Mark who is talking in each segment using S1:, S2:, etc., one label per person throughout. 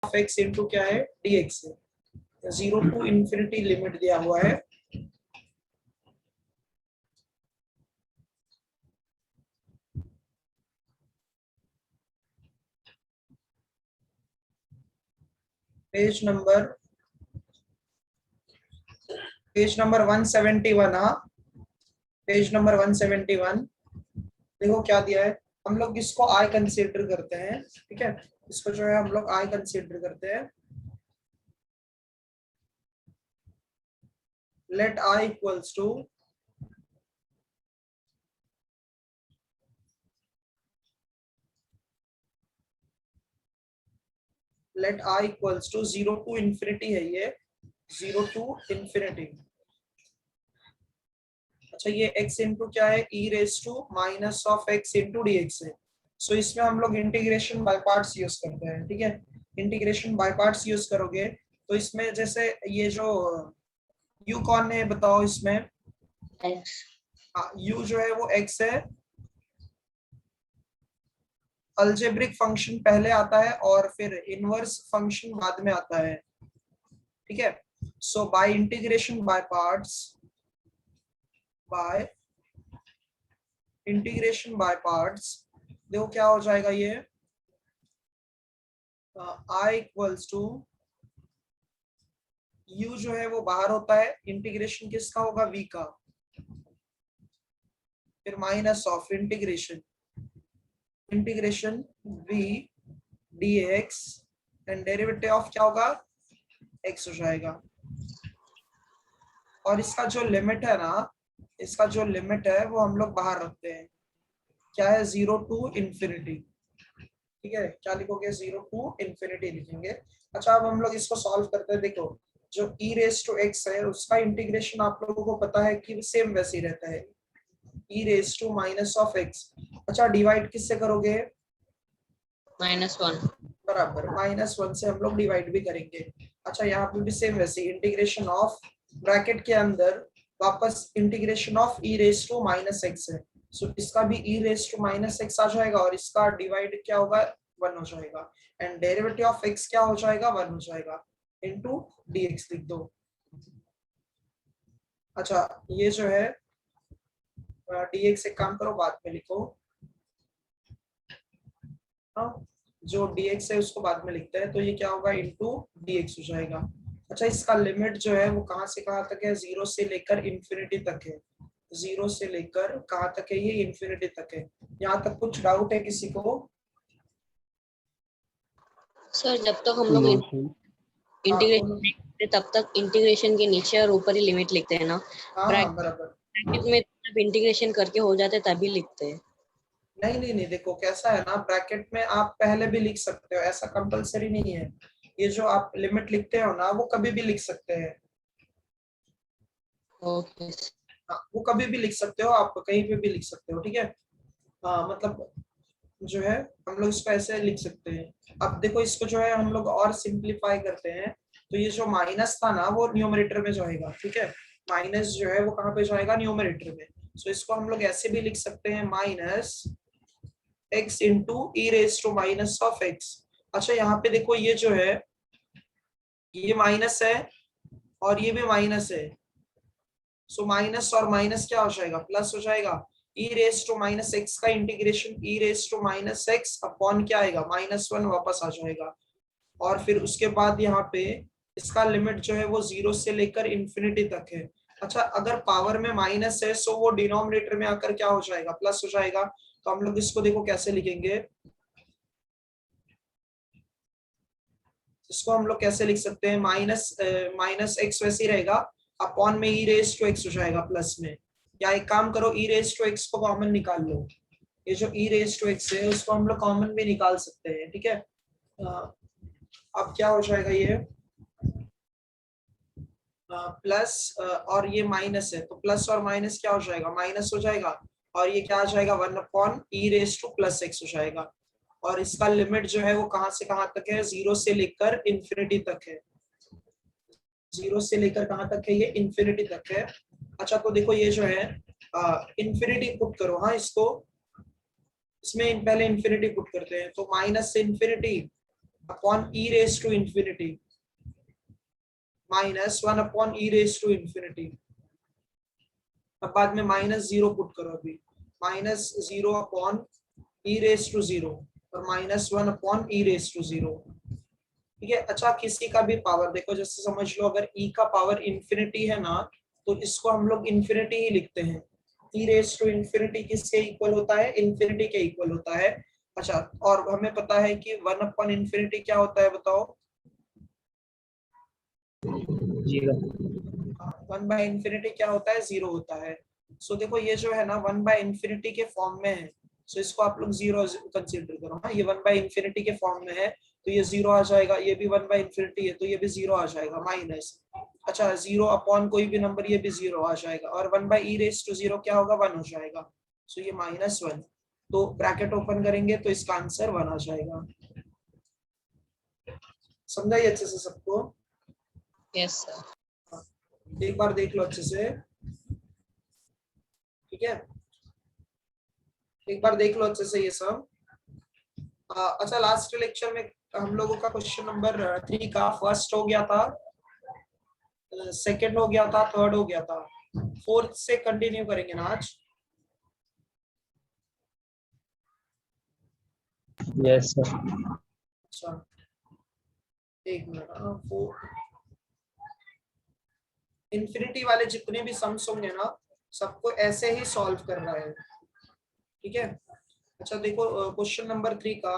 S1: Of x into क्या है dx है, 0 टू इन्फिनिटी लिमिट दिया हुआ है। Page number 171। हाँ, पेज नंबर 171। देखो क्या दिया है, हम लोग इसको आई कंसीडर करते हैं, ठीक है, इसको जो है हम लोग आई कंसीडर करते हैं। Let I equals to let I equals to 0 to infinity है ये, 0 टू इन्फिनिटी। अच्छा, ये x इंटू क्या है, e raise to minus of x into dx है। सो इसमें हम लोग इंटीग्रेशन बाय पार्ट्स यूज करते हैं, ठीक है। इंटीग्रेशन बाय पार्ट्स यूज करोगे तो इसमें जैसे ये जो u कौन है बताओ इसमें,
S2: x,
S1: u जो है वो x है। अलजेब्रिक फंक्शन पहले आता है और फिर इनवर्स फंक्शन बाद में आता है, ठीक है। So by integration by parts, by integration by parts, देखो क्या हो जाएगा ये, i इक्वल्स टू u जो है वो बाहर होता है, इंटीग्रेशन किसका होगा, v का, फिर minus of integration v dx and derivative of क्या होगा, x हो जाएगा। और इसका जो लिमिट है ना, इसका जो लिमिट है वो हम लोग बाहर रखते हैं, क्या है, 0 टू इन्फिनिटी, ठीक है। क्या लिखोगे, 0 टू इन्फिनिटी लिखेंगे। अच्छा, अब हम लोग इसको सॉल्व करते हैं। देखो जो e रेज टू x है उसका इंटीग्रेशन आप लोगों को पता है कि सेम वैसे ही रहता है, e raise to minus of x। अच्छा, डिवाइड किससे करोगे,
S2: -1,
S1: बराबर -1 से हम लोग डिवाइड भी करेंगे। अच्छा, यहाँ पे भी सेम वैसे इंटीग्रेशन ऑफ ब्रैकेट के अंदर वापस integration of e raise to minus x है। सो इसका भी e raise to minus x आ जाएगा और इसका डिवाइड क्या होगा, 1 हो जाएगा एंड डेरिवेटिव ऑफ x क्या हो जाएगा, 1 हो जाएगा इनटू dx लिख दो। अच्छा, ये जो है dx एक काम करो बाद में लिखो, हाँ, जो dx है उसको बाद में लिखते हैं, तो ये क्या होगा, इनटू dx हो जाएगा। अच्छा, इसका लिमिट जो है वो कहाँ से कहाँ तक है, 0 से लेकर इन्फिनिटी तक है, 0 से लेकर कहाँ तक है, ये इन्फिनिटी तक है। यहाँ तक कुछ डाउट है किसी को?
S2: सर जब तक हम लोग
S1: हाँ,
S2: इंटीग्रेशन तब तक इंटीग्रेशन के नीचे और ऊपर ही लिमिट लिखते हैं ना,
S1: हाँ बराबर।
S2: ब्रैकेट में जब इंटीग्रेशन करके हो जाते तभी लिखते हैं।
S1: नहीं नहीं नहीं, देखो कैसा है ना, ब्रैकेट में आप पहले भी लिख सकते हो, ऐसा कंपलसरी नहीं है। ये जो आप लिमिट लिखते हो ना वो कभी भी लिख सकते हैं,
S2: ओके
S1: हाँ, वो कभी भी लिख सकते हो, आप कहीं पे भी लिख सकते हो, ठीक है। हाँ, मतलब जो है हम लोग इसको ऐसे लिख सकते हैं। अब देखो इसको जो है हम लोग और सिंप्लीफाई करते हैं, तो ये जो माइनस था ना वो न्यूमरेटर में जाएगा, ठीक है। माइनस जो है वो कहाँ पे जाएगा, न्यूमरेटर में। सो इसको हम लोग ऐसे भी लिख सकते हैं, minus x into E raise to minus of x। अच्छा, यहाँ पे देखो ये जो है ये माइनस है और ये भी माइनस है, सो माइनस और माइनस क्या हो जाएगा, प्लस हो जाएगा। e raise to minus x का integration e raise to minus x upon क्या आएगा, -1 वापस आ जाएगा। और फिर उसके बाद यहाँ पे इसका लिमिट जो है वो 0 से लेकर इन्फिनिटी तक है। अच्छा, अगर पावर में माइनस है सो वो डिनोमिनेटर में आकर क्या हो जाएगा, प्लस हो जाएगा। तो हम लोग इसको देखो कैसे लिखेंगे, इसको हम लोग कैसे लिख सकते हैं, माइनस एक्स वैसे ही रहेगा, अपॉन में ई रेज टू एक्स हो जाएगा प्लस में। या एक काम करो, ई रेज टू एक्स को कॉमन निकाल लो, ये जो ई रेज टू एक्स है उसको हम लोग कॉमन भी निकाल सकते हैं, ठीक है। अब क्या हो जाएगा, ये प्लस और ये माइनस है, तो प्लस और माइनस क्या हो जाएगा, माइनस हो जाएगा। और ये क्या आ जाएगा, 1 upon E raise two plus x हो जाएगा। और इसका लिमिट जो है वो कहां से कहां तक है, 0 से लेकर इन्फिनिटी तक है, 0 से लेकर कहां तक है, ये इन्फिनिटी तक है। अच्छा, तो देखो ये जो है इन्फिनिटी पुट करो, हाँ इसको इसमें पहले इन्फिनिटी पुट करते हैं, तो माइनस से infinity upon E raise to infinity minus 1 upon E raise to infinity. अब बाद में -0 पुट करो, अभी -0 अपॉन ई रेज टू 0 और -1 अपॉन ई रेज टू 0। ठीक है। अच्छा, किसी का भी पावर देखो, जैसे समझ लो अगर e का पावर इंफिनिटी है ना, तो इसको हम लोग इंफिनिटी ही लिखते हैं। e रेज टू इंफिनिटी किसके इक्वल होता है? इंफिनिटी के इक्वल होता है। अच्छा, और हमें पता है कि 1 अपॉन इंफिनिटी क्या होता है, बताओ?
S3: 0।
S1: 1 बाय इंफिनिटी क्या होता है? 0 होता है। सो देखो ये जो है ना 1 बाय इंफिनिटी के फॉर्म में है, सो इसको आप लोग 0 कंसीडर करो। हाँ, ये 1 बाय इंफिनिटी के फॉर्म में है तो ये 0 आ जाएगा। ये भी 1 बाय इंफिनिटी है तो ये भी 0 आ जाएगा, माइनस। अच्छा, 0 अपॉन कोई भी नंबर, ये भी 0 आ जाएगा। और 1 बाय ई रेज टू 0 क्या होगा? 1 हो जाएगा। सो ये -1, तो ब्रैकेट ओपन करेंगे तो इसका आंसर 1 आ जाएगा। समझा ये अच्छे से सबको?
S2: Yes sir.
S1: एक बार देख लो अच्छे से, ठीक है? एक बार देख लो अच्छे से ये सब। अच्छा, लास्ट लेक्चर में हम लोगों का क्वेश्चन नंबर 3 का फर्स्ट हो गया था, सेकंड हो गया था, थर्ड हो गया था। फोर्थ से कंटिन्यू करेंगे ना आज?
S3: Yes sir.
S1: अच्छा, एक मिनट। इंफिनिटी वाले जितने भी सम्स होंगे ना, सबको ऐसे ही सॉल्व करना है, ठीक है? अच्छा देखो, क्वेश्चन नंबर 3 का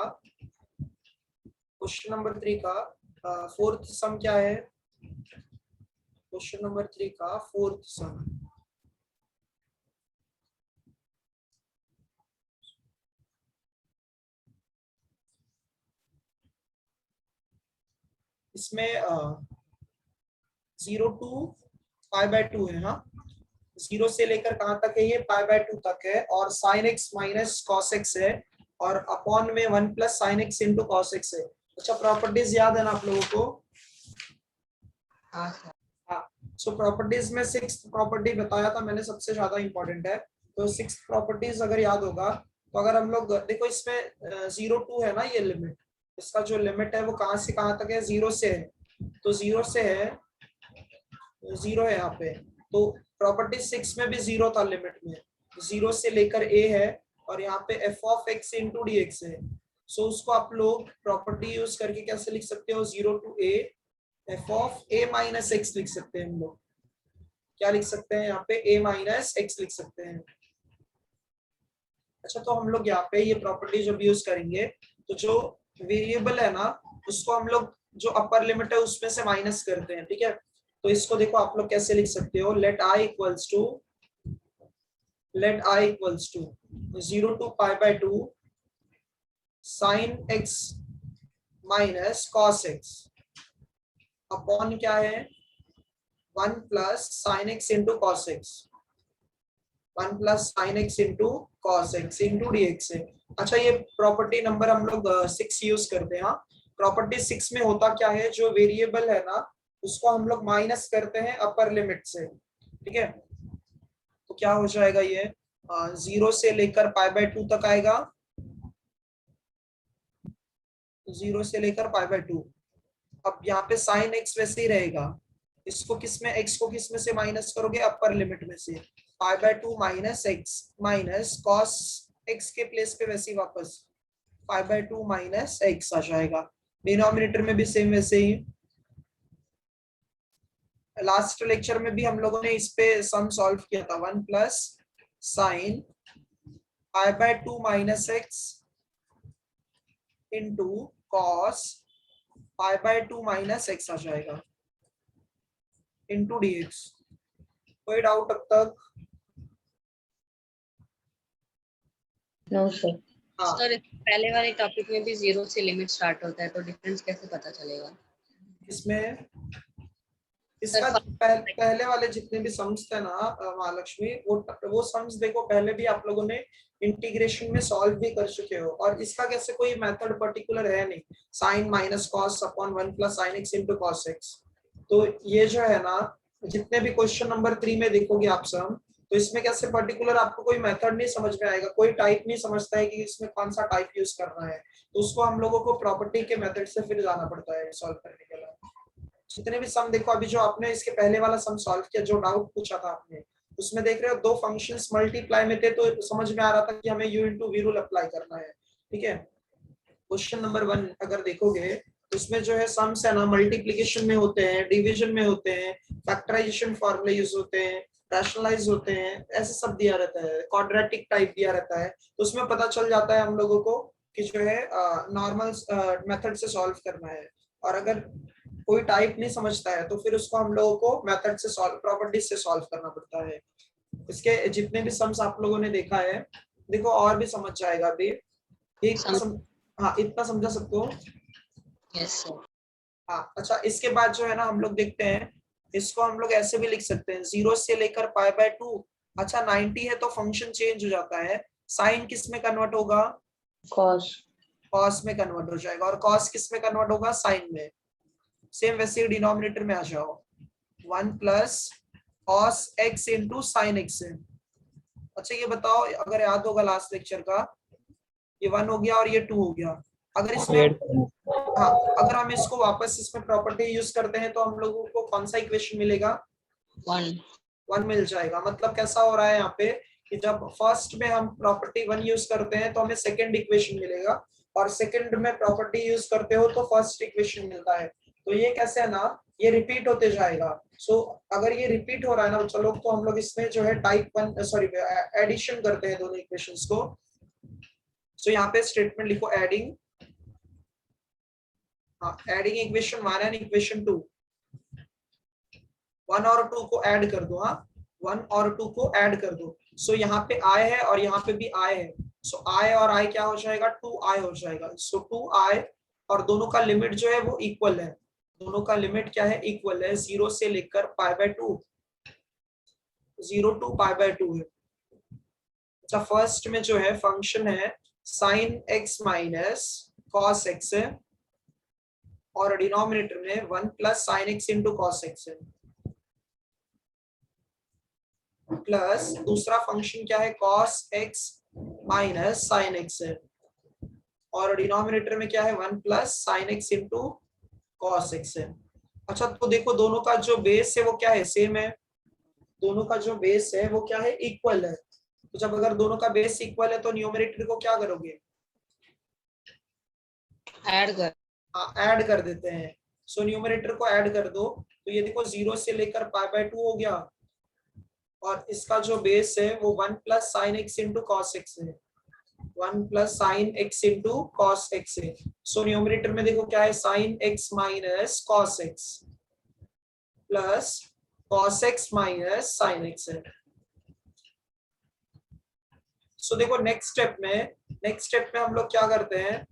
S1: फोर्थ सम क्या है? क्वेश्चन नंबर 3 का फोर्थ सम, इसमें 0 to π/2 है। हाँ, 0 से लेकर कहाँ तक है? ये π/2 तक है। और sin x minus cos x है, और अपॉन में 1 plus sin x into cos x है। अच्छा, प्रॉपर्टीज याद है ना आप लोगों को?
S2: हाँ सर।
S1: हाँ, सो प्रॉपर्टीज में 6th प्रॉपर्टी बताया था मैंने, सबसे ज्यादा इंपॉर्टेंट है। तो 6th प्रॉपर्टीज अगर याद होगा तो अगर हम लोग देखो इसमें 0 to है ना, ये लिमिट, इसका जो लिमिट है वो कहाँ से कहाँ तक है? 0 से है। तो 0 से है, 0 है यहाँ पे। तो प्रॉपर्टी 6 में भी 0 था लिमिट में, 0 से लेकर a है, और यहाँ पे f of x into D x है। सो उसको आप लोग प्रॉपर्टी यूज करके कैसे लिख सकते हो? 0 to a f of a minus x लिख सकते हैं हम लोग। क्या लिख सकते हैं यहाँ पे? a माइनस एक्स लिख सकते हैं। अच्छा, तो हम लोग यहाँ पे ये प्रॉपर्टी जब यूज करेंगे तो जो वेरिएबल है ना, उसको हम लोग जो अपर लिमिट है उसमें से माइनस करते हैं, ठीक है? तो इसको देखो आप लोग कैसे लिख सकते हो? Let i equals to 0 to π/2 sin x minus cos x upon क्या है? 1 plus sin x into cos x, 1 plus sin x into cos x into dx है। अच्छा, ये प्रॉपर्टी नंबर हम लोग 6 यूज करते हैं। प्रॉपर्टी 6 में होता क्या है? जो वेरिएबल है ना, उसको हम लोग माइनस करते हैं अपर लिमिट से, ठीक है? तो क्या हो जाएगा ये? 0 से लेकर π/2 तक आएगा, 0 से लेकर π/2। अब यहाँ पे sin x वैसे ही रहेगा। इसको किसमें, x को किसमें से माइनस करोगे? अपर लिमिट में से। π/2 minus x minus cos x के प्लेस पे वैसे ही वापस π/2 माइनस x आ जाएगा। डिनोमिनेटर में भी सेम वैसे ही। लास्ट लेक्चर में भी हम लोगों ने इस पे सम सॉल्व किया था। 1 plus sine π/2 minus x into cos π/2 minus x आ जाएगा इंटू dx। कोई डाउट अब तक?
S2: No sir.
S1: हाँ,
S2: सर पहले वाले टॉपिक में भी 0 से लिमिट स्टार्ट होता है, तो डिफरेंस कैसे पता चलेगा?
S1: इसमें इसका
S2: सर
S1: पहले वाले जितने भी सम्स थे ना महालक्ष्मी, वो सम्स देखो पहले भी आप लोगों ने इंटीग्रेशन में सॉल्व भी कर चुके हो। और इसका कैसे कोई मेथड पर्टिकुलर है नहीं, sine minus cos upon 1 plus sine x into cos X. तो ये जो है ना, जितने भी क्वेश्चन नंबर 3 में देखोगे आप सब, तो इसमें कैसे पर्टिकुलर आपको कोई मेथड नहीं समझ में आएगा, कोई टाइप नहीं समझता है कि इसमें कौन सा टाइप यूज करना है, तो उसको हम लोगों को प्रॉपर्टी के मेथड से फिर जाना पड़ता है सॉल्व करने के लिए। जितने भी सम देखो, अभी जो आपने इसके पहले वाला सम सॉल्व किया, जो डाउट पूछा था आपने, उसमें देख रहे हो दो फंक्शंस मल्टीप्लाई में थे, तो समझ में आ रहा था कि हमें u into V rule apply करना है। ठीक है, क्वेश्चन नंबर 1 अगर देखोगे तो उसमें जो है सम्स है ना मल्टीप्लिकेशन में होते हैं, डिवीजन में होते हैं, फैक्टराइजेशन फॉर्मूले यूज होते हैं, रैशनलाइज होते हैं, ऐसे सब दिया रहता है, क्वाड्रेटिक टाइप दिया रहता है, तो उसमें पता चल जाता है हम लोगों को कि जो है नॉर्मल मेथड से सॉल्व करना है। और अगर कोई टाइप नहीं समझता है तो फिर उसको हम लोगों को मेथड से सॉल्व, प्रॉपर्टी से सॉल्व करना पड़ता है। इसके जितने भी सम्स आप लोगों ने देखा है, देखो और भी समझ जाएगा अभी, एक हाँ इतना समझा सकते हो।
S2: Yes sir.
S1: हाँ अच्छा, इसके बाद जो है ना हम लोग देखते हैं, इसको हम लोग ऐसे भी लिख सकते हैं 0 से लेकर π/2। अच्छा 90 है तो फंक्शन चेंज हो जाता है, साइन किस में कन्वर्ट होगा,
S4: कॉस
S1: कॉस में कन्वर्ट हो जाएगा, और कॉस किस में कन्वर्ट होगा, साइन में। सेम वैसे डिनोमिनेटर में आ जाओ, 1 plus cos x into sine x. अच्छा ये बताओ, अगर याद होगा लास्ट लेक्चर का, ये 1 हो गया और ये 2 हो गया, अगर इसमें हाँ अगर हम इसको वापस इसमें प्रॉपर्टी यूज करते हैं तो हम लोगों को कौन सा इक्वेशन मिलेगा, 1 मिल जाएगा। मतलब कैसा हो रहा है यहाँ पे कि जब फर्स्ट में हम प्रॉपर्टी 1 यूज करते हैं तो हमें सेकंड इक्वेशन मिलेगा, और सेकंड में प्रॉपर्टी यूज करते हो तो फर्स्ट इक्वेशन मिलता है। तो ये कैसे है ना, ये रिपीट होते जाएगा। सो अगर ये रिपीट हो रहा है ना बच्चा लोग, तो हम लोग इसमें जो है टाइप 1 सॉरी एडिशन करते हैं दोनों इक्वेशंस को। सो यहाँ पे स्टेटमेंट लिखो adding, adding equation 1 and equation 2, 1 और 2 को ऐड कर दो। हाँ 1 और 2 को ऐड कर दो। सो यहाँ पे i है और यहाँ पे भी i है, सो i और i क्या हो जाएगा, 2i हो जाएगा। सो 2i, और दोनों का लिमिट जो है वो इक्वल है, दोनों का लिमिट क्या है, इक्वल है, 0 से लेकर π/2, 0 टू π/2 है। अच्छा फर्स्ट में जो है फंक्शन है sine x minus cos x है, और डिनोमिनेटर में 1 plus sine x into cos X है, प्लस दूसरा फंक्शन क्या है, cos X minus sine X है, और डिनोमिनेटर में क्या है, 1 plus sine x into cos X है। अच्छा तो देखो दोनों का जो बेस है वो क्या है, सेम है, दोनों का जो बेस है वो क्या है, इक्वल है। तो जब अगर दोनों का बेस इक्वल है तो न्यूमरेटर को क्या करोगे, ऐड कर देते हैं। सो न्यूमरेटर को ऐड कर दो, तो ये देखो 0 से लेकर π/2 हो गया, और इसका जो बेस है वो 1 plus sine x into cos X है, 1 plus sine x into cos X है। सो न्यूमरेटर में देखो क्या है, sine x minus cos x plus cos X minus sine X है। सो देखो नेक्स्ट स्टेप में हम लोग क्या करते हैं,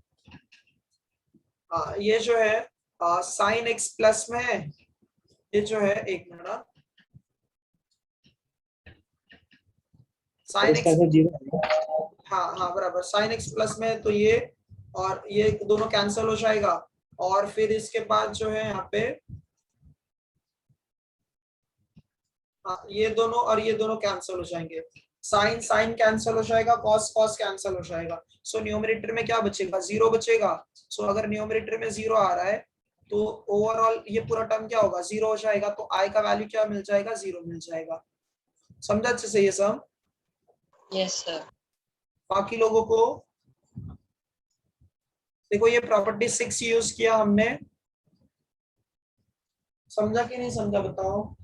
S1: ये जो है साइन एक्स प्लस में है, ये जो है एक मिनट, साइन एक्स हाँ बराबर, साइन एक्स प्लस में है तो ये और ये दोनों कैंसिल हो जाएगा, और फिर इसके बाद जो है यहाँ पे ये दोनों और ये दोनों कैंसिल हो जाएंगे, साइन साइन कैंसिल हो जाएगा, कॉस कॉस कैंसिल हो जाएगा। सो न्यूमरेटर में क्या बचेगा, 0 बचेगा। सो अगर न्यूमरेटर में 0 आ रहा है तो ओवरऑल ये पूरा टर्म क्या होगा, 0 हो जाएगा, तो i का वैल्यू क्या मिल जाएगा, 0 मिल जाएगा। समझा अच्छे से ये सब?
S2: Yes sir.
S1: बाकी लोगों को देखो, ये प्रॉपर्टी 6 यूज किया हमने, समझा कि नहीं समझा बताओ?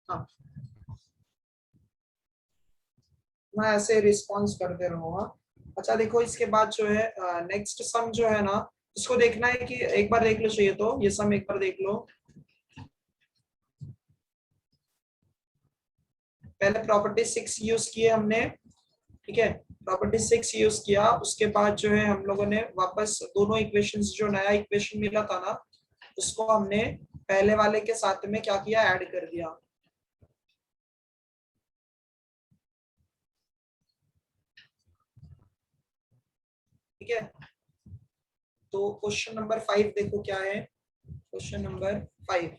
S1: हाँ मैं ऐसे रिस्पॉन्स करते रहूंगा। अच्छा देखो इसके बाद जो है नेक्स्ट सम जो है ना, इसको देखना है कि एक बार देख लो चाहिए तो ये सम एक बार देख लो। पहले प्रॉपर्टी 6 यूज किए हमने, ठीक है, प्रॉपर्टी 6 यूज किया, उसके बाद जो है हम लोगों ने वापस दोनों इक्वेशंस, जो नया इक्वेशन मिला था ना उसको हमने पहले वाले के साथ में क्या किया, ऐड कर दिया। ठीक है, तो क्वेश्चन नंबर 5 देखो क्या है। क्वेश्चन नंबर 5,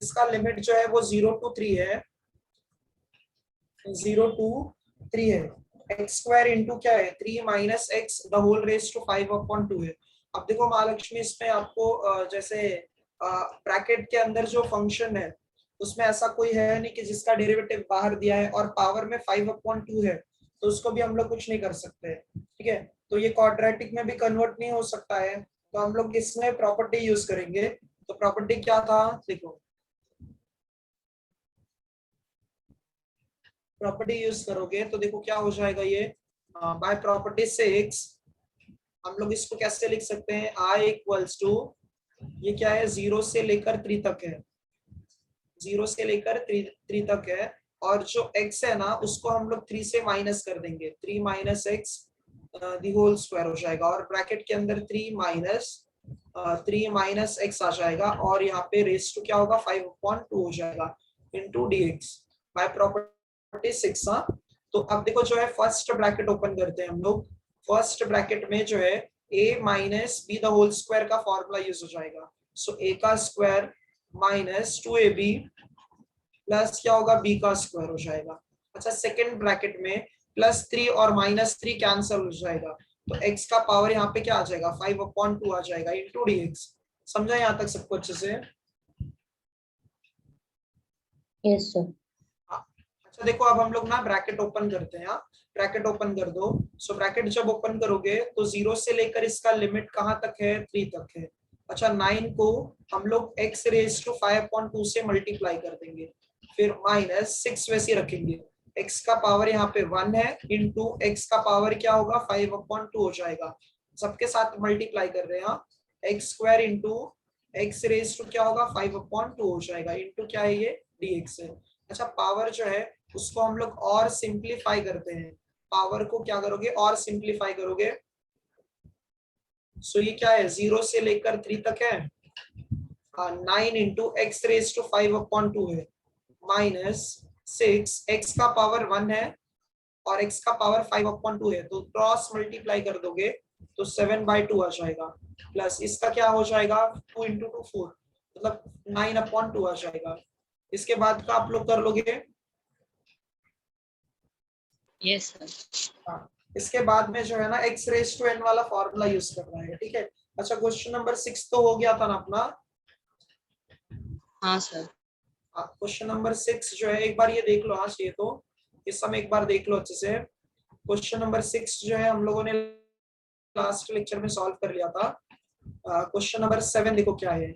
S1: इसका लिमिट जो है वो 0 to 3 है, 0 to 3 है। एक्स स्क्वायर इंटू क्या है, 3 minus X the whole raise to 5/2 है। अब देखो महालक्ष्मी, इसमें आपको जैसे ब्रैकेट के अंदर जो फंक्शन है उसमें ऐसा कोई है नहीं कि जिसका डेरिवेटिव बाहर दिया है और पावर में 5/2 है, तो उसको भी हम लोग कुछ नहीं कर सकते। ठीक है, तो ये क्वाड्रेटिक में भी कन्वर्ट नहीं हो सकता है, तो हम लोग इसमें प्रॉपर्टी यूज करेंगे। तो प्रॉपर्टी क्या था, देखो प्रॉपर्टी यूज करोगे तो देखो क्या हो जाएगा, ये बाय प्रॉपर्टी 6 हम लोग इसको कैसे लिख सकते हैं, आई इक्वल्स टू, ये क्या है, 0 से लेकर 3 तक है, 0 से लेकर 3 तक है, और जो x है ना उसको हम लोग 3 से माइनस कर देंगे, 3 minus X the whole square हो जाएगा, और ब्रैकेट के अंदर 3 माइनस एक्स आ जाएगा, और यहाँ पे रेस टू क्या होगा, 5/2 हो जाएगा इनटू dx बाय प्रॉपर्टी 6। हाँ, तो अब देखो जो है फर्स्ट ब्रैकेट ओपन करते हैं हम लोग। फर्स्ट ब्रैकेट में जो है a minus B the whole square का फॉर्मूला यूज हो जाएगा। सो a का स्क्वायर माइनस 2ab प्लस क्या होगा, b का स्क्वायर हो जाएगा। अच्छा, सेकेंड ब्रैकेट में +3 और -3 कैंसिल हो जाएगा, तो x का पावर यहाँ पे क्या आ जाएगा, 5/2 आ जाएगा इंटू dx। समझा यहाँ तक सबको अच्छे से?
S2: Yes sir.
S1: अच्छा देखो, अब हम लोग ना ब्रैकेट ओपन करते हैं। ब्रैकेट ओपन कर दो। सो ब्रैकेट जब ओपन करोगे तो 0 से लेकर इसका लिमिट कहाँ तक है, 3 तक है। अच्छा, 9 को हम लोग x रेज टू 5/2 से मल्टीप्लाई कर देंगे, फिर -6 वैसे रखेंगे। x का पावर यहाँ पे 1 है, इंटू x का पावर क्या होगा, 5/2 हो जाएगा। सबके साथ मल्टीप्लाई कर रहे हैं, X square into X raise to क्या होगा, 5/2 हो जाएगा, इंटू क्या है ये, dx है। अच्छा, पावर जो है उसको हम लोग और सिंप्लीफाई करते हैं। पावर को क्या करोगे, और सिंप्लीफाई करोगे। सो ये क्या है, 0 से लेकर 3 तक है, 9 इंटू एक्स रेज टू 5/2 है, -6, एक्स का पावर 1 है और x का पावर 5/2 है, तो क्रॉस मल्टीप्लाई कर दोगे तो 7/2 आ जाएगा, प्लस इसका क्या हो जाएगा, 2 इंटू 2 4, मतलब 9/2 आ जाएगा। इसके बाद का आप लोग कर लोगे।
S2: Yes sir.
S1: हाँ, इसके बाद में जो है ना x रेज टू n वाला फॉर्मूला यूज करना है। ठीक है, अच्छा क्वेश्चन नंबर 6 तो हो गया था ना अपना।
S2: हाँ सर।
S1: हाँ, क्वेश्चन नंबर 6 जो है एक बार ये देख लो, हाँ ये तो इस समय एक बार देख लो अच्छे से। क्वेश्चन नंबर 6 जो है हम लोगों ने लास्ट लेक्चर में सॉल्व कर लिया था। क्वेश्चन नंबर 7 देखो क्या है।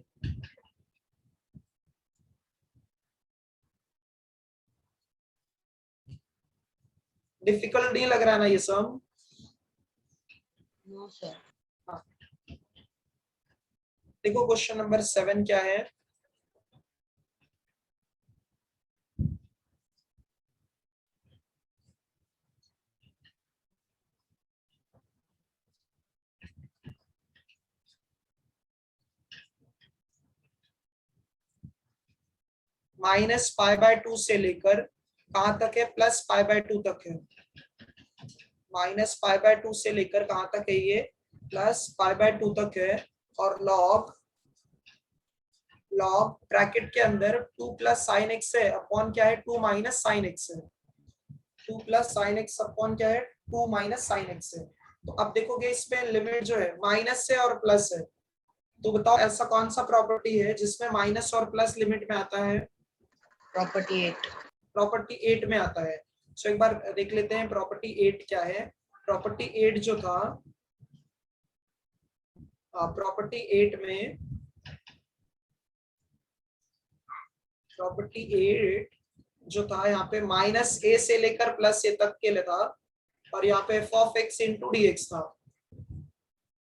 S1: डिफिकल्ट नहीं लग रहा है ना ये सब?
S2: No sir.
S1: हाँ, देखो क्वेश्चन नंबर 7 क्या है। -π/2 से लेकर कहां तक है, +π/2 तक है। -π/2 से लेकर कहां तक है ये, +π/2 तक है, और लॉग ब्रैकेट के अंदर 2 + sin x है अपॉन क्या है, 2 - sin x है। 2 + sin x अपॉन क्या है, 2 - sin x है। तो अब देखोगे इसमें लिमिट जो है माइनस है और प्लस है, तो बताओ ऐसा कौन सा प्रॉपर्टी है जिसमें माइनस और प्लस लिमिट में आता है?
S2: प्रॉपर्टी 8।
S1: प्रॉपर्टी 8 में आता है। सो एक बार देख लेते हैं प्रॉपर्टी 8 क्या है। प्रॉपर्टी 8 जो था, प्रॉपर्टी 8 में, प्रॉपर्टी 8 जो था यहाँ पे -a से लेकर +a तक के लिए था, और यहाँ पे f(x) * dx था,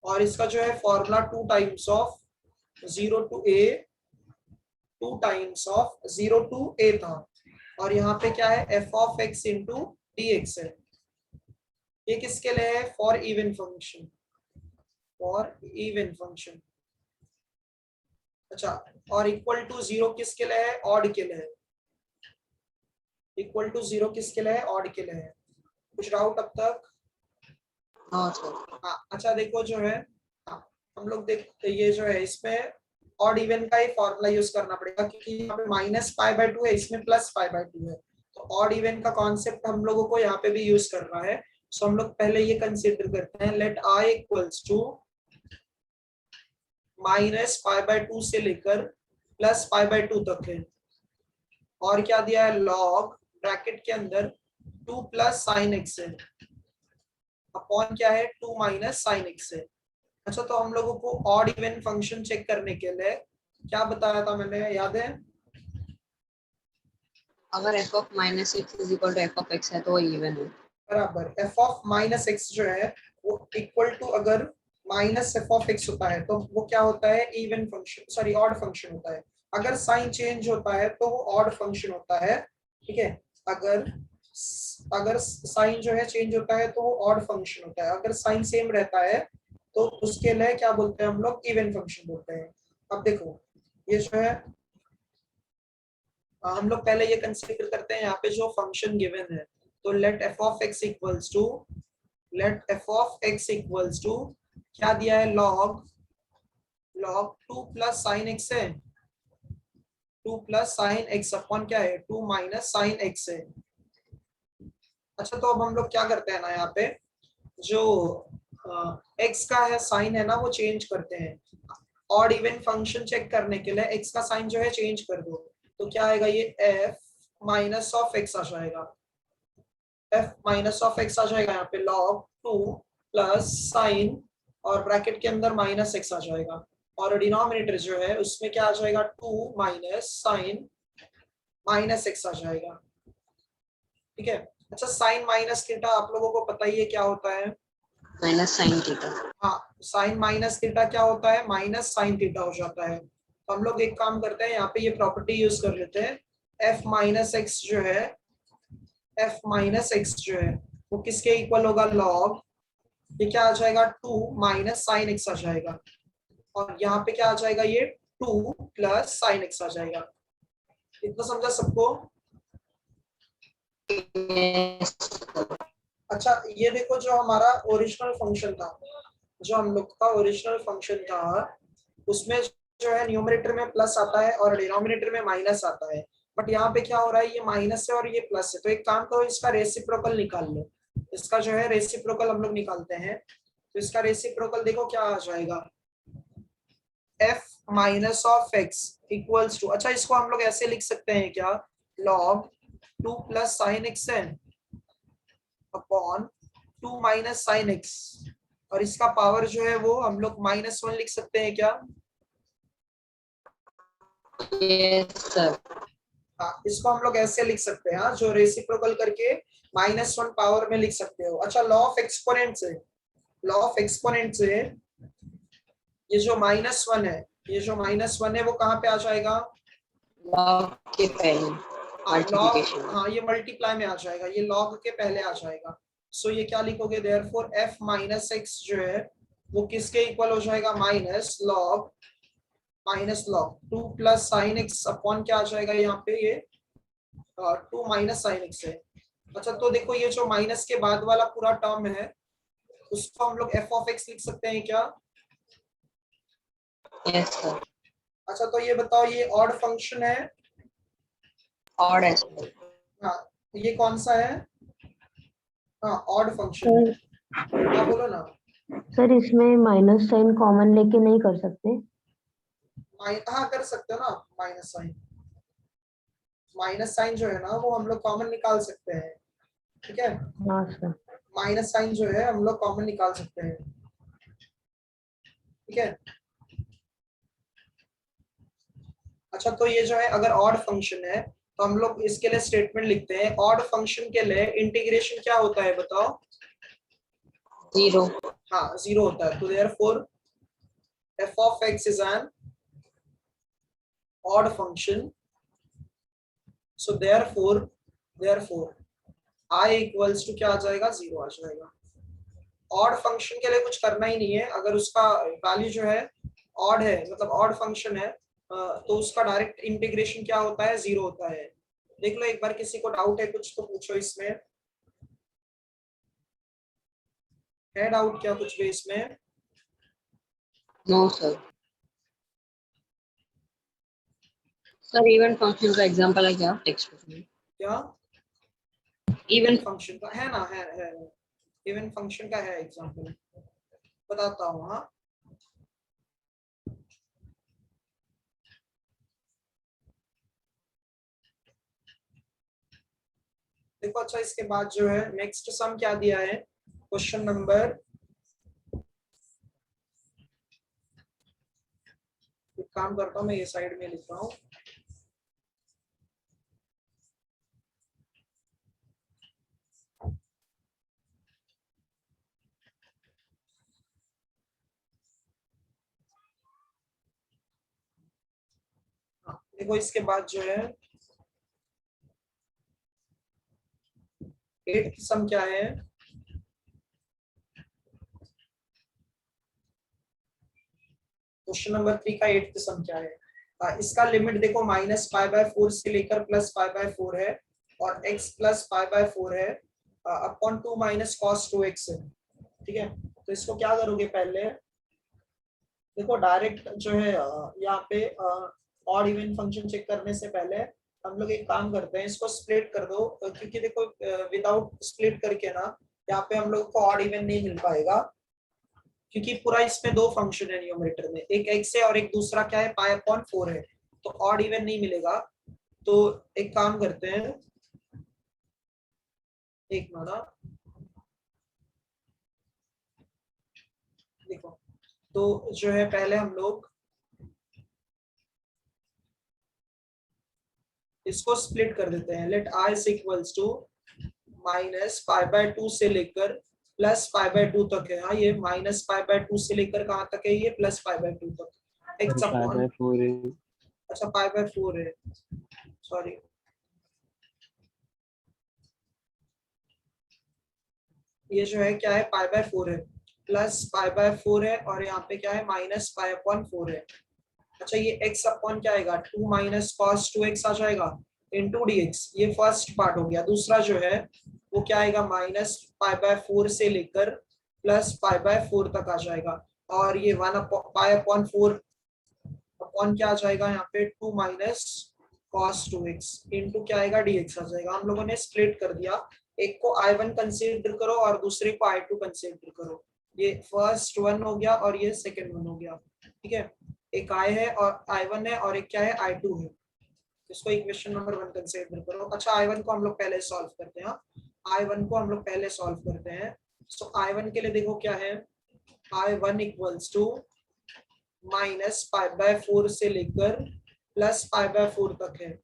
S1: और इसका जो है formula 2 times of 0 to a 2 times of 0 to a था, और यहाँ पे क्या है, f(x) * dx है। ये किसके लिए है, for even function. For even function. अच्छा, और इक्वल टू 0 किसके लिए है? ऑड के लिए है। इक्वल टू 0 किसके लिए है? ऑड के लिए है। कुछ डाउट अब तक?
S2: हाँ सर।
S1: हाँ, अच्छा देखो जो है, हाँ, हम लोग देखते ये जो है इसमें ऑड इवन का ही फॉर्मूला यूज करना पड़ेगा, क्योंकि यहाँ पे -π/2 है, इसमें +π/2 है। तो ऑड इवन का कॉन्सेप्ट हम लोगों को यहाँ पे भी यूज करना है। सो हम लोग पहले ये कंसीडर करते हैं, लेट i इक्वल्स टू -π/2 से लेकर +π/2 तक है। और क्या दिया है? लॉग ब्रैकेट के अंदर 2 + sin x है, अपॉन क्या है? 2 - sin x है। अच्छा, तो हम लोगों को ऑड इवन फंक्शन चेक करने के लिए क्या बताया था मैंने, याद है?
S2: अगर f of -x is equal to f of x है तो वो इवन है।
S1: बराबर, f of -x जो है वो इक्वल टू, अगर -f of x होता है तो वो क्या होता है? Even function, sorry odd function होता है। अगर साइन चेंज होता है तो वो ऑड फंक्शन होता है, ठीक है। अगर अगर साइन जो है चेंज होता है तो वो ऑड फंक्शन होता है। अगर साइन सेम रहता है तो उसके लिए क्या बोलते हैं हम लोग? इवन फंक्शन बोलते हैं। अब देखो ये जो है, हम लोग पहले ये कंसीडर करते हैं यहाँ पे जो फंक्शन गिवन है। तो let f of x equals to, let f of x equals to क्या दिया है? लॉग 2 + sin x है, 2 + sin x अपॉन क्या है? 2 - sin x है। अच्छा, तो अब हम लोग क्या करते हैं ना, यहाँ पे जो x का है साइन है ना वो चेंज करते हैं। ऑड इवन फंक्शन चेक करने के लिए x का साइन जो है चेंज कर दो, तो क्या आएगा? ये f - of x आ जाएगा, f - of x आ जाएगा यहाँ पे, log 2 + sin और ब्रैकेट के अंदर -x आ जाएगा, और डिनोमिनेटर जो है उसमें क्या आ जाएगा? 2 - sin -x आ जाएगा, ठीक है। अच्छा, साइन माइनस थीटा आप लोगों को पता ही है क्या होता है?
S2: -sin theta.
S1: हाँ, साइन माइनस थीटा क्या होता है? -sin थीटा हो जाता है। तो हम लोग एक काम करते हैं, यहाँ पे ये प्रॉपर्टी यूज कर लेते हैं। f - x जो है, f - x जो है वो किसके इक्वल होगा? लॉग, ये क्या आ जाएगा? 2 - sin x आ जाएगा, और यहाँ पे क्या आ जाएगा? ये 2 + sin x आ जाएगा। इतना समझा सबको? अच्छा, ये देखो जो हमारा ओरिजिनल फंक्शन था, जो हम लोग का ओरिजिनल फंक्शन था, उसमें जो है न्यूमरेटर में प्लस आता है और डिनोमिनेटर में माइनस आता है। बट यहाँ पे क्या हो रहा है? ये माइनस है और ये प्लस है। तो एक काम करो, इसका रेसिप्रोकल निकाल लो। इसका जो है रेसिप्रोकल हम लोग निकालते हैं। तो इसका रेसिप्रोकल देखो क्या आ जाएगा? f - of x equals to, अच्छा इसको हम लोग ऐसे लिख सकते हैं क्या? log 2 + sin x है अपॉन 2 - sin x, और इसका पावर जो है वो हम लोग -1 लिख सकते हैं क्या?
S2: Yes sir.
S1: हाँ, इसको हम लोग ऐसे लिख सकते हैं, हाँ, जो रेसिप्रोकल करके -1 पावर में लिख सकते हो। अच्छा, लॉ ऑफ एक्सपोनेंट से, लॉ ऑफ एक्सपोनेंट से ये जो -1 है, ये जो -1 है वो कहाँ पे आ जाएगा?
S2: लॉग के पहले मल्टीप्लिकेशन।
S1: हाँ, ये मल्टीप्लाई में आ जाएगा, ये लॉग के पहले आ जाएगा। सो ये क्या लिखोगे? देयरफॉर f - x जो है वो किसके इक्वल हो जाएगा? -log 2 + sin x अपॉन क्या आ जाएगा यहाँ पे? ये 2 - sin x है। अच्छा, तो देखो ये जो माइनस के बाद वाला पूरा टर्म है उसको हम लोग f of x लिख सकते हैं क्या?
S2: Yes sir.
S1: अच्छा, तो ये बताओ, ये ऑड फंक्शन है?
S2: ऑड है सर।
S1: हाँ, ये कौन सा है? हाँ, ऑड फंक्शन है। हाँ, बोलो ना।
S4: सर इसमें माइनस साइन कॉमन लेके नहीं कर सकते?
S1: हाँ, कर सकते हो ना। माइनस साइन जो है ना वो हम लोग कॉमन निकाल सकते हैं, ठीक है।
S4: हाँ सर।
S1: माइनस साइन जो है हम लोग कॉमन निकाल सकते हैं, ठीक है। अच्छा, तो ये जो है अगर ऑड फंक्शन है तो हम लोग इसके लिए स्टेटमेंट लिखते हैं। ऑड फंक्शन के लिए इंटीग्रेशन क्या होता है बताओ?
S2: 0।
S1: हाँ, 0 होता है। तो therefore f of x is an odd function, so therefore I equals to क्या आ जाएगा? 0 आ जाएगा। ऑड फंक्शन के लिए कुछ करना ही नहीं है, अगर उसका वैल्यू जो है ऑड है, मतलब ऑड फंक्शन है, तो उसका डायरेक्ट इंटीग्रेशन क्या होता है, 0 होता है। देख लो एक बार, किसी को डाउट है कुछ तो पूछो इसमें, है डाउट क्या कुछ भी इसमें?
S2: No sir. Sir even function का एग्जांपल है क्या टेक्स्ट बुक में?
S1: क्या
S2: इवन
S1: इवन फंक्शन का है ना, है इवन फंक्शन का है एग्जांपल, बताता हूँ। हाँ, देखो अच्छा, इसके बाद जो है नेक्स्ट सम क्या दिया है, क्वेश्चन नंबर, एक काम करता हूँ मैं, ये साइड में लिख रहा हूँ। हाँ, देखो इसके बाद जो है 8 की सम क्या है, क्वेश्चन नंबर 3 का 8 की सम क्या है। इसका लिमिट देखो -π/4 से लेकर +π/4 है, और x +π/4 है, अपॉन 2 - cos 2x है। ठीक है, तो इसको क्या करोगे, पहले देखो डायरेक्ट जो है यहाँ पे ऑड इवन फंक्शन चेक करने से पहले हम लोग एक काम करते हैं, इसको स्प्लिट कर दो, क्योंकि देखो विदाउट स्प्लिट करके ना यहाँ पे हम लोग को ऑड इवन नहीं मिल पाएगा, क्योंकि पूरा इसमें दो फंक्शन है न्यूमरेटर में, एक x है और एक दूसरा क्या है, π/4 है, तो ऑड इवन नहीं मिलेगा। तो एक काम करते हैं, एक मिनट, देखो, तो जो है पहले हम लोग इसको स्प्लिट कर देते हैं, let i is equals to -π/2 से लेकर +π/2 तक है। हाँ, ये -π/2 से लेकर कहाँ तक है, ये +π/2 तक, x अपॉन,
S3: 5/4 है।
S1: अच्छा π/4 है, सॉरी, ये जो है क्या है, π/4 है, +π/4 है, और यहाँ पे क्या है, -π/4 है। अच्छा, ये x अपॉन क्या आएगा, 2 - cos 2x आ जाएगा इनटू dx, ये फर्स्ट पार्ट हो गया। दूसरा जो है वो क्या आएगा, -π/4 से लेकर +π/4 तक आ जाएगा, और ये 1/π/4 अपॉन क्या आ जाएगा, यहाँ पे 2 - cos 2x इनटू क्या आएगा, dx आ जाएगा। हम लोगों ने स्प्लिट कर दिया, एक को I1 कंसीडर करो और दूसरे को I2 कंसीडर करो, ये फर्स्ट वन हो गया और ये सेकंड वन हो गया। ठीक है, एक I है और I1 है, और एक क्या है, I2 है, इसको इक्वेशन नंबर 1 कंसीडर करो। अच्छा, I1 को हम लोग पहले सॉल्व करते हैं, I1 को हम लोग पहले सॉल्व करते हैं। सो I1 के लिए देखो क्या है, I1 इक्वल्स टू -π/4 से लेकर +π/4 तक है,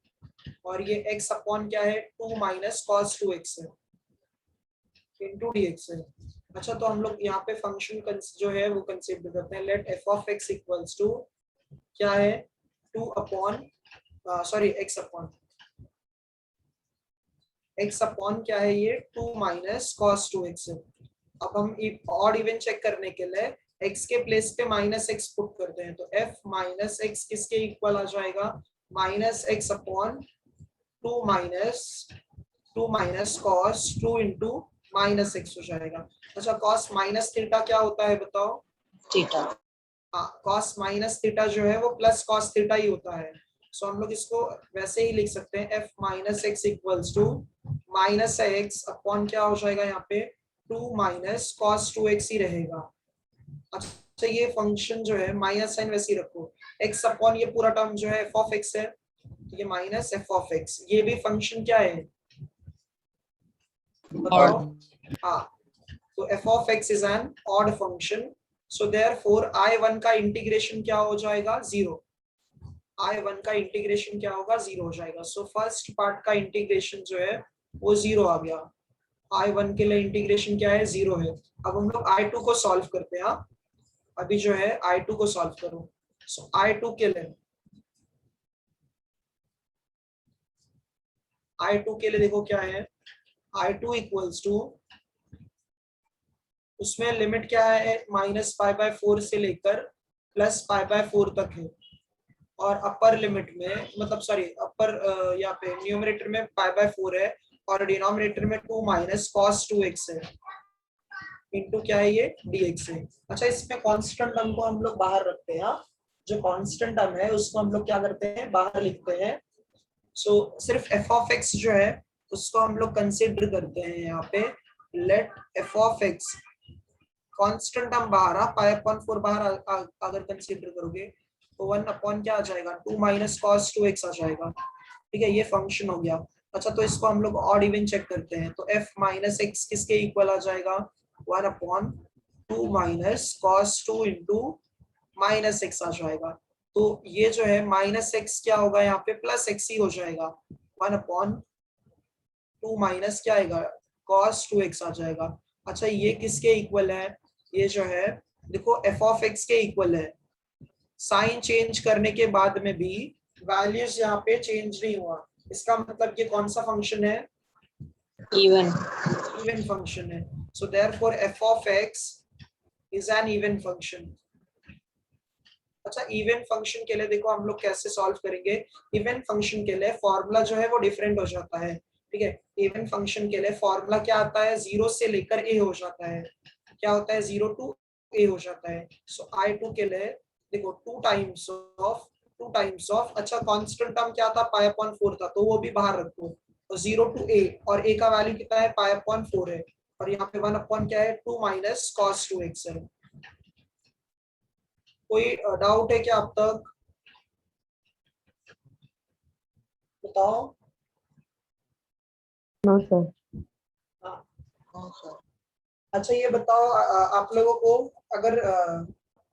S1: और ये x अपॉन क्या है, 2 - cos 2x है इनटू dx है। अच्छा, तो हम लोग यहाँ पे फंक्शन जो है वो कंसीडर करते हैं, लेट f(x) इक्वल्स टू क्या है, 2 अपॉन, सॉरी, x अपॉन क्या है, ये 2 - cos 2x है। अब हम ऑड इवन चेक करने के लिए x के प्लेस पे -x पुट करते हैं, तो f - x किसके इक्वल आ जाएगा, -x upon 2 cos 2 into -x हो जाएगा। अच्छा, cos थीटा क्या होता है बताओ?
S2: थीटा।
S1: हाँ, cos थीटा जो है वो प्लस cos थीटा ही होता है। सो हम लोग इसको वैसे ही लिख सकते हैं, f - x equals to -x upon क्या हो जाएगा, यहाँ पे 2 - cos 2x ही रहेगा। अच्छा, ये फंक्शन जो है माइनस साइन वैसे ही रखो, x अपॉन ये पूरा टर्म जो है f(x) है, तो ये -f(x), ये भी फंक्शन क्या है बताओ? हाँ, तो f(x) is an odd function, so therefore I1 का इंटीग्रेशन क्या हो जाएगा, 0। I1 का इंटीग्रेशन क्या होगा, 0 हो जाएगा। सो फर्स्ट पार्ट का इंटीग्रेशन जो है वो 0 आ गया, I1 के लिए इंटीग्रेशन क्या है, 0 है। अब हम लोग I2 को सॉल्व करते हैं। अभी जो है I2 को सॉल्व करो। सो I2 के लिए देखो क्या है, I2 इक्वल्स टू उसमें लिमिट क्या है, -π/4 से लेकर +π/4 तक है। और अपर लिमिट में मतलब सॉरी अपर यहाँ पे न्यूमरेटर में π/4 है और डिनोमिनेटर में 2 - cos 2x है इनटू क्या है ये dx है। अच्छा, इसमें कांस्टेंट टर्म को हम लोग बाहर रखते हैं। जो कांस्टेंट टर्म है उसको हम लोग क्या करते हैं, बाहर लिखते हैं। सो सिर्फ f ऑफ x जो है उसको हम लोग कंसीडर करते हैं यहाँ पे। Let f of x constant term बाहर आ, π/4 बाहर अगर कंसीडर करोगे तो 1 अपॉन क्या आ जाएगा, 2 - cos 2x आ जाएगा। ठीक है, ये फंक्शन हो गया। अच्छा, तो इसको हम लोग ऑड इवन चेक करते हैं। तो f - x किसके इक्वल आ जाएगा, 1 अपॉन 2 - cos 2 इंटू -x आ जाएगा। तो ये जो है -x क्या होगा यहाँ पे, +x ही हो जाएगा। 1 अपॉन 2 माइनस क्या आएगा, cos 2x आ जाएगा। अच्छा, ये किसके इक्वल है, ये जो है देखो f ऑफ x के इक्वल है। साइन चेंज करने के बाद में भी वैल्यूज यहाँ पे चेंज नहीं हुआ, इसका मतलब ये कौन सा फंक्शन है, इवन फंक्शन है। So therefore f of x is an even function. अच्छा, इवन फंक्शन के लिए देखो हम लोग कैसे सॉल्व करेंगे। इवन फंक्शन के लिए फॉर्मूला जो है वो डिफरेंट हो जाता है। ठीक है, इवन फंक्शन के लिए फॉर्मूला क्या आता है, 0 से लेकर a हो जाता है। क्या होता है, 0 to a हो जाता है। सो I2 के लिए देखो 2 टाइम्स ऑफ अच्छा कांस्टेंट टर्म क्या था, π/4 था, तो वो भी बाहर रखो। तो 0 to a और a का वैल्यू कितना है, π/4 है। और यहाँ पे 1 अपॉन क्या है, 2 - cos 2x है। कोई डाउट है क्या अब तक, बताओ।
S4: No sir.
S1: अच्छा, ये बताओ आप लोगों को अगर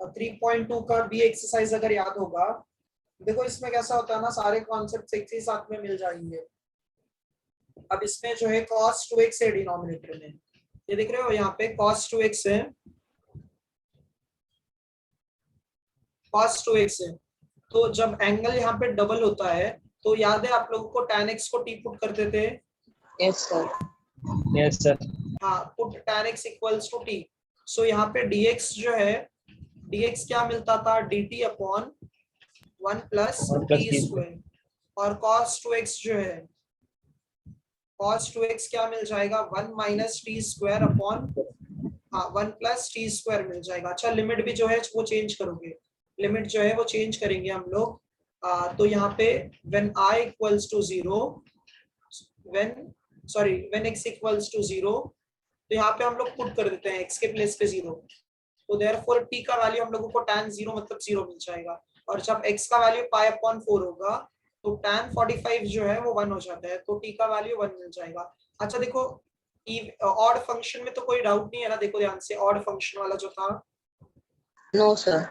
S1: 3.2 का भी एक्सरसाइज अगर याद होगा, देखो इसमें कैसा होता है ना, सारे कॉन्सेप्ट एक ही साथ में मिल जाएंगे। अब इसमें जो है cos 2x है डिनोमिनेटर में, ये देख रहे हो यहाँ पे cos 2x है, cos 2x है। तो जब एंगल यहाँ पे डबल होता है तो याद है आप लोगों को tan x को t पुट करते थे।
S2: Yes sir.
S3: Yes sir.
S1: हाँ, put tan x equals to t। So यहाँ पे dx जो है, dx क्या मिलता था, dt अपॉन 1 + t स्क्वायर। और cos 2x जो है, cos 2x क्या मिल जाएगा, 1 - t square upon 1 + t square मिल जाएगा। अच्छा, लिमिट भी जो है वो चेंज करोगे, लिमिट जो है वो चेंज करेंगे हम लोग। तो यहाँ पे when I equals to 0, when x equals to 0, तो यहाँ पे हम लोग पुट कर देते हैं x के प्लेस पे 0। तो therefore t का वैल्यू हम लोगों को tan 0 मतलब 0 मिल जाएगा। और जब x का वैल्यू π/4 होगा तो tan 45 जो है वो 1 हो जाता है, तो t का वैल्यू 1 मिल जाएगा। अच्छा देखो, ऑड फंक्शन में तो कोई डाउट नहीं है ना, देखो ध्यान से, ऑड फंक्शन वाला जो था,
S2: नो सर।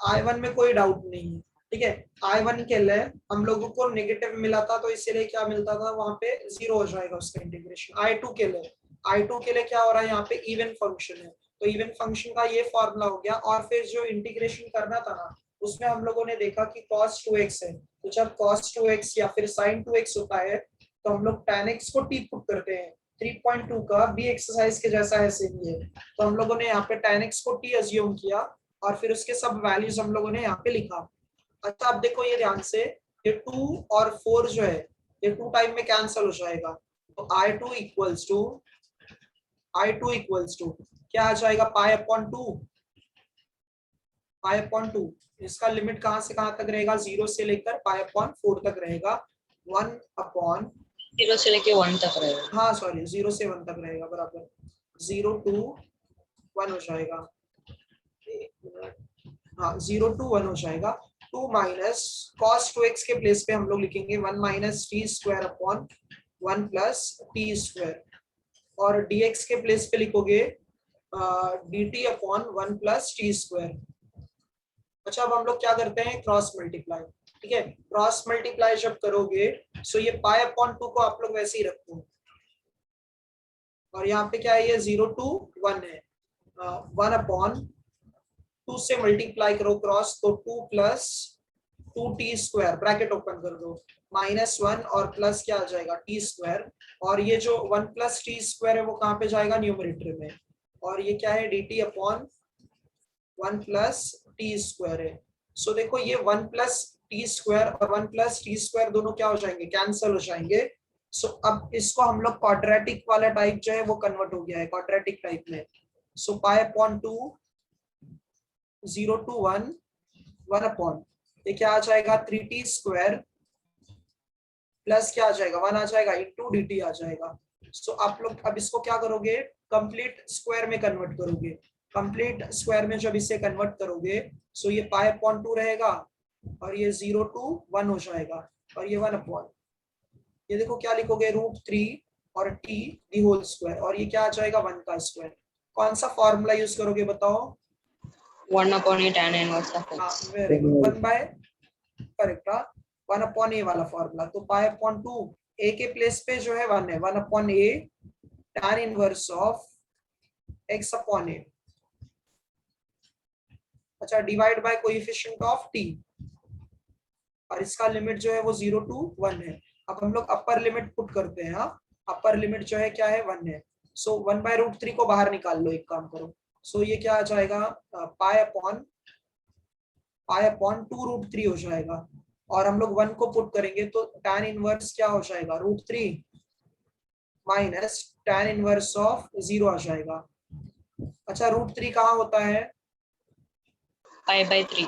S1: I1 में कोई डाउट नहीं है। ठीक है, I1 के लिए हम लोगों को नेगेटिव मिला था तो इसीलिए क्या मिलता था, वहां पे 0 हो जाएगा उसका इंटीग्रेशन। I2 के लिए क्या हो रहा है, यहाँ पे इवन फंक्शन है, तो इवन फंक्शन का ये फॉर्मूला हो गया। और फिर जो इंटीग्रेशन करना था ना, उसमें हम लोगों ने देखा कि cos 2x है, तो जब cos 2x या फिर sin 2x होता है तो हम लोग tan x को t पुट करते हैं। 3.2 का भी एक्सरसाइज के जैसा ऐसे ही है, तो हम लोगों ने यहाँ पे tan x को t अज्यूम किया और फिर उसके सब वैल्यूज हम लोगों ने यहाँ पे लिखा। अच्छा, अब देखो ये ध्यान से, ये 2 और 4 जो है ये 2 टाइम में कैंसिल हो जाएगा। तो I2 इक्वल्स टू क्या आ जाएगा, π/2। इसका लिमिट कहां से कहां तक रहेगा, 0 से लेकर π/4 तक रहेगा। 1 अपॉन
S2: 0 से लेके 1 तक रहेगा।
S1: हाँ सॉरी, 0 से 1 तक रहेगा, बराबर 0 to 1 हो जाएगा। हाँ, 0 to 1 हो जाएगा। 2 - cos 2x के प्लेस पे हम लोग लिखेंगे 1 - t square upon 1 + t square. और dx के प्लेस पे लिखोगे dt अपॉन 1 + t स्क्वायर। अच्छा, अब हम लोग क्या करते हैं, क्रॉस मल्टीप्लाई। ठीक है, क्रॉस मल्टीप्लाई जब करोगे सो ये π/2 को आप लोग वैसे ही रखो, और यहाँ पे क्या है, ये 0 to 1 है। 1 अपॉन 2 से मल्टीप्लाई करो क्रॉस, तो 2 + 2t स्क्वायर, ब्रैकेट ओपन कर दो, -1 और प्लस क्या आ जाएगा, t स्क्वायर। और ये जो 1 + t स्क्वायर है वो कहाँ पे जाएगा, न्यूमरेटर में। और ये क्या है dt upon 1 plus T square है। सो देखो ये 1 प्लस टी स्क्वायर और 1 प्लस टी स्क्वायर दोनों क्या हो जाएंगे, कैंसिल हो जाएंगे। सो अब इसको हम लोग क्वाड्रेटिक वाला टाइप जो है वो कन्वर्ट हो गया है क्वाड्रेटिक टाइप में। सो पाई अपॉन 2 0 to 1 1 अपॉन ये क्या आ जाएगा 3t स्क्वायर प्लस क्या आ जाएगा 1 आ जाएगा इंटू dt आ जाएगा। सो आप लोग अब इसको क्या करोगे, कंप्लीट स्क्वायर में कन्वर्ट करोगे। कंप्लीट स्क्वायर में जब इसे कन्वर्ट करोगे सो ये पाई अपॉन 2 रहेगा और ये 0 to 1 हो जाएगा और ये 1 अपॉन ये देखो क्या लिखोगे √3 और t दी होल स्क्वायर और ये क्या आ जाएगा 1 का स्क्वायर। कौन सा फॉर्मूला यूज करोगे बताओ?
S2: 1 upon a tan inverse of x.
S1: Very good 1 by correct 1 upon A वाला फॉर्मूला। तो पाई अपॉन 2 ए के प्लेस पे जो है 1 है 1 upon A tan inverse of x upon A. अच्छा divide by coefficient of t और इसका लिमिट जो है वो 0 to 1 है। अब हम लोग अपर लिमिट पुट करते हैं। हाँ अपर लिमिट जो है क्या है 1 है। सो 1 बाय √3 को बाहर निकाल लो, एक काम करो। सो ये क्या आ जाएगा पाई अपॉन 2 √3 हो जाएगा और हम लोग 1 को पुट करेंगे तो tan इनवर्स क्या हो जाएगा √3 माइनस tan इनवर्स ऑफ 0 आ जाएगा। अच्छा √3 कहाँ होता है?
S2: Pi by 3.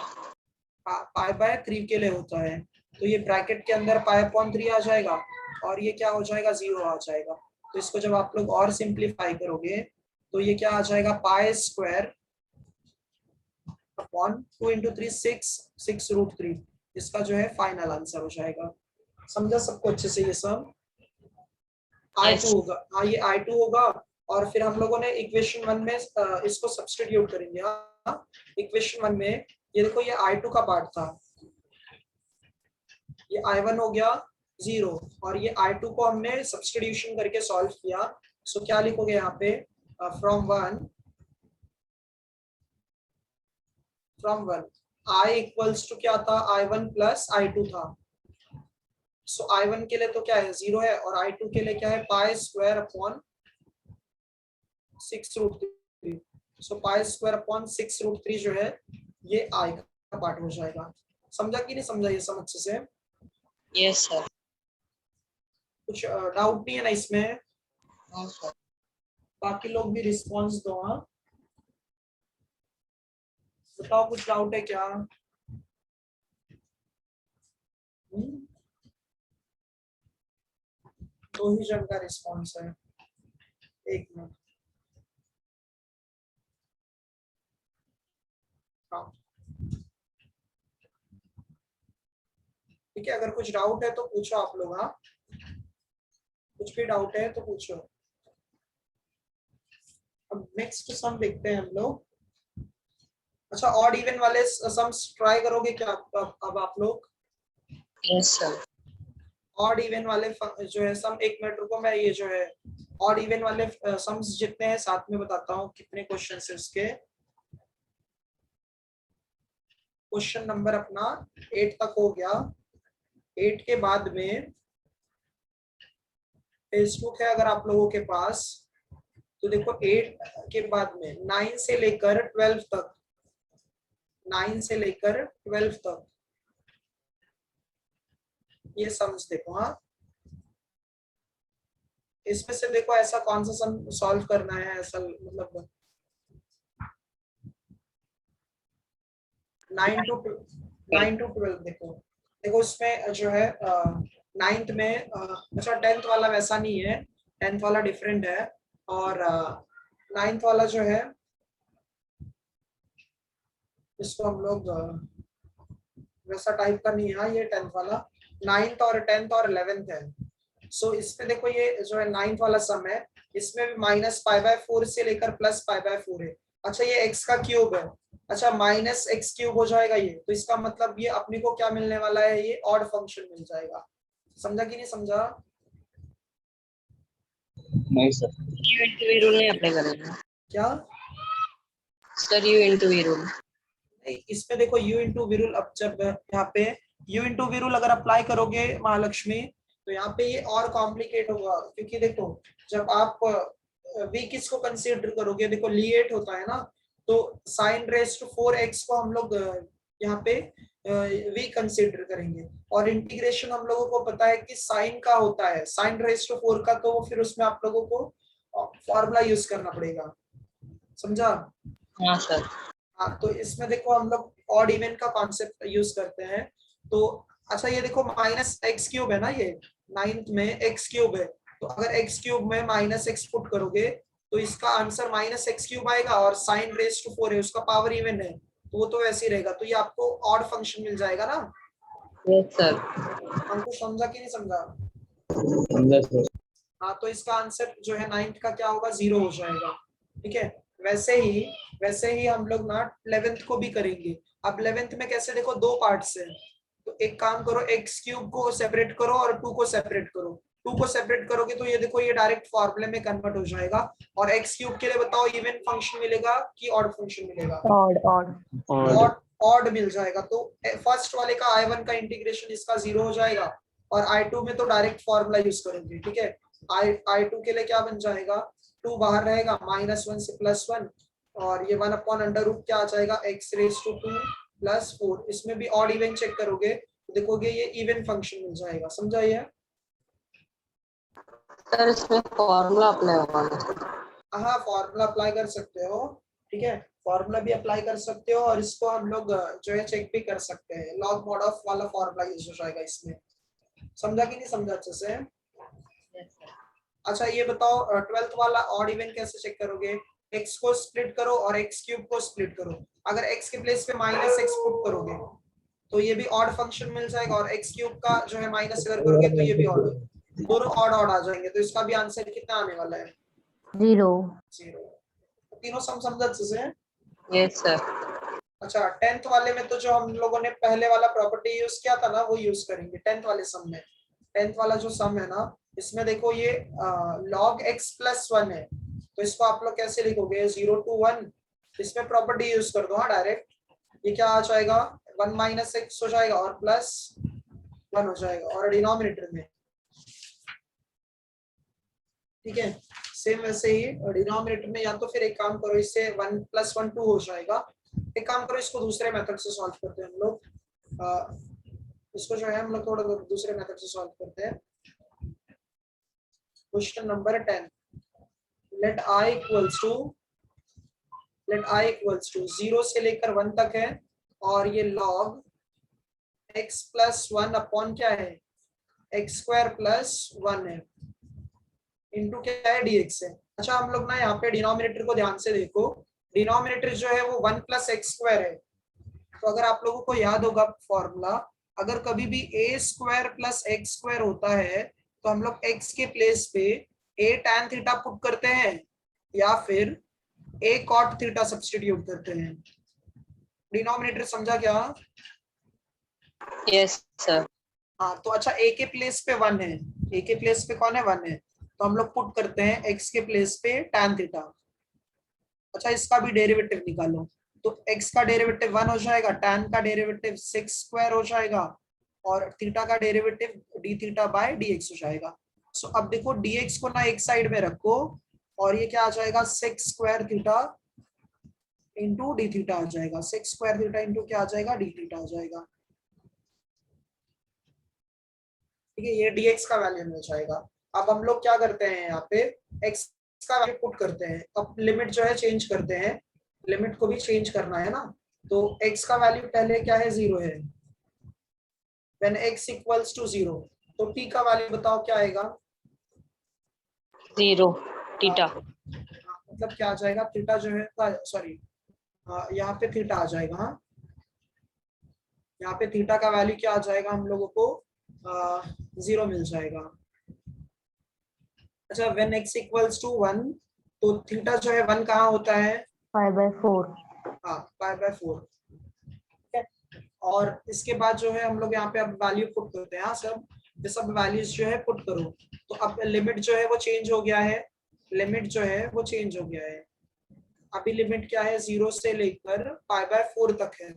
S1: पाई बाय 3 के लिए होता है। तो ये ब्रैकेट के अंदर पाई अपॉन 3 आ जाएगा और ये क्या हो जाएगा 0 आ जाएगा। तो इसको जब आप लोग और सिंप्लीफाई करोगे तो ये क्या आ जाएगा पाई स्क्वायर अपॉन 2 into 3 6 √3 इसका जो है फाइनल आंसर हो जाएगा। समझा सबको अच्छे से? ये सब I2 होगा। हाँ ये I2 होगा और फिर हम लोगों ने इक्वेशन 1 में इसको सब्स्टिट्यूट करेंगे। हाँ इक्वेशन 1 में ये देखो ये I2 का पार्ट था, ये I1 हो गया 0 और ये I2 को हमने सब्स्टिट्यूशन करके सॉल्व किया। सो क्या लिखोगे यहाँ पे फ्रॉम 1 I इक्वल्स टू क्या था I1 प्लस I2 था। सो I1 के लिए तो क्या है 0 है और I2 के लिए क्या है पाई स्क्वायर अपॉन 6 √3। सो पाई स्क्वायर अपॉन 6 √3 जो है ये I का पार्ट हो जाएगा। समझा कि नहीं समझा ये सब अच्छे से?
S2: Yes sir.
S1: कुछ डाउट नहीं है ना इसमें?
S2: No sir.
S1: बाकी लोग भी रिस्पॉन्स दो। हाँ बताओ कुछ डाउट है क्या? दो ही जन का रिस्पॉन्स है, एक मिनट। हाँ ठीक है, अगर कुछ डाउट है तो पूछो आप लोग। हाँ कुछ भी डाउट है तो पूछो। अब नेक्स्ट सम देखते हैं हम लोग। अच्छा ऑड इवन वाले सम्स ट्राई करोगे क्या अब आप लोग?
S2: Yes sir.
S1: ऑड इवन वाले जो है सम, एक मिनट रुको मैं ये जो है ऑड इवन वाले सम्स जितने हैं साथ में बताता हूँ कितने क्वेश्चन है उसके। क्वेश्चन नंबर अपना 8 तक हो गया। 8 के बाद में फेसबुक है अगर आप लोगों के पास तो देखो 8 के बाद में 9 से लेकर 12 तक, 9 से लेकर 12 तक ये सम्स देखो। हाँ इसमें से देखो ऐसा कौन सा सम सॉल्व करना है, ऐसा मतलब 9 to 12 देखो इसमें जो है 9th में अच्छा 10th वाला वैसा नहीं है, 10th वाला डिफरेंट है और 9th वाला जो है इसको हम लोग वैसा टाइप का नहीं है। ये 10th वाला 9th और 10th और 11th है। सो इसमें देखो ये जो है 9th वाला सम है, इसमें भी -π/4 से लेकर +π/4 है। अच्छा ये x का क्यूब है, अच्छा -x³ हो जाएगा ये, तो इसका मतलब ये अपने को क्या मिलने वाला है, ये ऑड फंक्शन मिल जाएगा। समझा कि नहीं समझा?
S3: नहीं sir.
S2: U into V rule नहीं अप्लाई करेंगे
S1: क्या
S2: sir? U into V rule
S1: नहीं, इसमें देखो u इंटू विरुल, अब जब यहाँ पे u इंटू विरुल अगर अप्लाई करोगे महालक्ष्मी तो यहाँ पे ये और कॉम्प्लिकेट होगा, क्योंकि देखो जब आप v किसको कंसीडर करोगे, देखो लिएट होता है ना, तो साइन रेस टू 4x को हम लोग यहाँ पे v कंसीडर करेंगे। और इंटीग्रेशन हम लोगों को पता है कि साइन का होता है, साइन रेस टू 4 का, तो फिर उसमें आप लोगों को फॉर्मूला यूज करना पड़ेगा, समझा?
S2: हाँ सर।
S1: हाँ, तो इसमें देखो हम लोग ऑड इवन का कॉन्सेप्ट यूज करते हैं। तो अच्छा ये देखो माइनस एक्स क्यूब है ना, ये 9th में एक्स क्यूब है, तो अगर एक्स क्यूब में माइनस एक्स पुट करोगे तो इसका आंसर माइनस एक्स क्यूब आएगा, और साइन रेस टू 4 है, उसका पावर इवन है, तो वो तो वैसे ही रहेगा, तो ये आपको ऑड फंक्शन मिल जाएगा ना।
S2: Yes sir.
S1: हमको समझा कि नहीं समझा?
S3: समझा सर।
S1: हाँ, तो इसका आंसर जो है 9th का क्या होगा, 0 हो जाएगा, ठीक है। वैसे ही हम लोग ना 11th को भी करेंगे। अब 11th में कैसे, देखो दो पार्ट्स हैं, तो एक काम करो, एक्स क्यूब को सेपरेट करो और 2 को सेपरेट करो। 2 को सेपरेट करोगे तो ये देखो ये डायरेक्ट फॉर्मूले में कन्वर्ट हो जाएगा। और एक्स क्यूब के लिए बताओ इवन फंक्शन मिलेगा कि ऑड फंक्शन मिलेगा?
S4: ऑड ऑड
S3: और
S1: ऑड मिल जाएगा। तो फर्स्ट वाले का I1 का इंटीग्रेशन इसका 0 हो जाएगा, और I2 में तो डायरेक्ट फॉर्मूला यूज करेंगे, ठीक है। I2 के लिए क्या बन जाएगा, 2 बाहर रहेगा, -1 से +1, और ये 1/√, क्या आ जाएगा, x⁻² +4। इसमें भी ऑड इवन चेक करोगे तो देखोगे ये इवन फंक्शन मिल जाएगा, समझा ये?
S2: सर इसमें फॉर्मूला अप्लाई होगा ना?
S1: हाँ, फॉर्मूला अप्लाई कर सकते हो, ठीक है, फॉर्मूला भी अप्लाई कर सकते हो, और इसको हम लोग जो है चेक भी कर सकते हैं, लॉग मॉड ऑफ वाला फॉर्मूला यूज हो जाएगा इसमें। समझा कि नहीं समझा अच्छे से?
S2: Yes sir.
S1: अच्छा ये बताओ 12th वाला ऑड इवन कैसे चेक करोगे? x को स्प्लिट करो और x क्यूब को स्प्लिट करो। अगर x के प्लेस पे -x पुट करोगे तो ये भी ऑड फंक्शन मिल जाएगा, और x क्यूब का जो है माइनस अगर करोगे तो ये भी ऑड, दोनों ऑड ऑड आ जाएंगे, तो इसका भी आंसर कितना आने वाला है?
S4: 0
S1: 0। तीनों समझा अच्छे से?
S2: Yes sir.
S1: अच्छा 10th वाले में तो जो हम लोगों ने पहले वाला प्रॉपर्टी यूज किया था ना, वो यूज करेंगे 10th वाले सम में। 10th वाला जो सम है ना, इसमें देखो ये log x + 1 है, तो इसको आप लोग कैसे लिखोगे, 0 to 1, इसमें प्रॉपर्टी यूज कर दो, हाँ डायरेक्ट। ये क्या आ जाएगा, 1 - x हो जाएगा और +1 हो जाएगा, और डिनोमिनेटर में, ठीक है। सेम वैसे ही डिनोमिनेटर में, या तो फिर एक काम करो, इससे 1 + 1 2 हो जाएगा। एक काम करो, इसको दूसरे मेथड से सॉल्व करते हैं हम लोग। इसको जो है हम लोग थोड़ा दूसरे मेथड से सॉल्व करते हैं। Question number 10, let i equals to 0 से लेकर 1 तक है, और ये log x + 1 अपॉन क्या है, x² + 1 है, इनटू क्या है, dx है। अच्छा हम लोग ना यहाँ पे डिनोमिनेटर को ध्यान से देखो, डिनोमिनेटर जो है वो 1 + x² है, तो अगर आप लोगों को याद होगा फॉर्मूला, अगर कभी भी a² + x² होता है तो हम लोग x के प्लेस पे a tan थीटा पुट करते हैं, या फिर a cot थीटा सब्स्टिट्यूट करते हैं। डिनोमिनेटर समझा क्या?
S2: Yes sir.
S1: हाँ, तो अच्छा a के प्लेस पे 1 है, a के प्लेस पे कौन है, 1 है, तो हम लोग पुट करते हैं x के प्लेस पे tan थीटा। अच्छा इसका भी डेरिवेटिव निकालो, तो x का डेरिवेटिव 1 हो जाएगा, tan का डेरिवेटिव 6² हो जाएगा, और थीटा का डेरिवेटिव d⁻/dx हो जाएगा। सो अब देखो dx को ना एक साइड में रखो, और ये क्या आ जाएगा, 6² थीटा इंटू डी थीटा आ जाएगा, 6² थीटा इंटू क्या आ जाएगा, डी थीटा आ जाएगा, ठीक है। ये dx का वैल्यू मिल जाएगा। अब हम लोग क्या करते हैं, यहाँ पे x का वैल्यू पुट करते हैं, अब लिमिट जो है चेंज करते हैं, लिमिट को भी चेंज करना है ना, तो x का वैल्यू पहले क्या है, 0 है, व्हेन x इक्वल्स टू 0, तो t का वैल्यू बताओ क्या आएगा,
S2: 0 थीटा।
S1: मतलब क्या आ जाएगा, थीटा जो है, सॉरी यहाँ पे थीटा आ जाएगा, हाँ यहाँ पे थीटा का वैल्यू क्या आ जाएगा, हम लोगों को 0 मिल जाएगा। अच्छा व्हेन x इक्वल्स टू 1, तो थीटा जो है 1 कहाँ होता है,
S4: π/4
S1: हाँ π/4, ठीक है। और इसके बाद जो है हम लोग यहाँ पे अब वैल्यू पुट करते हैं, हाँ सब वैल्यूज जो है पुट करो, तो अब लिमिट जो है वो चेंज हो गया है, लिमिट जो है वो चेंज हो गया है। अभी लिमिट क्या है, 0 से लेकर π/4 तक है,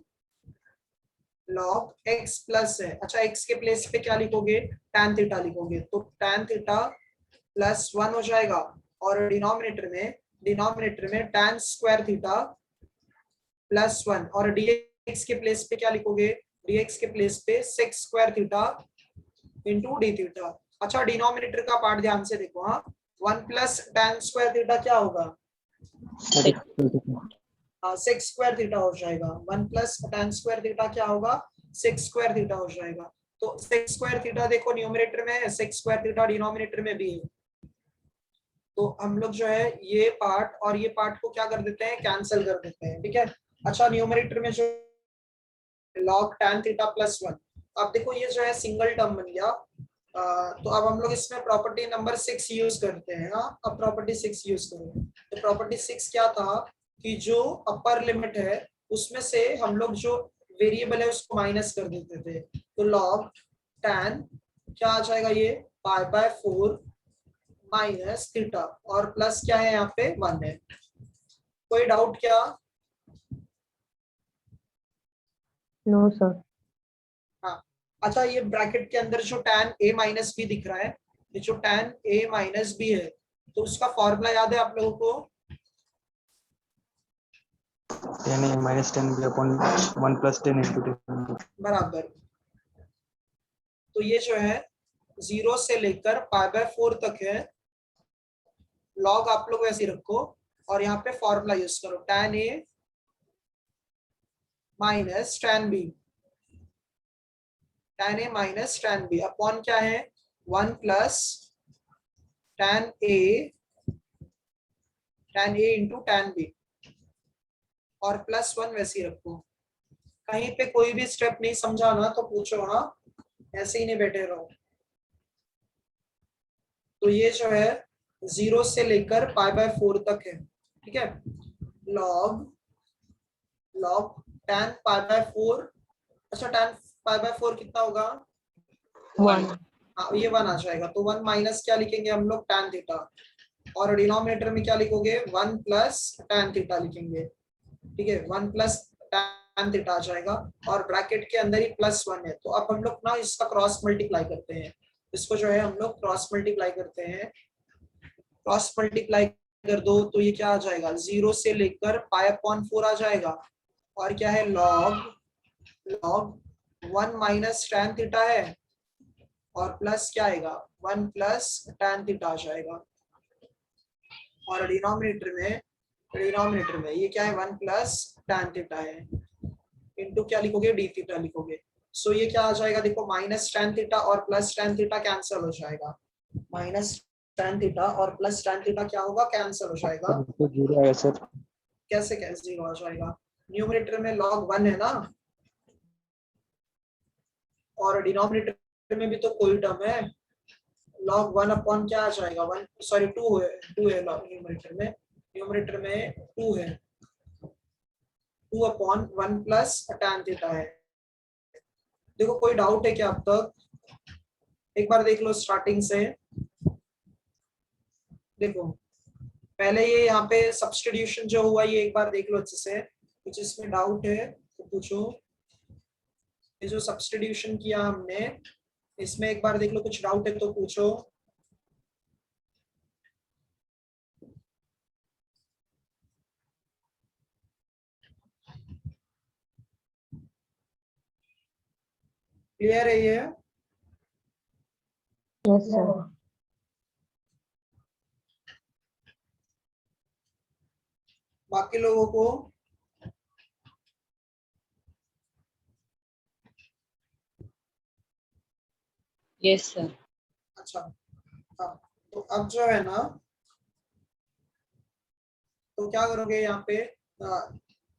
S1: log x प्लस है। अच्छा x के प्लेस पे क्या लिखोगे, tan थीटा लिखोगे, तो tan थीटा +1 हो जाएगा, और डिनोमिनेटर में tan स्क्वायर थीटा +1 और dx के प्लेस पे क्या लिखोगे, dx के प्लेस पे sec square theta into D theta. अच्छा डिनोमिनेटर का पार्ट ध्यान से देखो, हाँ 1 प्लस tan स्क्वायर थीटा क्या होगा, sec स्क्वायर थीटा हो जाएगा। 1 प्लस tan स्क्वायर थीटा क्या होगा, sec स्क्वायर थीटा हो जाएगा। तो sec स्क्वायर थीटा देखो न्यूमरेटर में है, sec स्क्वायर थीटा डिनोमिनेटर में भी है। तो हम लोग जो है ये पार्ट और ये पार्ट को क्या कर देते हैं, कैंसिल कर देते हैं, ठीक है। अच्छा न्यूमरेटर में जो log tan थीटा +1, अब देखो ये जो है सिंगल टर्म बन गया। तो अब हम लोग इसमें प्रॉपर्टी नंबर 6 यूज करते हैं। हाँ अब प्रॉपर्टी 6 यूज करें। तो प्रॉपर्टी 6 क्या था कि जो अपर लिमिट है उसमें से हम लोग जो वेरिएबल है उसको माइनस कर देते थे। तो log tan क्या आ जाएगा, ये π/4 माइनस थीटा और प्लस क्या है यहाँ पे 1 है। कोई डाउट क्या?
S4: No sir.
S1: हाँ अच्छा ये ब्रैकेट के अंदर जो tan a माइनस बी दिख रहा है, ये जो tan a माइनस बी है, तो उसका फॉर्मूला याद है आप लोगों को?
S3: tan a minus tan b upon 1 plus tan into tan।
S1: बराबर। तो ये जो है 0 से लेकर π/4 तक है। लॉग आप लोग वैसे ही रखो और यहाँ पे फॉर्मूला यूज करो, tan a minus tan b, tan a minus tan b upon क्या है 1 plus tan a into tan b और +1 वैसे ही रखो। कहीं पे कोई भी स्टेप नहीं समझा ना तो पूछो, हाँ ऐसे ही नहीं बैठे रहो। तो ये जो है 0 से लेकर π/4 तक है, ठीक है। log tan π/4, अच्छा tan π/4 कितना होगा,
S4: 1।
S1: हाँ ये 1 आ जाएगा। तो 1 माइनस क्या लिखेंगे हम लोग, tan थीटा, और डिनोमिनेटर में क्या लिखोगे 1 प्लस tan थीटा लिखेंगे, ठीक है। 1 प्लस tan थीटा आ जाएगा और ब्रैकेट के अंदर ही +1 है। तो अब हम लोग ना इसका क्रॉस मल्टीप्लाई करते हैं, इसको जो है हम लोग क्रॉस मल्टीप्लाई करते हैं। क्रॉस मल्टीप्लाई कर दो तो ये क्या आ जाएगा, 0 से लेकर π/4 आ जाएगा और क्या है log 1 माइनस tan थीटा है और प्लस क्या आएगा 1 प्लस tan थीटा आ जाएगा। और डिनोमिनेटर में ये क्या है 1 प्लस tan थीटा है इनटू क्या लिखोगे, डी थीटा लिखोगे। सो ये क्या आ जाएगा देखो, माइनस tan थीटा और प्लस tan थीटा कैंसिल हो जाएगा। माइनस tan थीटा और प्लस tan थीटा क्या होगा, कैंसिल हो जाएगा।
S3: तो 0 है सर।
S1: कैसे 0 आ जाएगा, न्यूमरेटर में log 1 है ना और डिनोमिनेटर में भी तो कोई टर्म है। log 1 अपॉन क्या आ जाएगा 1, सॉरी 2 है न्यूमरेटर में 2 है, 2 अपॉन 1 प्लस tan थीटा है। देखो कोई डाउट है क्या अब तक? एक बार देख लो स्टार्टिंग से। देखो पहले ये यहाँ पे सब्स्टिट्यूशन जो हुआ ये एक बार देख लो अच्छे से, कुछ इसमें डाउट है तो पूछो। ये जो सब्स्टिट्यूशन किया हमने इसमें एक बार देख लो, कुछ डाउट है तो पूछो। क्लियर है ये?
S4: Yes sir.
S1: बाकी लोगों को?
S2: Yes sir.
S1: अच्छा हाँ, तो अब जो है ना तो क्या करोगे यहाँ पे,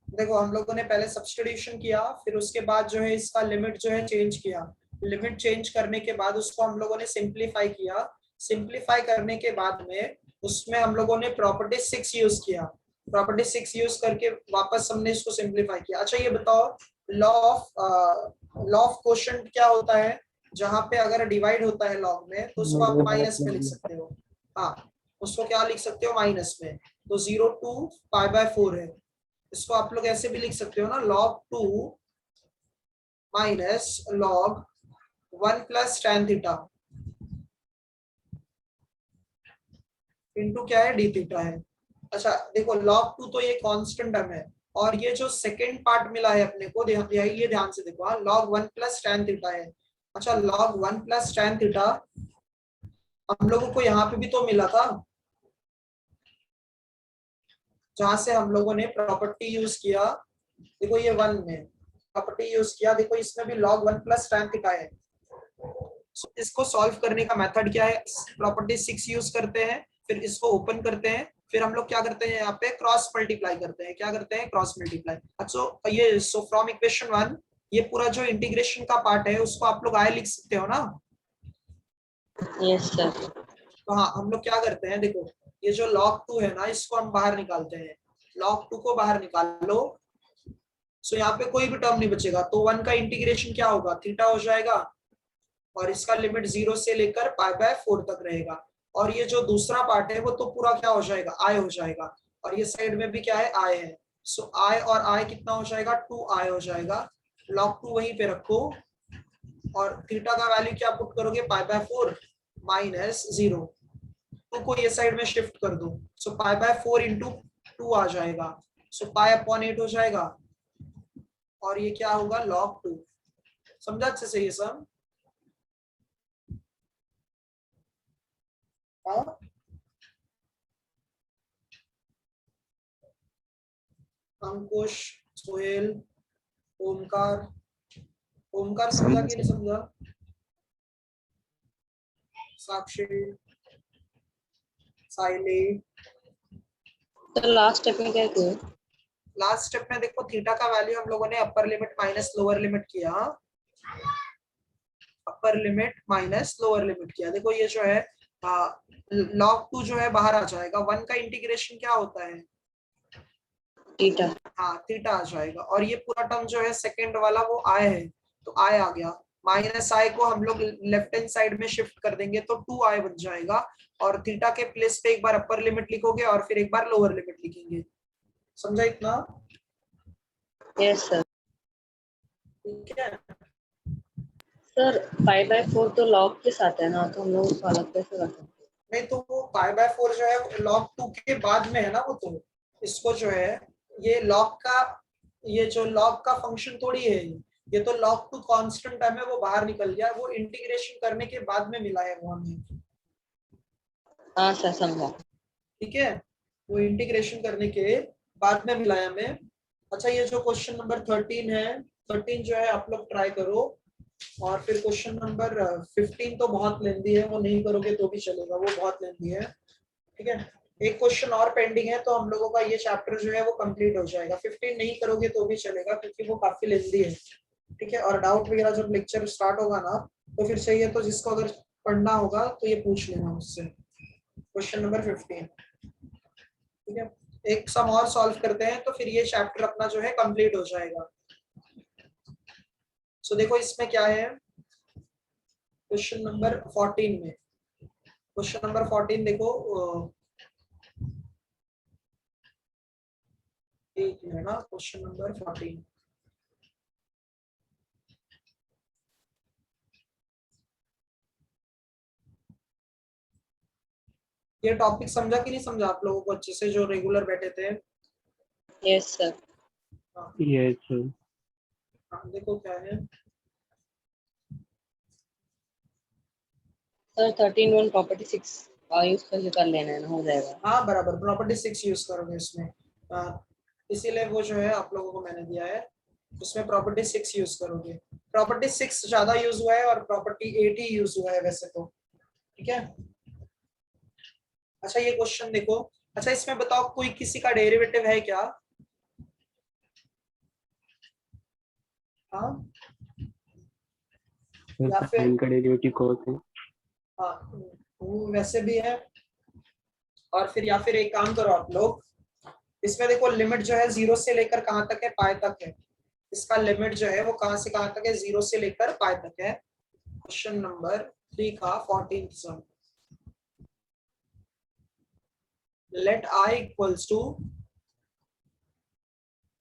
S1: देखो हम लोगों ने पहले सब्स्टिट्यूशन किया, फिर उसके बाद जो है इसका लिमिट जो है चेंज किया। लिमिट चेंज करने के बाद उसको हम लोगों ने सिंप्लीफाई किया। सिंप्लीफाई करने के बाद में उसमें हम लोगों ने प्रॉपर्टी 6 यूज किया। प्रॉपर्टी 6 यूज करके वापस हमने इसको सिंप्लीफाई किया। अच्छा ये बताओ लॉ ऑफ क्वोशंट क्या होता है, जहां पे अगर डिवाइड होता है लॉग में तो उसको आप माइनस में लिख सकते हो। हाँ उसको क्या लिख सकते हो, माइनस में। तो 0 to π/4 है, इसको आप लोग ऐसे भी लिख सकते हो ना, log 2 minus log 1 plus tan theta. Into क्या है, डी थीटा है। अच्छा देखो log 2 तो ये कांस्टेंट टर्म है, और ये जो सेकंड पार्ट मिला है अपने को, ये ध्यान से देखो, log 1 प्लस tan थीटा है। अच्छा log 1 प्लस tan थीटा हम लोगों को यहाँ पे भी तो मिला था, जहां से हम लोगों ने प्रॉपर्टी यूज किया। देखो ये 1 में प्रॉपर्टी यूज किया, देखो इसमें भी log 1 प्लस tan थीटा है। इसको सॉल्व करने का मेथड क्या है, प्रॉपर्टी 6 यूज करते हैं, फिर इसको ओपन करते हैं, फिर हम लोग क्या करते हैं, यहाँ पे क्रॉस मल्टीप्लाई करते हैं। क्या करते हैं, क्रॉस मल्टीप्लाई। अच्छा ये सो फ्रॉम इक्वेशन 1 ये पूरा जो इंटीग्रेशन का पार्ट है उसको आप लोग आए लिख सकते हो ना।
S2: Yes sir.
S1: तो हाँ हम लोग क्या करते हैं, देखो ये जो log 2 है ना इसको हम बाहर निकालते हैं, log 2 को बाहर निकाल लो। सो यहाँ पे कोई भी टर्म नहीं बचेगा, तो 1 का इंटीग्रेशन क्या होगा, थीटा हो जाएगा, और इसका लिमिट 0 से लेकर π/4 तक रहेगा। और ये जो दूसरा पार्ट है वो तो पूरा क्या हो जाएगा, आई हो जाएगा, और ये साइड में भी क्या है, आई है। सो आई और आई कितना हो जाएगा, 2i हो जाएगा। log 2 वहीं पे रखो, और थीटा का वैल्यू क्या पुट करोगे, π/4 माइनस 0, टू को ये साइड में शिफ्ट कर दो। सो π/4 इंटू 2 आ जाएगा, सो π/8 हो जाएगा, और ये क्या होगा, log 2। समझा अच्छे से ये सब। हाँ अंकुश, सोहेल, ओमकार, ओमकार समझा कि नहीं समझा, साक्षी, साइली।
S2: तो लास्ट स्टेप में क्या किया?
S1: लास्ट स्टेप में देखो थीटा का वैल्यू हम लोगों ने upper limit minus lower limit किया, upper limit minus lower limit किया। देखो ये जो है log 2 जो है बाहर आ जाएगा, 1 का इंटीग्रेशन क्या होता है,
S2: थीटा।
S1: हाँ थीटा आ जाएगा, और ये पूरा टर्म जो है सेकंड वाला वो आय है, तो आय आ गया। माइनस आई को हम लोग लेफ्ट हैंड साइड में शिफ्ट कर देंगे तो 2i बन जाएगा, और थीटा के प्लेस पे एक बार अपर लिमिट लिखोगे और फिर एक बार लोअर लिमिट लिखेंगे। समझा इतना?
S2: Yes sir.
S1: ठीक है।
S2: सर 5/4 तो लॉग के साथ है ना, तो हम लोग उसको अलग कैसे कर सकते हैं?
S1: नहीं तो वो π/4 जो है log 2 के बाद में है ना, वो तो इसको जो है ये log का, ये जो log का फंक्शन थोड़ी है, ये तो log 2 कांस्टेंट टर्म है, वो बाहर निकल गया, वो इंटीग्रेशन करने के बाद में मिला है वो हमें।
S2: हाँ सर समझा।
S1: ठीक है, वो इंटीग्रेशन करने के बाद में मिला है हमें। अच्छा ये जो क्वेश्चन नंबर 13 है, 13 जो है आप लोग ट्राई करो, और फिर क्वेश्चन नंबर 15 तो बहुत लेंदी है, वो नहीं करोगे तो भी चलेगा, वो बहुत लेंदी है। ठीक है, एक क्वेश्चन और पेंडिंग है, तो हम लोगों का ये चैप्टर जो है वो कंप्लीट हो जाएगा। 15 नहीं करोगे तो भी चलेगा, क्योंकि वो काफी लेंदी है। ठीक है, और डाउट वगैरह जब लेक्चर स्टार्ट होगा ना, तो फिर सही है, तो जिसको अगर पढ़ना होगा तो ये पूछ लेना मुझसे, क्वेश्चन नंबर 15। ठीक है, एक सम और सॉल्व करते हैं, तो फिर ये चैप्टर अपना जो है कंप्लीट हो जाएगा। सो देखो इसमें क्या है, क्वेश्चन नंबर 14 में, क्वेश्चन नंबर 14 देखो, एक है ना, क्वेश्चन नंबर 14। ये टॉपिक समझा कि नहीं समझा आप लोगों को अच्छे से, जो रेगुलर बैठे थे?
S2: Yes sir.
S1: हाँ
S3: यस सर।
S1: हाँ, देखो क्या है,
S2: सर 13(1) प्रॉपर्टी 6 यूज करके कर लेना है ना, हो जाएगा।
S1: हाँ बराबर, प्रॉपर्टी 6 यूज करोगे इसमें, इसीलिए वो जो है आप लोगों को मैंने दिया है, उसमें प्रॉपर्टी 6 यूज करोगे। प्रॉपर्टी 6 ज्यादा यूज हुआ है, और प्रॉपर्टी 8 ही यूज हुआ है वैसे तो। ठीक है, अच्छा ये क्वेश्चन देखो, अच्छा इसमें बताओ कोई किसी का डेरिवेटिव है क्या? हाँ या फिर
S3: साइन का डेरिवेटिव cos है।
S1: हाँ वो वैसे भी है, और फिर या फिर एक काम करो आप लोग, इसमें देखो लिमिट जो है 0 से लेकर कहाँ तक है, पाई तक है। इसका लिमिट जो है वो कहाँ से कहाँ तक है, 0 से लेकर पाई तक है। क्वेश्चन नंबर 3 का 14th sum, let I equals to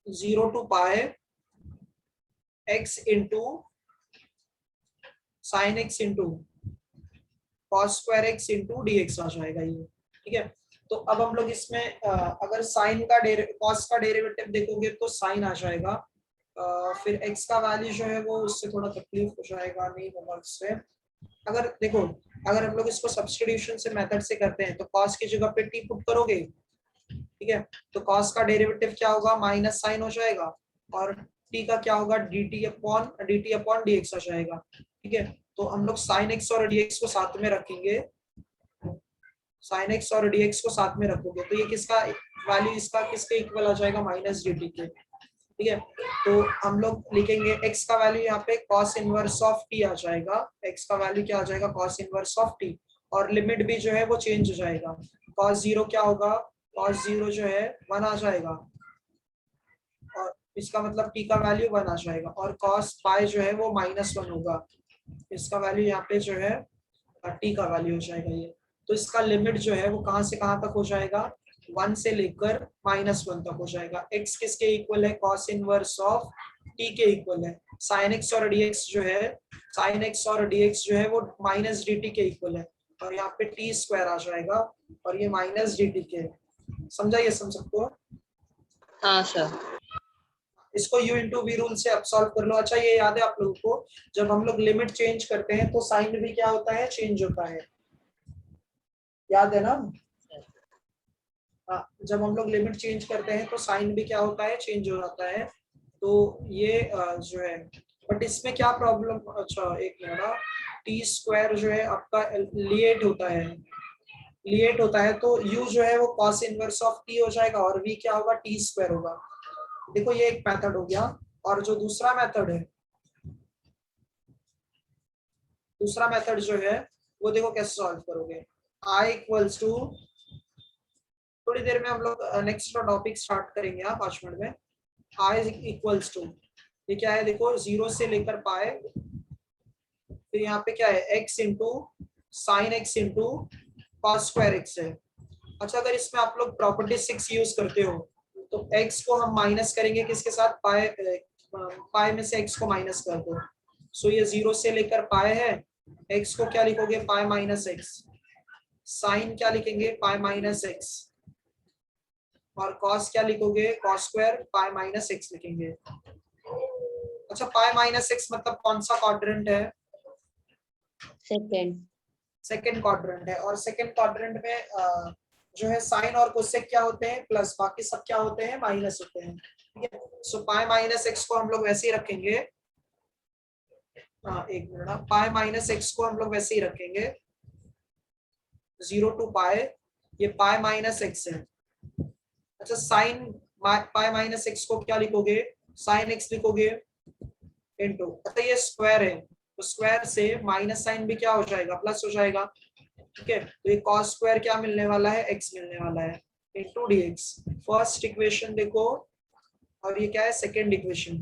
S1: 0 to pi x into sine x into cos square x into dx आ जाएगा ये। ठीक है, तो अब हम लोग इसमें अगर साइन का कॉस का डेरिवेटिव देखोगे तो साइन आ जाएगा, फिर एक्स का वैल्यू जो है वो उससे थोड़ा तकलीफ हो जाएगा, नहीं होगा उससे। अगर देखो, अगर हम लोग इसको सब्स्टिट्यूशन से मेथड से करते हैं तो कॉस की जगह पे टी पुट करोगे, ठीक है, तो कॉस का डेरिवेटिव क्या होगा, माइनस साइन हो जाएगा, और टी का क्या होगा, dt अपॉन dx आ जाएगा, ठीक है। तो हम लोग साइन एक्स और dx को साथ में रखेंगे, साइन एक्स और dx को साथ में रखोगे तो ये किसका वैल्यू, इसका किसके इक्वल आ जाएगा, माइनस dt के, ठीक है। तो हम लोग लिखेंगे x का वैल्यू यहाँ पे cos इनवर्स ऑफ t आ जाएगा, x का वैल्यू क्या आ जाएगा, cos इनवर्स ऑफ t, और लिमिट भी जो है वो चेंज हो जाएगा, cos 0 क्या होगा, cos 0 जो है 1 आ जाएगा, और इसका मतलब t का वैल्यू 1 आ जाएगा, और cos पाई जो है वो -1 होगा, इसका वैल्यू यहाँ पे जो है t का वैल्यू हो जाएगा ये। तो इसका लिमिट जो है वो कहां से कहां तक हो जाएगा, 1 से लेकर -1 तक हो जाएगा। x किसके इक्वल है, cos इनवर्स ऑफ t के इक्वल है। sin x और dx जो है, sin x और dx जो है वो माइनस dt के इक्वल है, और यहाँ पे t स्क्वायर आ जाएगा, और ये माइनस dt के, समझा, ये समझ सकते हो।
S2: हाँ सर।
S1: इसको u इंटू वी रूल से अब सॉल्व कर लो। अच्छा ये याद है आप लोगों को, जब हम लोग लिमिट चेंज करते हैं तो साइन भी क्या होता है, चेंज होता है, याद है ना। हाँ, जब हम लोग लिमिट चेंज करते हैं तो साइन भी क्या होता है, चेंज हो जाता है। तो ये जो है, बट इसमें क्या प्रॉब्लम, अच्छा एक मिनट, टी स्क्वायर जो है आपका लिएट होता है, लिएट होता है, तो u जो है वो cos इनवर्स ऑफ t हो जाएगा, और v क्या होगा, t स्क्वायर होगा। देखो ये एक मेथड हो गया, और जो दूसरा मेथड है, दूसरा मेथड जो है वो देखो कैसे सॉल्व करोगे। i इक्वल्स टू, थोड़ी देर में हम लोग नेक्स्ट टॉपिक स्टार्ट करेंगे, 5 मिनट में। i इक्वल्स टू, ये क्या है, देखो 0 से लेकर पाए, फिर यहाँ पे क्या है, x into sine x into cos square x है। अच्छा अगर इसमें आप लोग प्रॉपर्टी 6 यूज करते हो तो x को हम माइनस करेंगे किसके साथ, पाए, पाए में से x को माइनस कर दो, सो ये 0 से लेकर पाए है, x को क्या लिखोगे, पाए माइनस एक्स, साइन क्या लिखेंगे, पाए माइनस एक्स, और कॉस क्या लिखोगे, cos square pi minus x लिखेंगे। अच्छा पाई माइनस एक्स मतलब कौन सा क्वाड्रेंट है,
S2: सेकेंड।
S1: सेकंड क्वाड्रेंट है, और सेकंड क्वाड्रेंट में जो है साइन और कोसेक क्या होते हैं, प्लस, बाकी सब क्या होते हैं, माइनस होते हैं, ठीक है। सो पाई माइनस एक्स को हम लोग वैसे ही रखेंगे, एक मिनट, पाई माइनस एक्स को हम लोग वैसे ही रखेंगे 0 टू पाई, ये पाई माइनस एक्स है। अच्छा साइन पाई माइनस एक्स को क्या लिखोगे, साइन एक्स लिखोगे इनटू, अच्छा ये स्क्वायर है तो स्क्वायर से माइनस साइन भी क्या हो जाएगा, प्लस हो जाएगा, ठीक है। तो ये कॉस स्क्वायर क्या मिलने वाला है, एक्स मिलने वाला है इनटू डीएक्स। फर्स्ट इक्वेशन देखो, और ये क्या है, सेकंड इक्वेशन,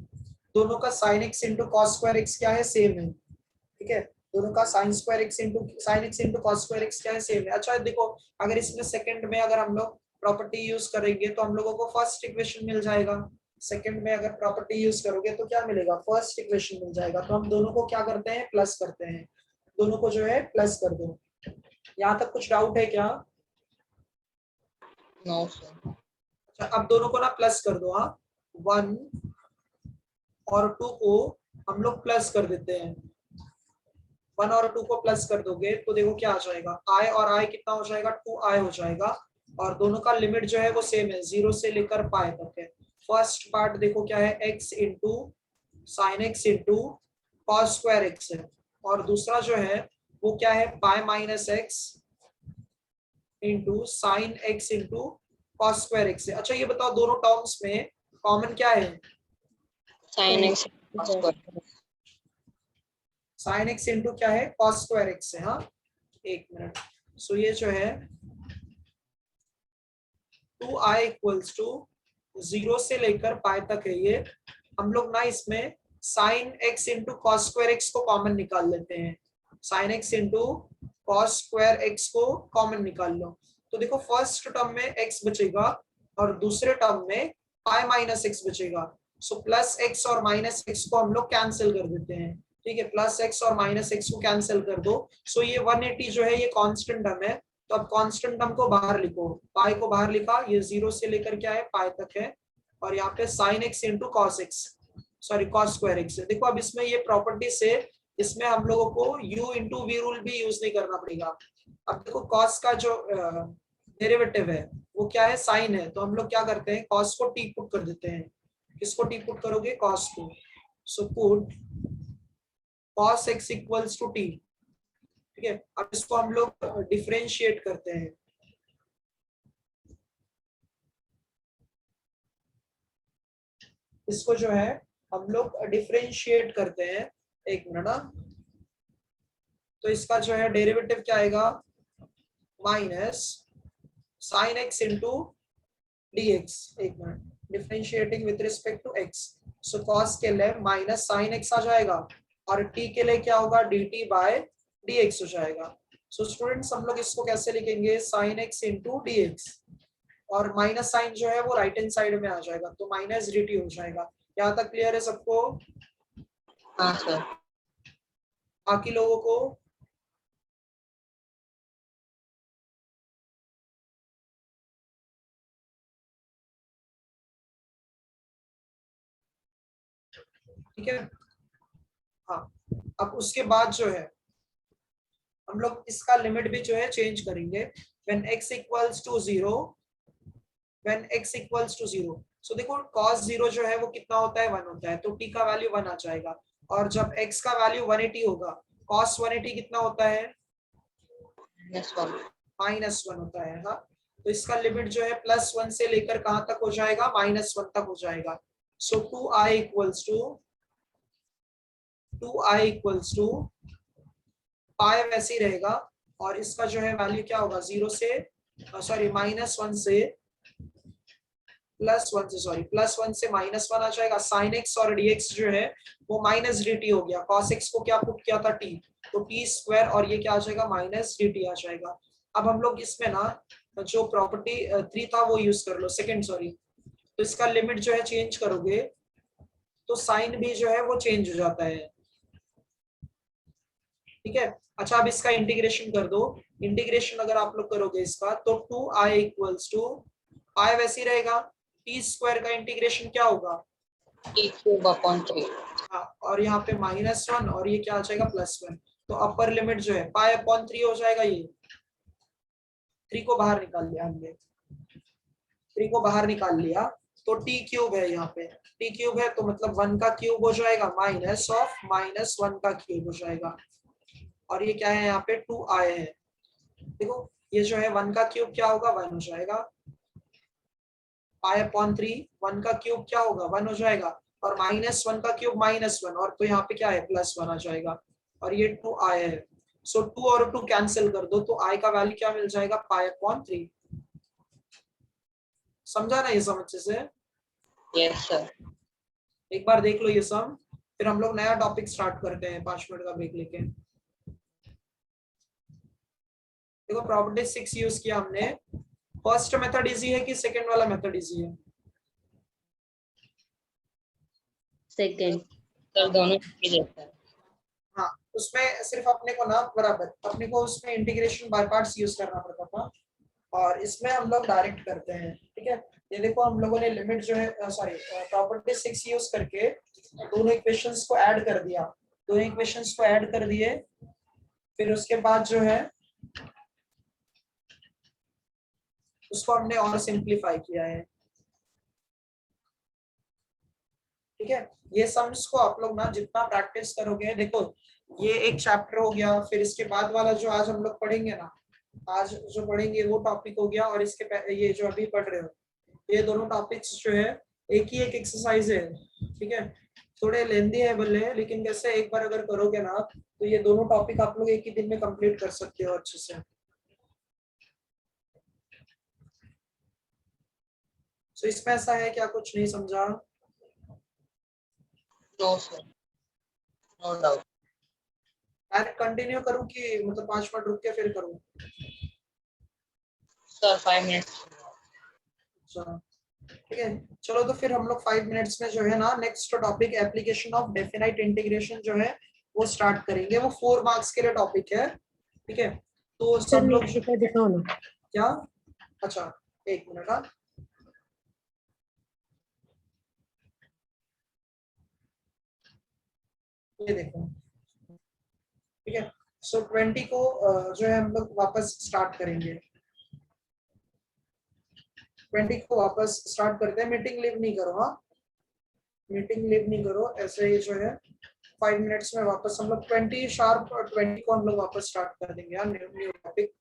S1: दोनों का sine x into cos square x क्या है, सेम है, ठीक है। दोनों का sine square x into sine x into cos square x क्या है, सेम है। अच्छा देखो अगर इसमें सेकंड में अगर हम लोग प्रॉपर्टी यूज करेंगे तो हम लोगों को फर्स्ट इक्वेशन मिल जाएगा, सेकंड में अगर प्रॉपर्टी यूज करोगे तो क्या मिलेगा, फर्स्ट इक्वेशन मिल जाएगा। तो हम दोनों को क्या करते हैं, प्लस करते हैं, दोनों को जो है प्लस कर दो। यहाँ तक कुछ डाउट है क्या,
S2: नो सर।
S1: अच्छा अब दोनों को ना प्लस कर दो, हाँ 1 और 2 को हम लोग प्लस कर देते हैं, 1 और 2 को प्लस कर दोगे तो देखो क्या आ जाएगा, i और i कितना हो जाएगा, 2i हो जाएगा, और दोनों का लिमिट जो है वो सेम है, 0 से लेकर पाई तक है। फर्स्ट पार्ट देखो क्या है, x into sine x into cos square x है, और दूसरा जो है वो क्या है, pi minus x into sine x into cos square x है। अच्छा ये बताओ दोनों टर्म्स में कॉमन क्या है,
S2: sine x.
S1: Sine x into क्या है, कॉस स्क्वायर एक्स है, हाँ एक मिनट। सो ये जो है 2i इक्वल्स टू 0 से लेकर पाई तक है, ये हम लोग ना इसमें sine x into cos square x को कॉमन निकाल लेते हैं, sine x into cos square x को कॉमन निकाल लो। तो देखो फर्स्ट टर्म में x बचेगा और दूसरे टर्म में पाई माइनस एक्स बचेगा, सो प्लस एक्स और माइनस एक्स को हम लोग कैंसिल कर देते हैं, ठीक है, प्लस एक्स और माइनस एक्स को कैंसिल कर दो। सो ये 180 जो है ये कांस्टेंट टर्म है, तो अब कांस्टेंट टर्म को बाहर लिखो, पाई को बाहर लिखा, ये 0 से लेकर क्या है पाई तक है, और यहाँ पे sin x into cos x, sorry cos square x है। देखो अब इसमें ये प्रॉपर्टी से इसमें हम लोगों को u इंटू वी रूल भी यूज नहीं करना पड़ेगा। अब देखो कॉस का जो डेरिवेटिव है वो क्या है, साइन है, तो हम लोग क्या करते हैं कॉस को टी पुट कर देते हैं। किसको टी पुट करोगे, कॉस को। So put cos X equals to T, ठीक है। अब इसको हम लोग डिफरेंशिएट करते हैं। इसको जो है हम लोग डिफरेंशिएट करते हैं, एक मिनट ना। तो इसका जो है डेरिवेटिव क्या आएगा, minus sine x into D x, एक minute, differentiating with respect to x. So cos के लिए माइनस साइन एक्स आ जाएगा, और टी के लिए क्या होगा, D T by D X हो जाएगा। सो स्टूडेंट्स हम लोग इसको कैसे लिखेंगे, sine x into D X, और माइनस साइन जो है वो राइट हैंड साइड में आ जाएगा, तो माइनस डी टी हो जाएगा। यहाँ तक क्लियर है सबको?
S2: हाँ सर।
S1: बाकी लोगों को? ठीक है, हाँ। अब उसके बाद जो है हम लोग इसका लिमिट भी जो है चेंज करेंगे। When x equals to 0, when x equals to 0, so देखो cos 0 जो है वो कितना होता है, 1 होता है, तो t का वैल्यू 1 आ जाएगा। और जब x का वैल्यू 180 होगा, cos 180 कितना होता है, -1 होता है। हाँ, तो इसका लिमिट जो है +1 से लेकर कहां तक हो जाएगा, -1 तक हो जाएगा। सो 2i इक्वल्स टू पाई वैसे ही रहेगा, और इसका जो है वैल्यू क्या होगा, 0 से सॉरी -1 से +1 से, सॉरी +1 से -1 आ जाएगा। sin x और dx जो है वो माइनस dt हो गया, cos x को क्या पुट किया था, t, तो t स्क्वायर, और ये क्या आ जाएगा, -dt आ जाएगा। अब हम लोग इसमें ना जो प्रॉपर्टी 3 था वो यूज कर लो, सेकंड सॉरी, तो इसका लिमिट जो है चेंज करोगे तो साइन भी जो है वो चेंज हो जाता है, ठीक है। अच्छा, अब इसका इंटीग्रेशन कर दो। इंटीग्रेशन अगर आप लोग करोगे इसका, तो 2i इक्वल्स टू पाई वैसे ही रहेगा, टी स्क्वायर का इंटीग्रेशन क्या होगा,
S2: t3/3।
S1: हाँ, और यहाँ पे -1, और ये क्या आ जाएगा, +1। तो अपर लिमिट जो है पाई अपॉन 3 हो जाएगा, ये 3 को बाहर निकाल लिया हमने, 3 को बाहर निकाल लिया, तो टी क्यूब है, यहाँ पे टी क्यूब है, तो मतलब 1 का क्यूब हो जाएगा, माइनस ऑफ -1 का क्यूब हो जाएगा, और ये क्या है, यहाँ पे 2i है। देखो ये जो है 1 का क्यूब क्या होगा, 1 हो जाएगा, पाई अपॉन 3, 1 का क्यूब क्या होगा, 1 हो जाएगा, और -1 का क्यूब -1, और तो यहाँ पे क्या है, +1 आ जाएगा, और ये 2i है। सो 2 और 2 कैंसिल कर दो, तो i का वैल्यू क्या मिल जाएगा, पाई अपॉन 3। समझा ना ये समझ से?
S2: Yes sir.
S1: एक बार देख लो ये सम, फिर हम लोग नया टॉपिक स्टार्ट करते हैं 5 मिनट का ब्रेक लेके। देखो प्रॉपर्टी 6 यूज किया हमने। फर्स्ट मेथड इजी है कि सेकंड वाला मेथड इजी है?
S2: सेकंड सर, दोनों ही जैसा है।
S1: हाँ, उसमें सिर्फ अपने को ना बराबर, अपने को उसमें इंटीग्रेशन बाय पार्ट्स यूज करना पड़ता था, और इसमें हम लोग डायरेक्ट करते हैं, ठीक है। ये देखो हम लोगों ने लिमिट जो है सॉरी प्रॉपर्टी 6 यूज करके दोनों इक्वेशंस को ऐड कर दिया, दोनों इक्वेशंस को ऐड कर दिए, फिर उसके बाद जो है उसको हमने और सिंप्लीफाई किया है, ठीक है। ये सम्स को आप लोग ना जितना प्रैक्टिस करोगे, देखो ये एक चैप्टर हो गया, फिर इसके बाद वाला जो आज हम लोग पढ़ेंगे ना, आज जो पढ़ेंगे वो टॉपिक हो गया, और इसके ये जो अभी पढ़ रहे हो ये दोनों टॉपिक्स जो है एक ही एक एक्सरसाइज है, ठीक है। थोड़े लेंदी है भले, लेकिन कैसे एक बार अगर करोगे ना तो ये दोनों टॉपिक आप लोग एक ही दिन में कंप्लीट कर सकते हो अच्छे से। सो इसमें ऐसा है क्या, कुछ नहीं समझा?
S2: No sir, no doubt.
S1: Direct continue करूं कि मतलब 5 मिनट रुक के फिर करूं?
S2: Sir 5 minutes.
S1: अच्छा ठीक है, चलो तो फिर हम लोग 5 मिनट्स में जो है ना next topic application of definite integration जो है वो स्टार्ट करेंगे। वो 4 मार्क्स के लिए टॉपिक है, ठीक है। तो
S4: सर
S1: सब लोग
S4: नीचे का दिखाओ ना।
S1: क्या, अच्छा एक मिनट, हाँ ये देखो, ठीक है। सो 20 को जो है हम लोग वापस स्टार्ट करेंगे, 20 को वापस स्टार्ट करते हैं। मीटिंग लीव नहीं करो, हाँ मीटिंग लीव नहीं करो, ऐसे ही जो है 5 मिनट्स में वापस हम लोग 20 शार्प, 20 को हम लोग वापस स्टार्ट कर देंगे यार, न्यू टॉपिक।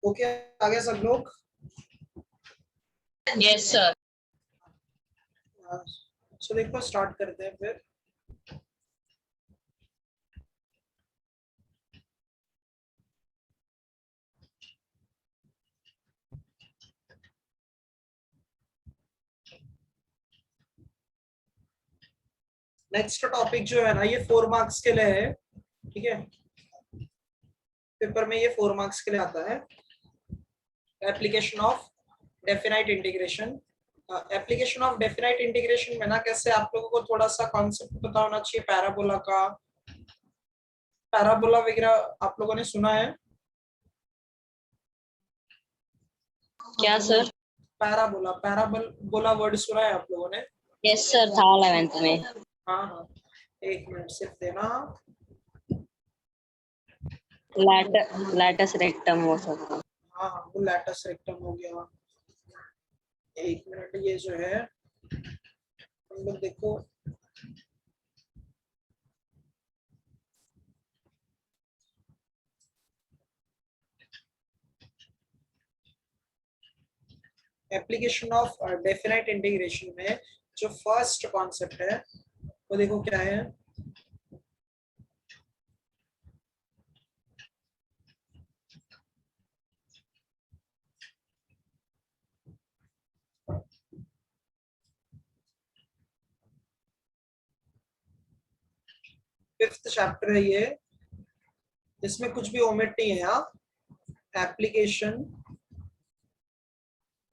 S1: ओके आगे सब लोग।
S2: Yes sir.
S1: सो देखो स्टार्ट करते हैं फिर। नेक्स्ट टॉपिक जो है ना ये 4 मार्क्स के लिए है, ठीक है। पेपर में ये 4 मार्क्स के लिए आता है। Application of definite integration. Application of definite integration में ना कैसे आप लोगों को थोड़ा सा कॉन्सेप्ट पता होना चाहिए पैराबोला का। पैराबोला वगैरह आप लोगों ने सुना है?
S2: क्या सर?
S1: पैराबोला, पैराबोला वर्ड सुना है आप लोगों ने?
S2: यस सर, था 11th में।
S1: हाँ हाँ, एक मिनट सिर्फ देना।
S2: लैटस रेक्टम हो सकता।
S1: हाँ हाँ, वो लैटस रेक्टम हो गया। एक मिनट, ये जो है हम लोग देखो एप्लीकेशन ऑफ डेफिनाइट इंटीग्रेशन में जो फर्स्ट कॉन्सेप्ट है वो देखो क्या है। फिफ्थ चैप्टर है ये, इसमें कुछ भी ओमिट नहीं है। यहाँ एप्लीकेशन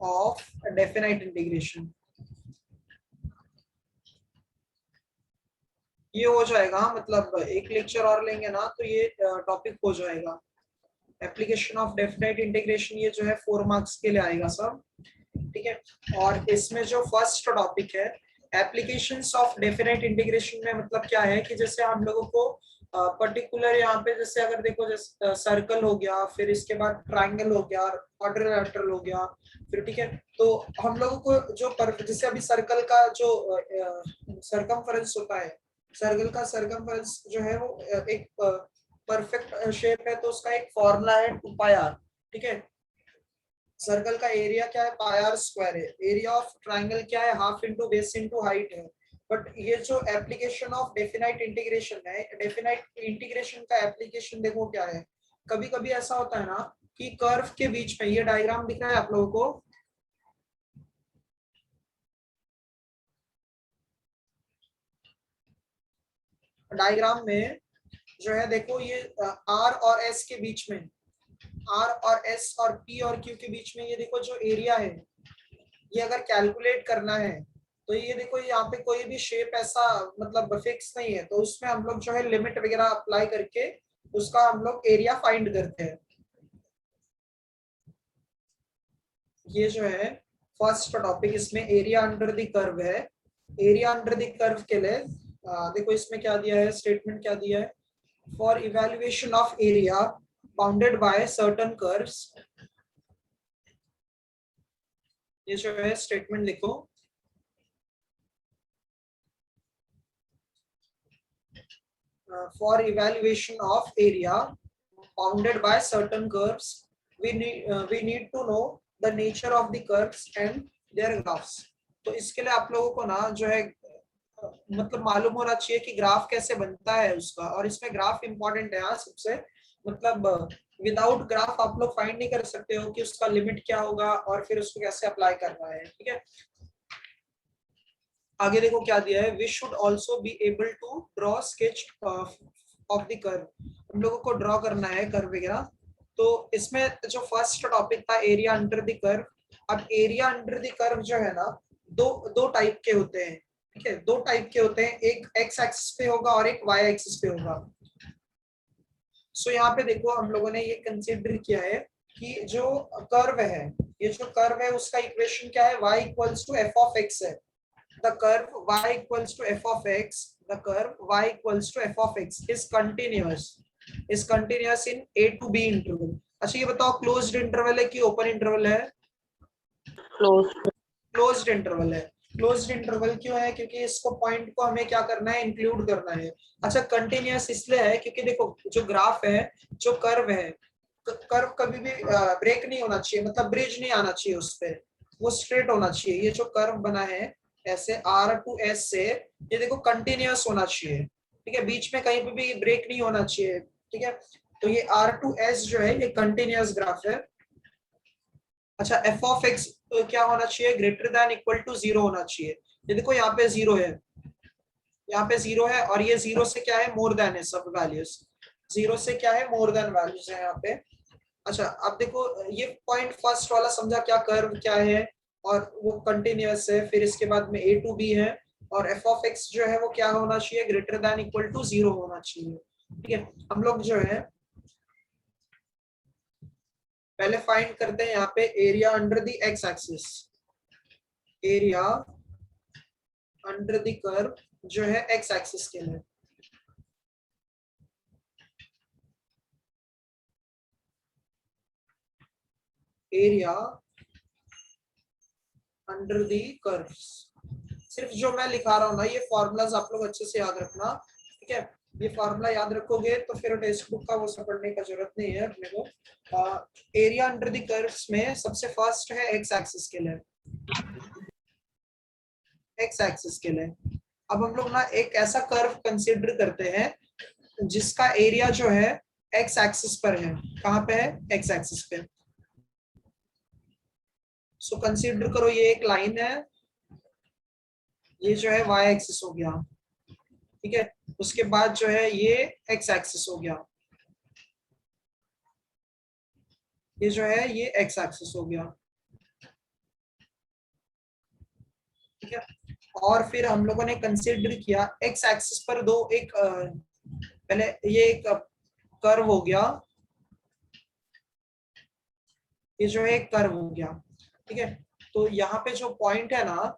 S1: ऑफ डेफिनाइट इंटीग्रेशन ये हो जाएगा, मतलब एक लेक्चर और लेंगे ना तो ये टॉपिक हो जाएगा। एप्लीकेशन ऑफ डेफिनाइट इंटीग्रेशन ये जो है 4 मार्क्स के लिए आएगा सब, ठीक है। और इसमें जो फर्स्ट टॉपिक है एप्लीकेशंस ऑफ डेफिनाइट इंटीग्रेशन में मतलब क्या है कि जैसे हम लोगों को पर्टिकुलर यहाँ पे जैसे अगर देखो जैसे सर्कल हो गया, फिर इसके बाद ट्राइंगल हो गया, क्वाड्रिलेटरल हो गया, फिर ठीक है। तो हम लोगों को जो जैसे अभी सर्कल का जो सरकमफेरेंस होता है, सर्कल का सरकमफेरेंस जो है वो एक परफेक्ट शेप है तो उसका एक फॉर्मूला है 2 पाई आर, ठीक है। सर्कल का एरिया क्या है, पाई आर स्क्वायर है। एरिया ऑफ ट्राइंगल क्या है, half into base into height है। बट ये जो एप्लीकेशन ऑफ डेफिनाइट इंटीग्रेशन है, डेफिनाइट इंटीग्रेशन का एप्लीकेशन देखो क्या है। कभी कभी ऐसा होता है ना कि कर्व के बीच में, ये डायग्राम दिख रहा है आप लोगों को, डायग्राम में जो है देखो ये आर और एस के बीच में, आर और एस और पी और क्यू के बीच में ये देखो जो एरिया है, ये अगर कैलकुलेट करना है तो ये देखो यहाँ पे कोई भी शेप ऐसा मतलब फिक्स नहीं है, तो उसमें हम लोग जो है लिमिट वगैरह अप्लाई करके उसका हम लोग एरिया फाइंड करते हैं। ये जो है फर्स्ट टॉपिक, इसमें एरिया अंडर द कर्व है। एरिया अंडर द कर्व के लिए देखो इसमें क्या दिया है, स्टेटमेंट क्या दिया है, for evaluation of area bounded by certain curves. ये जो है स्टेटमेंट लिखो, for evaluation of area bounded by certain curves we need to know the nature of the curves and their graphs। तो इसके लिए आप लोगों को ना जो है मतलब मालूम होना चाहिए कि ग्राफ कैसे बनता है उसका, और इसमें ग्राफ इंपॉर्टेंट है यहाँ सबसे। मतलब विदाउट ग्राफ आप लोग फाइंड नहीं कर सकते हो कि उसका लिमिट क्या होगा और फिर उसको कैसे अप्लाई करना है, ठीक है। आगे देखो क्या दिया है, we should also be able to draw sketch of the curve. हम लोगों को ड्रॉ करना है कर्व वगैरह। तो इसमें जो फर्स्ट टॉपिक था एरिया अंडर द कर्व। अब एरिया अंडर द कर्व जो है ना दो टाइप के होते हैं, ठीक है। 2 टाइप के होते हैं, एक एक्स एक्सिस पे होगा और एक वाई एक्सिस पे होगा। सो यहाँ पे देखो हम लोगों ने ये कंसीडर किया है कि जो कर्व है, ये जो कर्व है उसका इक्वेशन क्या है, y equals to F of X है। The curve y equals to f of x, the curve y equals to f of x is continuous in a to b interval। अच्छा ये बताओ closed interval है कि open interval है? Closed interval है। Closed interval क्यों है, क्योंकि इसको पॉइंट को हमें क्या करना है, इंक्लूड करना है। अच्छा कंटिन्यूअस इसलिए है क्योंकि देखो जो ग्राफ है, जो कर्व है, कर्व कभी भी ब्रेक नहीं होना चाहिए, मतलब ब्रिज नहीं आना चाहिए उस पे, वो स्ट्रेट होना चाहिए। ये जो कर्व बना है ऐसे R to S से, ये देखो कंटिन्यूअस होना चाहिए, ठीक है, बीच में कहीं पे भी ब्रेक नहीं होना चाहिए, ठीक है। तो ये R to S जो है ये कंटिन्यूअस ग्राफ है। अच्छा, f of x क्या होना चाहिए, ग्रेटर देन इक्वल टू 0 होना चाहिए। ये देखो यहाँ पे 0 है, यहाँ पे 0 है, और ये 0 से क्या है, मोर देन है, सब वैल्यूज 0 से क्या है, मोर देन वैल्यूज है यहाँ पे। अच्छा, अब देखो ये पॉइंट फर्स्ट वाला समझा, क्या कर्व क्या है, और वो कंटिन्यूअस है, फिर इसके बाद में a to b है, और f of x जो है वो क्या होना चाहिए, ग्रेटर देन इक्वल टू 0 होना चाहिए, ठीक है। हम लोग जो है पहले फाइंड करते हैं यहाँ पे area under the x axis, area under the curve जो है x एक्सिस के लिए। एरिया अंडर द कर्व्स, सिर्फ जो मैं लिखा रहा हूँ ना, ये फॉर्मूलाज आप लोग अच्छे से याद रखना, ठीक है। ये फॉर्मूला याद रखोगे तो फिर टेक्स्ट बुक का वो सब पढ़ने का जरूरत नहीं है अपने को। एरिया अंडर द कर्व्स में सबसे फर्स्ट है एक्स एक्सिस के लिए, एक्स एक्सिस के लिए। अब हम लोग ना एक ऐसा कर्व कंसीडर करते हैं जिसका एरिया जो है एक्स एक्सिस पर है। कहाँ पे है, एक्स एक्सिस पे। सो कंसीडर करो ये एक लाइन है, ये जो है y एक्सिस हो गया, ठीक है। उसके बाद जो है ये x एक्सिस हो गया, ये जो है ये x एक्सिस हो गया, ठीक है। और फिर हम लोगों ने कंसीडर किया x एक्सिस पर दो, एक पहले ये एक कर्व हो गया, ये जो है एक कर्व हो गया, ठीक है। तो यहाँ पे जो पॉइंट है ना,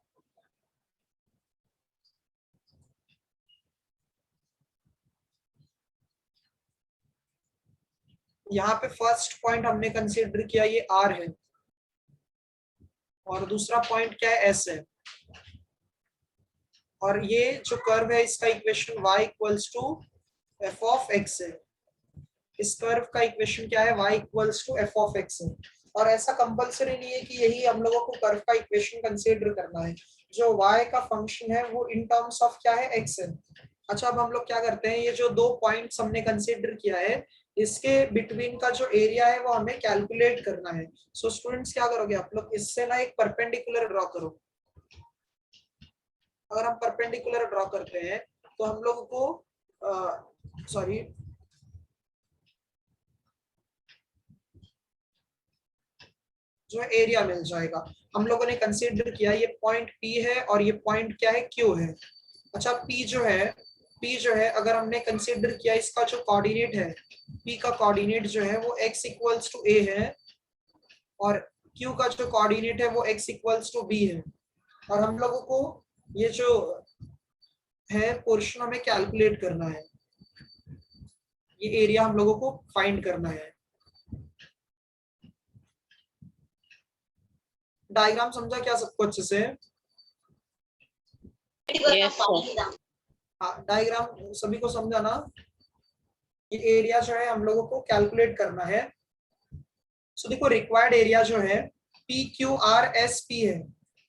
S1: यहाँ पे फर्स्ट पॉइंट हमने कंसीडर किया ये R है, और दूसरा पॉइंट क्या है, S है। और ये जो कर्व है इसका equation y equals to f of x है। इस कर्व का इक्वेशन क्या है, y equals to f of x है। और ऐसा कंपलसरी नहीं है कि यही हम लोगों को कर्व का इक्वेशन कंसीडर करना है, जो y का फंक्शन है वो इन टर्म्स ऑफ क्या है, x है। अच्छा, अब हम लोग क्या करते हैं, ये जो दो पॉइंट्स हमने कंसीडर किया है इसके बिटवीन का जो एरिया है वो हमें कैलकुलेट करना है। सो स्टूडेंट्स क्या करोगे आप लोग, इससे ना एक परपेंडिकुलर ड्रॉ करो। अगर हम परपेंडिकुलर ड्रॉ करते हैं तो हम लोग को सॉरी जो एरिया मिल जाएगा। हम लोगों ने कंसीडर किया ये पॉइंट P है और ये पॉइंट क्या है, Q है। अच्छा, P जो है अगर हमने कंसीडर किया इसका जो कोऑर्डिनेट है, P का कोऑर्डिनेट जो है वो x इक्वल्स टू a है, और Q का जो कोऑर्डिनेट है वो x इक्वल्स टू b है। और हम लोगों को ये जो है पोर्शन हमें कैलकुलेट करना है, ये एरिया हम लोगों को फाइंड करना है। डायग्राम समझा क्या सबको अच्छे से?
S2: Yes sir.
S1: हाँ, डायग्राम सभी को समझा ना? ये एरिया जो है हम लोगों को कैलकुलेट करना है। सो देखो रिक्वायर्ड एरिया जो है PQRSP है,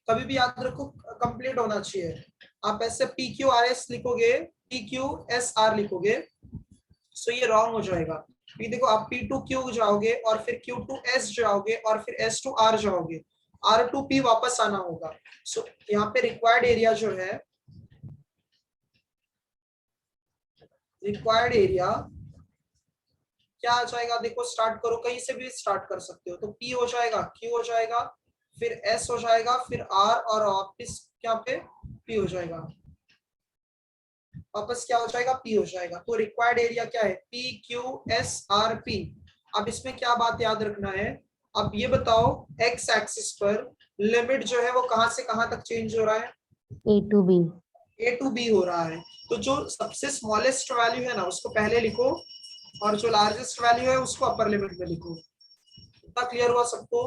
S1: कभी भी याद रखो कंप्लीट होना चाहिए। आप ऐसे PQRS लिखोगे, PQSR लिखोगे, सो ये रॉन्ग हो जाएगा। ये देखो आप P to Q जाओगे और फिर Q to S जाओगे और फिर S to R जाओगे, R to P वापस आना होगा। सो यहाँ पे रिक्वायर्ड एरिया जो है, रिक्वायर्ड एरिया क्या आ जाएगा, देखो स्टार्ट करो, कहीं से भी स्टार्ट कर सकते हो। तो P हो जाएगा, Q हो जाएगा, फिर S हो जाएगा, फिर R, और वापस यहाँ पे P हो जाएगा, वापस क्या हो जाएगा, P हो जाएगा। तो रिक्वायर्ड एरिया क्या है, PQSRP। अब इसमें क्या बात याद रखना है, अब ये बताओ x एक्सिस पर लिमिट जो है वो कहां से कहां तक चेंज हो रहा है,
S4: A to B।
S1: A to B हो रहा है। तो जो सबसे स्मॉलेस्ट वैल्यू है ना उसको पहले लिखो, और जो लार्जेस्ट वैल्यू है उसको अपर लिमिट में लिखो। इतना क्लियर हुआ सबको?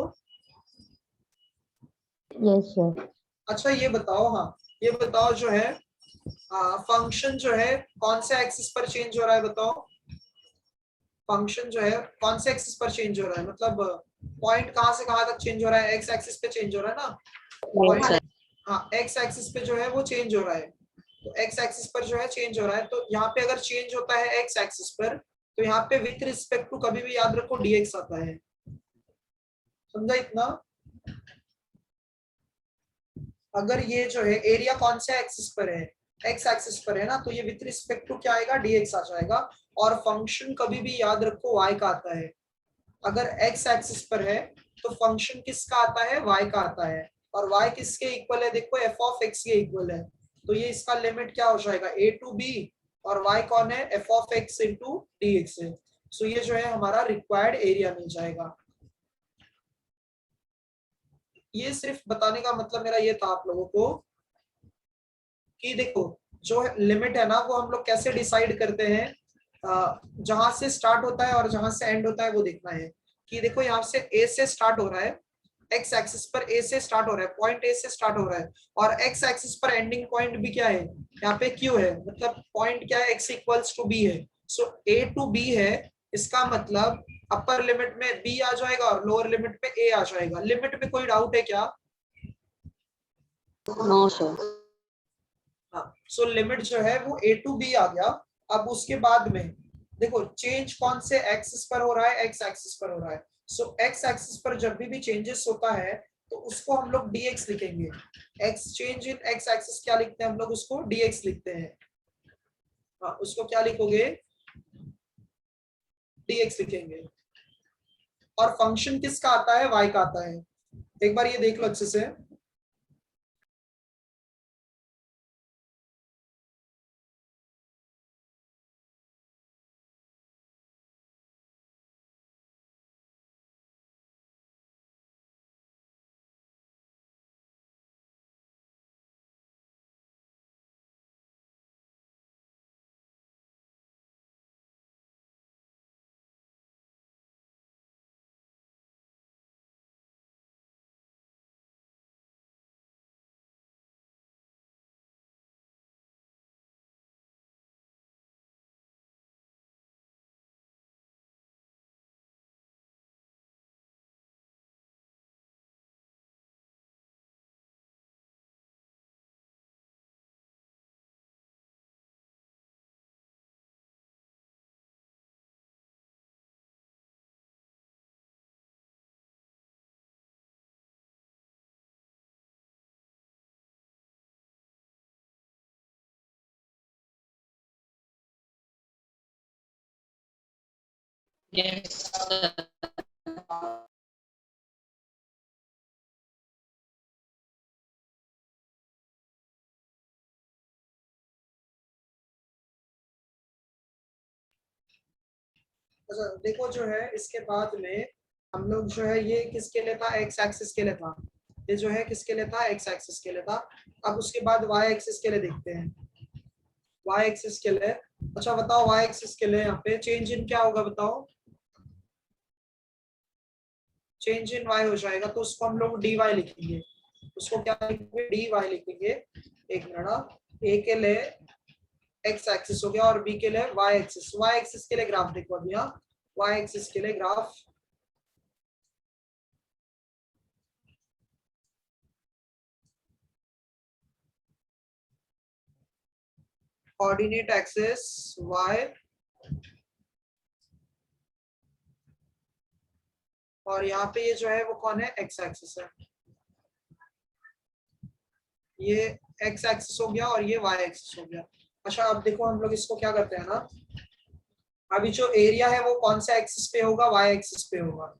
S4: Yes sir.
S1: अच्छा ये बताओ, हाँ ये बताओ जो है फंक्शन जो है कौन से एक्सिस पर चेंज हो रहा है, बताओ फंक्शन जो है कौन से एक्सिस पर चेंज हो रहा है, मतलब पॉइंट कहाँ से कहाँ तक चेंज हो रहा है, एक्स एक्सिस पे चेंज हो रहा है ना पॉइंट। हाँ एक्स एक्सिस पे जो है वो चेंज हो रहा है, तो एक्स एक्सिस पर जो है चेंज हो रहा है, तो यहाँ पे अगर चेंज होता है एक्स एक्सिस पर तो यहाँ पे विथ रिस्पेक्ट टू कभी भी याद रखो dx आता है, समझा इतना। अगर ये जो है एरिया कौन से एक्सिस पर है, एक्स एक्सिस पर है ना, तो ये विथ रिस्पेक्ट टू क्या आएगा, dx आ जाएगा। और फंक्शन कभी भी याद रखो y का आता है, अगर एक्स एक्सिस पर है तो फंक्शन किसका आता है, y का आता है, और y किसके इक्वल है, देखो f ऑफ x के इक्वल है, तो ये इसका लिमिट क्या हो जाएगा a टू b, और y कौन है, f of x into dx है। सो ये जो है हमारा रिक्वायर्ड एरिया मिल जाएगा। ये सिर्फ बताने का मतलब मेरा ये था आप लोगों को कि देखो जो लिमिट है ना वो हम लोग कैसे डिसाइड करते हैं, जहां से स्टार्ट होता है और जहां से एंड होता है वो देखना है। कि देखो यहाँ से ए से स्टार्ट हो रहा है, एक्स एक्सिस पर ए से स्टार्ट हो रहा है, पॉइंट ए से स्टार्ट हो रहा है, और एक्स एक्सिस पर एंडिंग पॉइंट भी क्या है, यहाँ पे क्यू है, मतलब पॉइंट क्या है, एक्स इक्वल्स टू बी है। सो ए टू बी है, इसका मतलब अपर लिमिट में बी आ जाएगा और लोअर लिमिट में ए आ जाएगा। लिमिट में कोई डाउट है क्या?
S2: No sir.
S1: हाँ, सो लिमिट जो है वो ए टू बी आ गया। अब उसके बाद में देखो चेंज कौन से एक्सिस पर हो रहा है, एक्स एक्सिस पर हो रहा है। सो एक्स एक्सिस पर जब भी चेंजेस होता है तो उसको हम लोग dx लिखेंगे। X change in x axis क्या लिखते हैं हम लोग, उसको dx लिखते हैं। हाँ, उसको क्या लिखोगे, dx लिखेंगे। और फंक्शन किसका आता है, y का आता है। एक बार ये देख लो अच्छे से।
S2: यस।
S1: अच्छा देखो जो है इसके बाद में हम लोग जो है ये किसके लिए था, एक्स एक्सिस के लिए था। ये जो है किसके लिए था, एक्स एक्सिस के लिए था। अब उसके बाद वाई एक्सिस के लिए देखते हैं, वाई एक्सिस के लिए। अच्छा बताओ वाई एक्सिस के लिए यहाँ पे चेंज इन क्या होगा बताओ, चेंज इन वाई हो जाएगा, तो उसको हम लोग डी वाई लिखेंगे। उसको क्या लिखेंगे, डी वाई लिखेंगे। एक मिनट, ए के लिए एक्स एक्सिस हो गया और बी के लिए वाई एक्सिस। वाई एक्सिस के लिए ग्राफ देखो अभी, यहाँ वाई एक्सिस के लिए ग्राफ। कोऑर्डिनेट एक्सिस वाई और यहाँ पे ये जो है वो कौन है, एक्स एक्सिस है। ये एक्स एक्सिस हो गया और ये वाई एक्सिस हो गया। अच्छा अब देखो हम लोग इसको क्या करते हैं ना, अभी जो एरिया है वो कौन सा एक्सिस पे होगा, वाई एक्सिस पे होगा।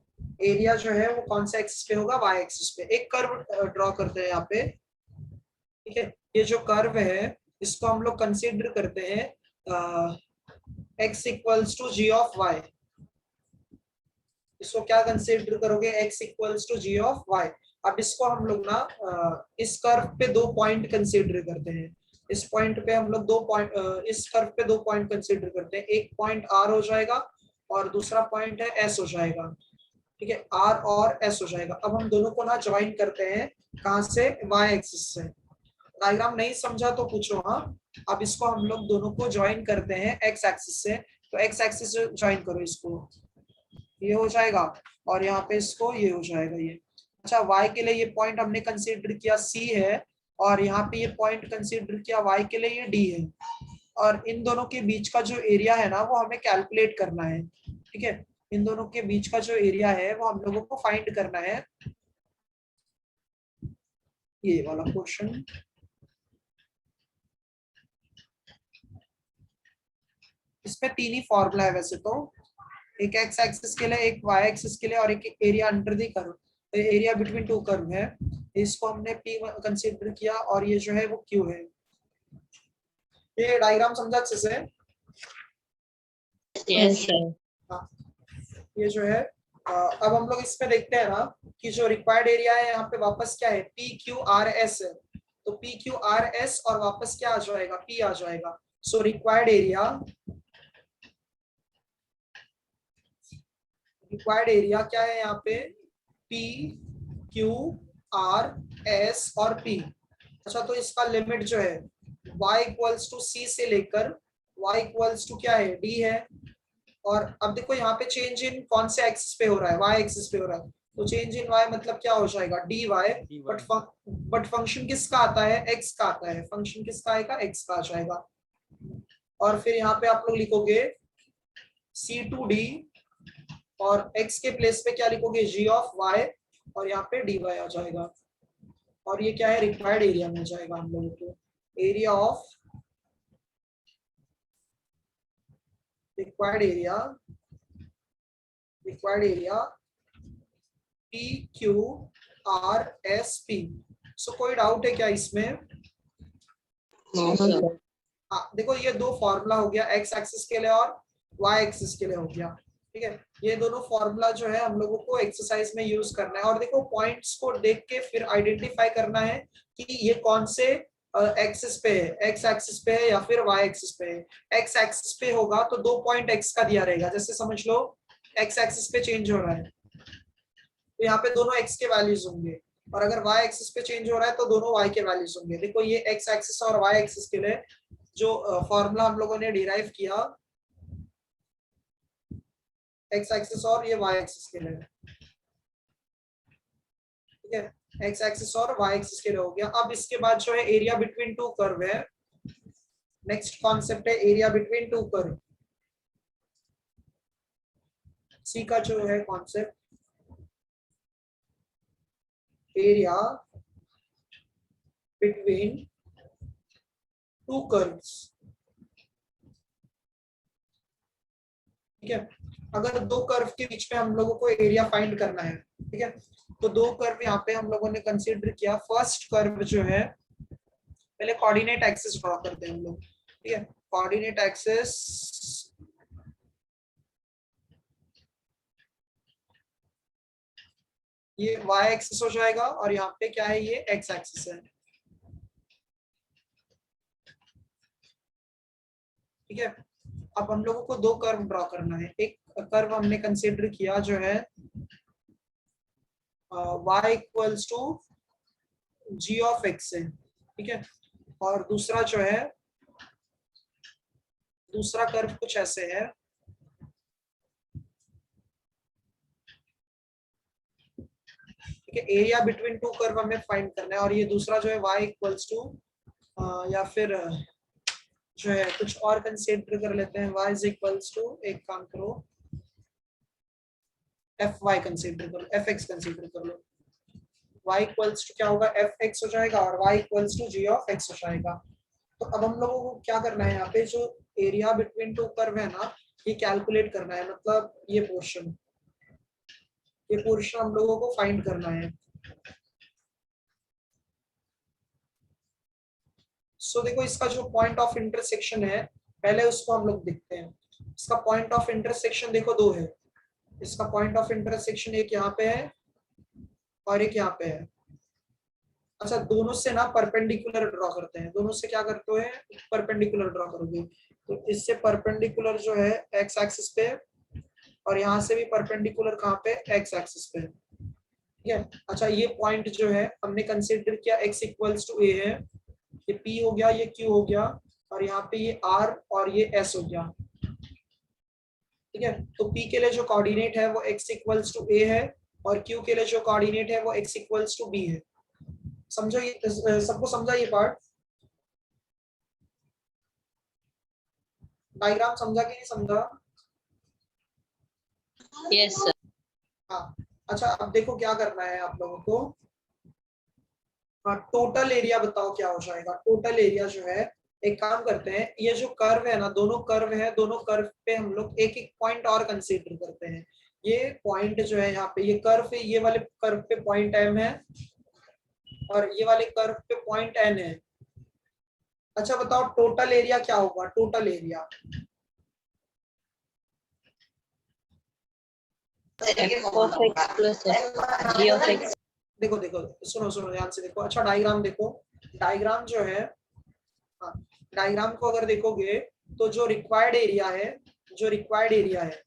S1: एरिया जो है वो कौन सा एक्सिस पे होगा, वाई एक्सिस पे। एक कर्व ड्रॉ करते हैं यहाँ पे, ठीक है। ये जो कर्व है इसको हम लोग कंसीडर करते हैं x equals to G of Y. इसको क्या कंसीडर करोगे, x equals to G of Y. अब इसको हम लोग ना इस कर्व पे दो पॉइंट कंसीडर करते हैं। इस पॉइंट पे हम लोग दो पॉइंट, इस कर्व पे दो पॉइंट कंसीडर करते हैं। एक पॉइंट r हो जाएगा और दूसरा पॉइंट है s हो जाएगा, ठीक है। r और s हो जाएगा। अब हम दोनों को ना ज्वाइन करते हैं, कहाँ से, y एक्सिस से। डायग्राम नहीं समझा तो पूछो। हाँ, अब इसको हम लोग दोनों को ज्वाइन करते हैं x एक्सिस से। तो एक्स एक्सिस ज्वाइन करो इसको, ये हो जाएगा, और यहाँ पे इसको ये हो जाएगा ये। अच्छा y के लिए ये पॉइंट हमने कंसीडर किया c है, और यहाँ पे ये पॉइंट कंसीडर किया y के लिए ये d है, और इन दोनों के बीच का जो एरिया है ना वो हमें कैलकुलेट करना है, ठीक है। इन दोनों के बीच का जो एरिया है वो हम लोगों को फाइंड करना है, ये वाला क्वेश्चन। इसमें तीन ही फॉर्मूला है वैसे तो, एक एक्स एक्सिस के लिए, एक वाई एक्सिस के लिए, और एक area under the curve, area between two curve है। इसको हमने P कंसीडर किया, और ये जो है वो Q है। ये डायग्राम समझा अच्छे से?
S2: Yes sir.
S1: हाँ, ये जो है अब हम लोग इसमें देखते हैं ना कि जो रिक्वायर्ड एरिया है यहाँ पे वापस क्या है, PQRS है। तो PQRS और वापस क्या आ जाएगा, P आ जाएगा। सो रिक्वायर्ड एरिया क्या है यहाँ पे, PQRS और P। अच्छा, तो इसका लिमिट जो है y इक्वल्स टू C से लेकर y इक्वल्स टू क्या है, D है। और अब देखो यहाँ पे चेंज इन कौन से एक्सिस पे हो रहा है, y एक्सिस पे हो रहा है, तो चेंज इन y मतलब क्या हो जाएगा, dy। बट फंक्शन किसका आता है, x का आता है। फंक्शन किसका आएगा, x का आ जाएगा। और फिर यहाँ पे आप लोग लिखोगे C2D, और x के प्लेस पे क्या लिखोगे, g ऑफ y, और यहाँ पे dy आ जाएगा। और ये क्या है, रिक्वायर्ड एरिया मिल जाएगा हम लोगों को, area of required area PQRSP। So कोई डाउट है क्या इसमें?
S2: No sir.
S1: हाँ, देखो ये दो फॉर्मूला हो गया, एक्स एक्सिस के लिए और वाई एक्सिस के लिए हो गया, ठीक है। ये दोनों फॉर्मूला जो है हम लोगों को एक्सरसाइज में यूज करना है, और देखो पॉइंट्स को देख के फिर आइडेंटिफाई करना है कि ये कौन से एक्सिस पे है, एक्स एक्सिस पे है या फिर वाई एक्सिस पे है। एक्स एक्सिस पे होगा तो 2 पॉइंट एक्स का दिया रहेगा, जैसे समझ लो एक्स एक्सिस पे चेंज हो रहा है तो यहाँ पे दोनों एक्स के वैल्यूज होंगे, और अगर वाई एक्सिस पे चेंज हो रहा है तो दोनों वाई के वैल्यूज होंगे। देखो ये एक्स एक्सिस और वाई एक्सिस के लिए जो फॉर्मूला हम लोगों ने डिराइव किया, एक्स एक्सिस और ये वाई एक्सिस के लिए, ठीक है, एक्स एक्सिस और वाई एक्सिस के लिए हो गया। अब इसके बाद जो है एरिया बिटवीन टू कर्व है, नेक्स्ट कॉन्सेप्ट है एरिया बिटवीन टू कर्व। सी का जो है concept, area between two curves, ठीक है। अगर दो कर्व के बीच में हम लोगों को एरिया फाइंड करना है, ठीक है, तो दो कर्व यहाँ पे हम लोगों ने कंसीडर किया। फर्स्ट कर्व जो है, पहले कोऑर्डिनेट एक्सिस ड्रॉ करते हैं हम लोग, ठीक है। कोऑर्डिनेट एक्सिस, ये y एक्सिस हो जाएगा, और यहाँ पे क्या है, ये x एक्सिस है, ठीक है। अब हम लोगों को दो कर्व ड्रॉ करना है। एक कर्व हमने कंसीडर किया जो है y equals to g of x है, ठीक है। और दूसरा जो है, दूसरा कर्व कुछ ऐसे है, ठीक है। एरिया बिटवीन टू कर्व हमें फाइंड करना है, और ये दूसरा जो है y इक्वल्स टू या फिर जो है कुछ और कंसीडर कर लेते हैं, y इज इक्वल्स टू, एक काम करो fy कंसीडर करो, fx कंसीडर कर लो। y इक्वल्स टू क्या होगा, fx हो जाएगा, और y equals to g of x हो जाएगा। तो अब हम लोगों को क्या करना है, यहाँ पे जो एरिया बिटवीन टू कर्व है ना, ये कैलकुलेट करना है, मतलब ये पोर्शन हम लोगों को फाइंड करना है। सो देखो इसका जो पॉइंट ऑफ इंटरसेक्शन है, पहले उसको हम लोग देखते हैं। इसका पॉइंट ऑफ इंटरसेक्शन देखो दो है, इसका पॉइंट ऑफ इंटरसेक्शन एक यहाँ पे है और एक यहाँ पे है। अच्छा, दोनों से ना परपेंडिकुलर ड्रॉ करते हैं। दोनों से क्या करते हैं, परपेंडिकुलर ड्रॉ करोगे, तो इससे परपेंडिकुलर जो है एक्स एक्सिस पे, और यहाँ से भी परपेंडिकुलर कहाँ पे, एक्स एक्सिस पे, ठीक है। अच्छा, ये पॉइंट जो है हमने कंसीडर किया x इक्वल्स टू a है, ये P हो गया, ये Q हो गया, और यहाँ पे ये R और ये S हो गया। ठीक है। तो P के लिए जो कोऑर्डिनेट है वो x इक्वल्स टू a है और Q के लिए जो कोऑर्डिनेट है वो x इक्वल्स टू b है। समझो ये, सबको समझा ये पार्ट? डायग्राम समझा कि नहीं समझा?
S2: Yes sir.
S1: हाँ, अच्छा अब देखो क्या करना है आप लोगों को। हाँ, टोटल एरिया बताओ क्या हो जाएगा। टोटल एरिया जो है, एक काम करते हैं, ये जो कर्व है ना, दोनों कर्व है, दोनों कर्व पे हम लोग एक एक पॉइंट और कंसीडर करते हैं। ये पॉइंट जो है यहाँ पे, ये कर्व है, ये वाले कर्व पे पॉइंट m है और ये वाले कर्व पे पॉइंट n है। अच्छा बताओ टोटल एरिया क्या होगा? Total area
S2: f of x plus g of x।
S1: देखो देखो, सुनो सुनो ध्यान से देखो। अच्छा डायग्राम देखो, डायग्राम जो है, हाँ, डायग्राम को अगर देखोगे तो जो रिक्वायर्ड एरिया है, जो रिक्वायर्ड एरिया है,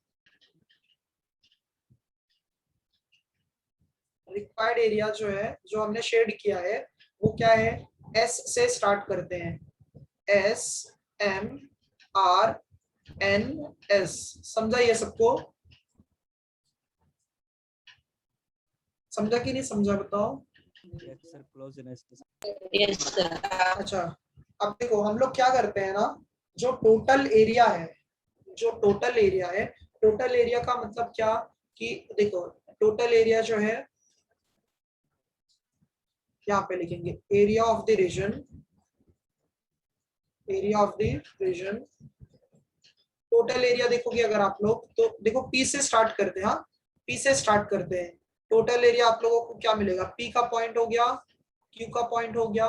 S1: रिक्वायर्ड एरिया जो है, जो हमने शेड किया है, वो क्या है? S से स्टार्ट करते हैं, S M R N S। समझा ये सबको? समझा कि नहीं समझा बताओ?
S2: Yes sir.
S1: अच्छा अब देखो हम लोग क्या करते हैं ना, जो टोटल एरिया है, जो टोटल एरिया है, टोटल एरिया का मतलब क्या कि देखो टोटल एरिया जो है, यहाँ पे लिखेंगे area of the region, area of the region. Total area देखोगे अगर आप लोग तो देखो P से स्टार्ट करते हैं, हाँ P से स्टार्ट करते हैं। टोटल एरिया आप लोगों को क्या मिलेगा? P का पॉइंट हो गया, Q का पॉइंट हो गया,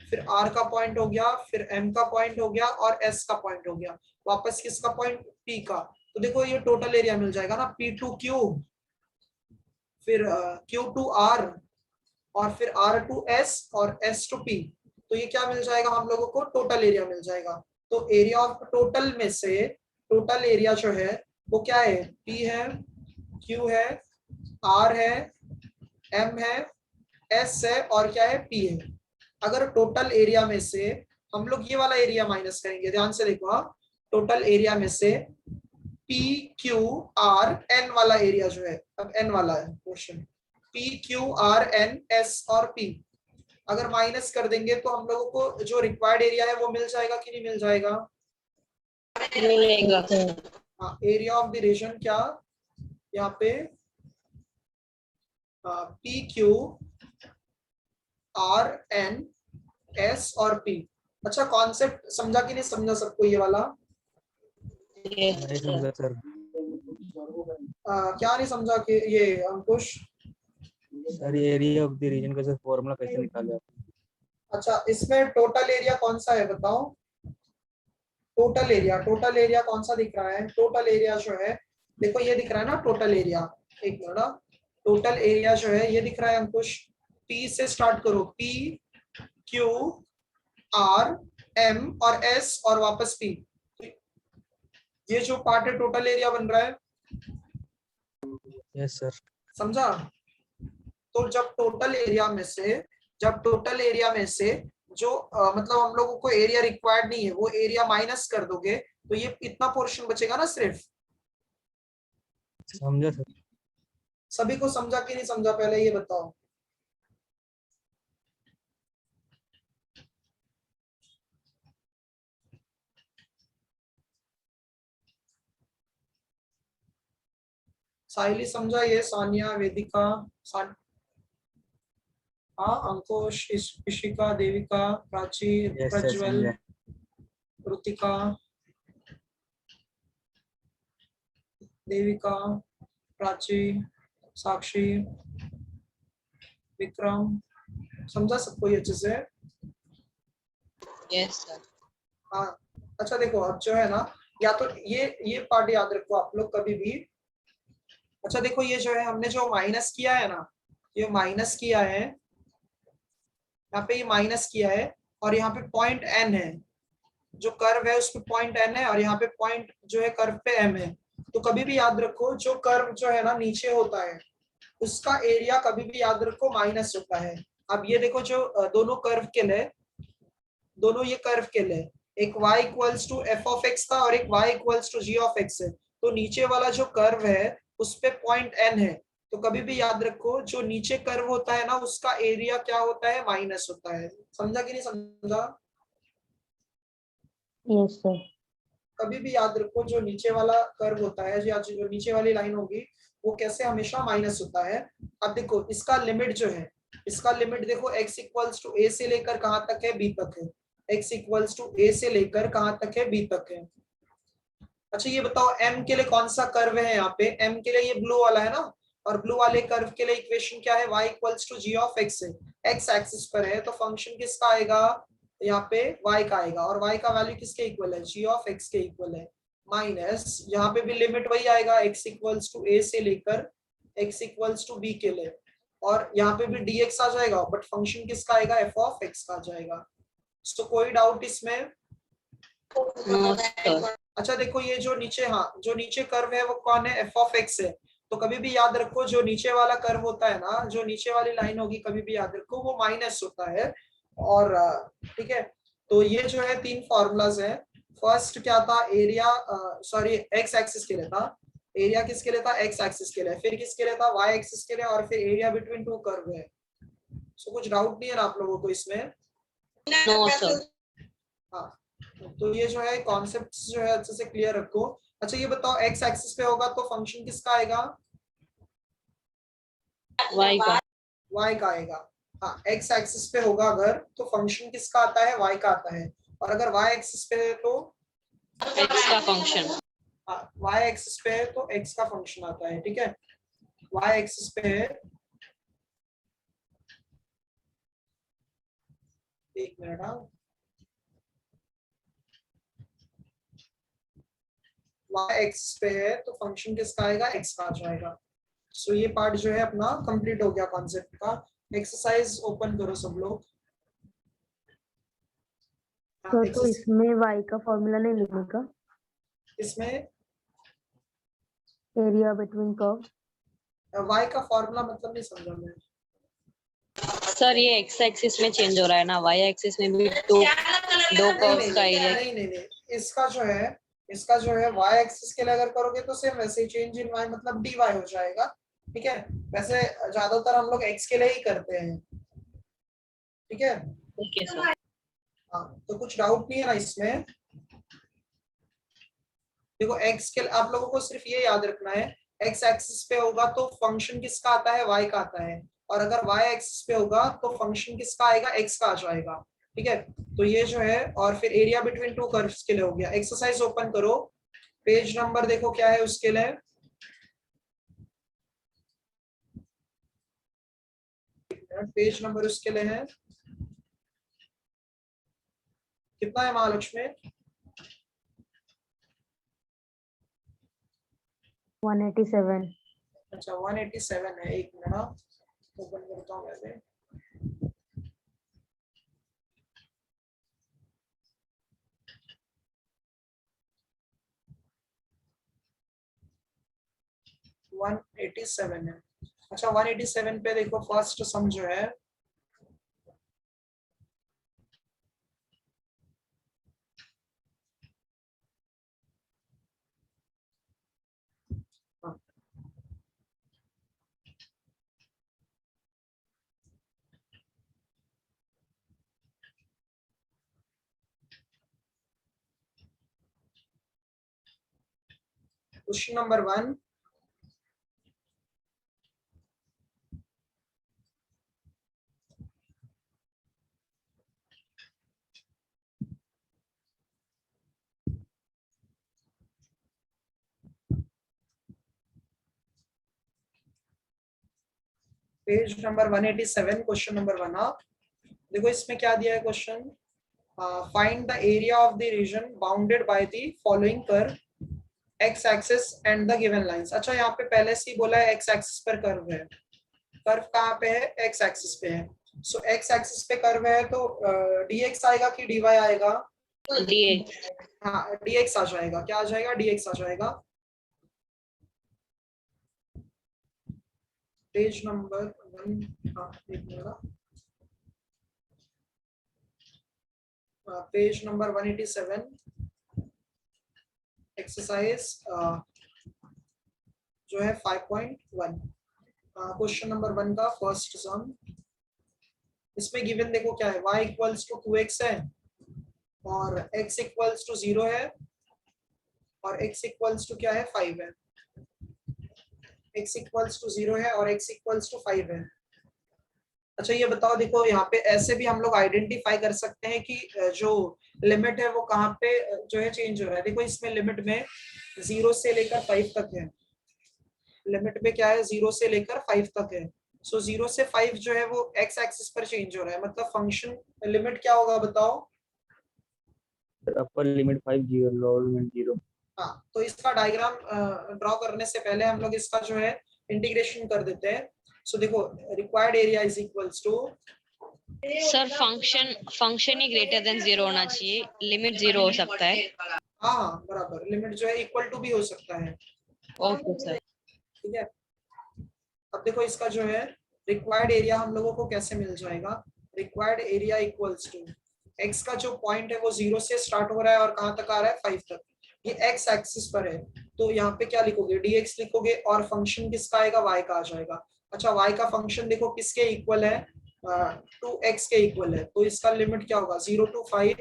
S1: फिर R का पॉइंट हो गया, फिर M का पॉइंट हो गया और S का पॉइंट हो गया। वापस किसका पॉइंट? P का। तो देखो ये टोटल एरिया मिल जाएगा ना, P टू Q, फिर Q टू R और फिर R टू S और S टू P। तो ये क्या मिल जाएगा हम लोगों को? टोटल एरिया मिल जाएगा। तो एरिया ऑफ टोटल में से टोटल एरिया जो है वो क्या है? P है, Q है, R है, M है, S है और क्या है? P है। अगर टोटल एरिया में से हम लोग ये वाला एरिया माइनस करेंगे, ध्यान से देखो, हाँ टोटल एरिया में से P Q R N वाला एरिया जो है, अब N वाला है question, P Q R N S और P अगर माइनस कर देंगे तो हम लोगों को जो रिक्वायर्ड एरिया है वो मिल जाएगा कि नहीं मिल जाएगा?
S2: मिलेगा।
S1: हाँ, एरिया ऑफ द रीजन क्या यहाँ पे? P Q R N S और P। अच्छा कॉन्सेप्ट समझा कि नहीं समझा सबको ये वाला?
S2: Yes sir.
S1: क्या नहीं समझा कि ये अंकुश?
S3: सर ये एरिया ऑफ द रीजन का सर फॉर्मूला कैसे निकाले?
S1: अच्छा इसमें टोटल एरिया कौन सा है बताओ? टोटल एरिया कौन सा दिख रहा है? टोटल एरिया जो है देखो ये दिख रहा है ना टोटल एरिया, एक मिनट ना, टोटल एरिया जो है ये दिख रहा है अंकुश, P से स्टार्ट करो, P Q R M और S और वापस P। ये जो पार्ट है टोटल एरिया बन रहा है।
S3: Yes sir.
S1: समझा? तो जब टोटल एरिया में से, जब टोटल एरिया में से जो मतलब हम लोगों को एरिया रिक्वायर्ड नहीं है वो एरिया माइनस कर दोगे तो ये इतना पोर्शन बचेगा ना सिर्फ।
S3: समझा सर।
S1: सभी को समझा कि नहीं समझा पहले ये बताओ? साहिली समझा ये? सानिया, वेदिका, हाँ अंकुश, इशिका, देविका, प्राची,
S3: यस सर
S1: प्रज्वल,
S3: समझा।
S1: रुतिका, देविका, प्राची, साक्षी, विक्रम, समझा सबको ये अच्छे से?
S2: Yes sir.
S1: हाँ अच्छा देखो अब जो है ना, या तो ये पार्ट याद रखो आप लोग कभी भी। अच्छा देखो ये जो है हमने जो माइनस किया है ना, ये माइनस किया है, यहाँ पे ये माइनस किया है और यहाँ पे पॉइंट n है, जो कर्व है उस पे पॉइंट n है और यहाँ पे पॉइंट जो है कर्व पे m है। तो कभी भी याद रखो जो कर्व जो है ना नीचे होता है उसका एरिया कभी भी याद रखो माइनस होता है। अब ये देखो जो दोनों कर्व के लिए, दोनों ये कर्व के लिए एक y equals to f of x था और एक y equals to g of x है। तो नीचे वाला जो कर्व है उस पे पॉइंट एन है, तो कभी भी याद रखो जो नीचे कर्व होता है ना उसका एरिया क्या होता है, माइनस होता है। समझा कि नहीं समझा?
S4: Yes sir.
S1: कभी भी याद रखो जो नीचे वाला कर्व होता है या जो नीचे वाली लाइन होगी वो कैसे हमेशा माइनस होता है। अब देखो इसका लिमिट जो है, इसका लिमिट देखो x इक्वल्स टू a से लेकर कहां तक है, b तक है। x इक्वल्स टू a से लेकर कहां तक है, b तक है। अच्छा ये बताओ m के लिए कौन सा कर्व है, यहाँ पे m के लिए ये ब्लू वाला है ना, और ब्लू वाले कर्व के लिए इक्वेशन क्या है, y equals to g of x है। x एक्सिस पर है तो फंक्शन किसका आएगा, यहाँ पे y का आएगा, और y का वैल्यू किसके इक्वल है, g ऑफ x के इक्वल है। माइनस यहाँ पे भी लिमिट वही आएगा x इक्वल्स टू a से लेकर x इक्वल्स टू b के लिए, और यहाँ पे भी dx आ जाएगा, बट फंक्शन किसका आएगा, f ऑफ x का आ जाएगा। तो कोई डाउट इसमें?
S2: No sir.
S1: अच्छा देखो ये जो नीचे, हाँ जो नीचे कर्व है वो कौन है, f ऑफ x है। तो कभी भी याद रखो जो नीचे वाला कर्व होता है ना, जो नीचे वाली लाइन होगी कभी भी याद रखो वो माइनस होता है। और ठीक है, तो ये जो है तीन फॉर्मूलाज है। फर्स्ट क्या था, एरिया, सॉरी एक्स एक्सिस के लिए था, एरिया किसके लिए था, एक्स एक्सिस के लिए, फिर किसके लिए था, वाई एक्सिस के लिए, और फिर एरिया बिटवीन टू कर्व है। सो कुछ डाउट नहीं है ना आप लोगों को इसमें?
S2: No sir.
S1: हाँ, तो ये जो है कॉन्सेप्ट जो है अच्छे से क्लियर रखो। अच्छा ये बताओ एक्स एक्सिस पे होगा तो फंक्शन किसका आएगा,
S2: वाई का।
S1: y का आएगा। हाँ एक्स एक्सिस पे होगा अगर तो फंक्शन किसका आता है, y का आता है, और अगर y एक्सिस पे है तो
S2: एक्स का फंक्शन।
S1: हाँ y एक्सिस पे है तो x का फंक्शन आता है। ठीक है, y एक्सिस पे है, एक मिनट, हाँ y एक्सिस पे है तो फंक्शन किसका आएगा, x का आ जाएगा। सो ये पार्ट जो है अपना कंप्लीट हो गया कॉन्सेप्ट का। एक्सरसाइज ओपन करो सब लोग। हाँ,
S4: तो इसमें y का फॉर्मूला नहीं लिखने का,
S1: इसमें
S4: एरिया बिटवीन कर्व।
S1: y का फॉर्मूला मतलब नहीं समझा मैं।
S2: सर ये एक्स एक्सिस में चेंज हो रहा है ना, वाई एक्सिस में भी दो कर्व्स का एरिया।
S1: नहीं, इसका जो है, इसका जो है y एक्सिस के लिए अगर करोगे तो सेम वैसे ही चेंज इन y मतलब dy हो जाएगा। ठीक है, वैसे ज्यादातर हम लोग x के लिए ही करते हैं। ठीक है,
S2: ओके सर।
S1: हाँ तो कुछ डाउट नहीं है ना इसमें? देखो x के आप लोगों को सिर्फ ये याद रखना है, x एक्सिस पे होगा तो फंक्शन किसका आता है, y का आता है, और अगर y एक्सिस पे होगा तो फंक्शन किसका आएगा, x का आ जाएगा। ठीक है, तो ये जो है, और फिर एरिया बिटवीन टू कर्व्स के लिए हो गया। एक्सरसाइज ओपन करो, पेज नंबर देखो क्या है उसके लिए, पेज नंबर उसके लिए है कितना है महालक्ष्मी?
S4: 187।
S1: अच्छा 187 है, एक मिनट ओपन करता हूँ मैं। 187 है। अच्छा 187 पे देखो फर्स्ट सम जो है, question number 1, page number 187, question number 1। देखो इसमें क्या दिया है question, find the area of the reason bounded by the following curve x axis and the given lines. अच्छा यहाँ पे पहले से ही बोला है x एक्सिस पर कर्व है, कर्व कहाँ पे है, x एक्सिस पे है। सो x एक्सिस पे कर्व है तो dx आएगा कि dy आएगा,
S2: dx।
S1: हाँ dx आ जाएगा। क्या आ जाएगा, dx आ जाएगा। पेज नंबर 1, हाँ एक मिनट, पेज नंबर 187, एक्सरसाइज जो है 5.1। क्वेश्चन नंबर 1 का फर्स्ट सम, इसमें गिवन देखो क्या है, y इक्वल्स टू 2x है और x इक्वल्स टू 0 है और x इक्वल्स टू क्या है 5 है। x इक्वल्स टू 0 है और x इक्वल्स टू 5 है। अच्छा ये बताओ, देखो यहाँ पे ऐसे भी हम लोग आइडेंटिफाई कर सकते हैं कि जो लिमिट है वो कहाँ पे जो है चेंज हो रहा है। देखो इसमें लिमिट में 0 से लेकर 5 तक है, लिमिट में क्या है 0 से लेकर 5 तक है। सो 0 से 5 जो है वो x एक्सिस पर चेंज हो रहा है, मतलब फंक्शन लिमिट क्या होगा बताओ।
S3: Upper limit 5 0, lower limit 0।
S1: हाँ, तो इसका डायग्राम ड्रॉ करने से पहले हम लोग इसका जो है इंटीग्रेशन कर देते हैं। सो देखो required area is equals to,
S2: sir function ही ग्रेटर देन 0 होना चाहिए, लिमिट 0 हो सकता है।
S1: हाँ बराबर, लिमिट जो है इक्वल टू भी हो सकता है।
S2: Okay sir.
S1: ठीक है, अब देखो इसका जो है रिक्वायर्ड एरिया हम लोगों को कैसे मिल जाएगा। Required area equals to, X का जो पॉइंट है वो 0 से स्टार्ट हो रहा है और कहाँ तक आ रहा है 5 तक, ये एक्स एक्सिस पर है। तो यहाँ पे क्या लिखोगे, dx लिखोगे और फंक्शन किसका आएगा, y का आ जाएगा। अच्छा y का फंक्शन देखो किसके इक्वल है, 2x के इक्वल है। तो इसका लिमिट क्या होगा 0 to 5,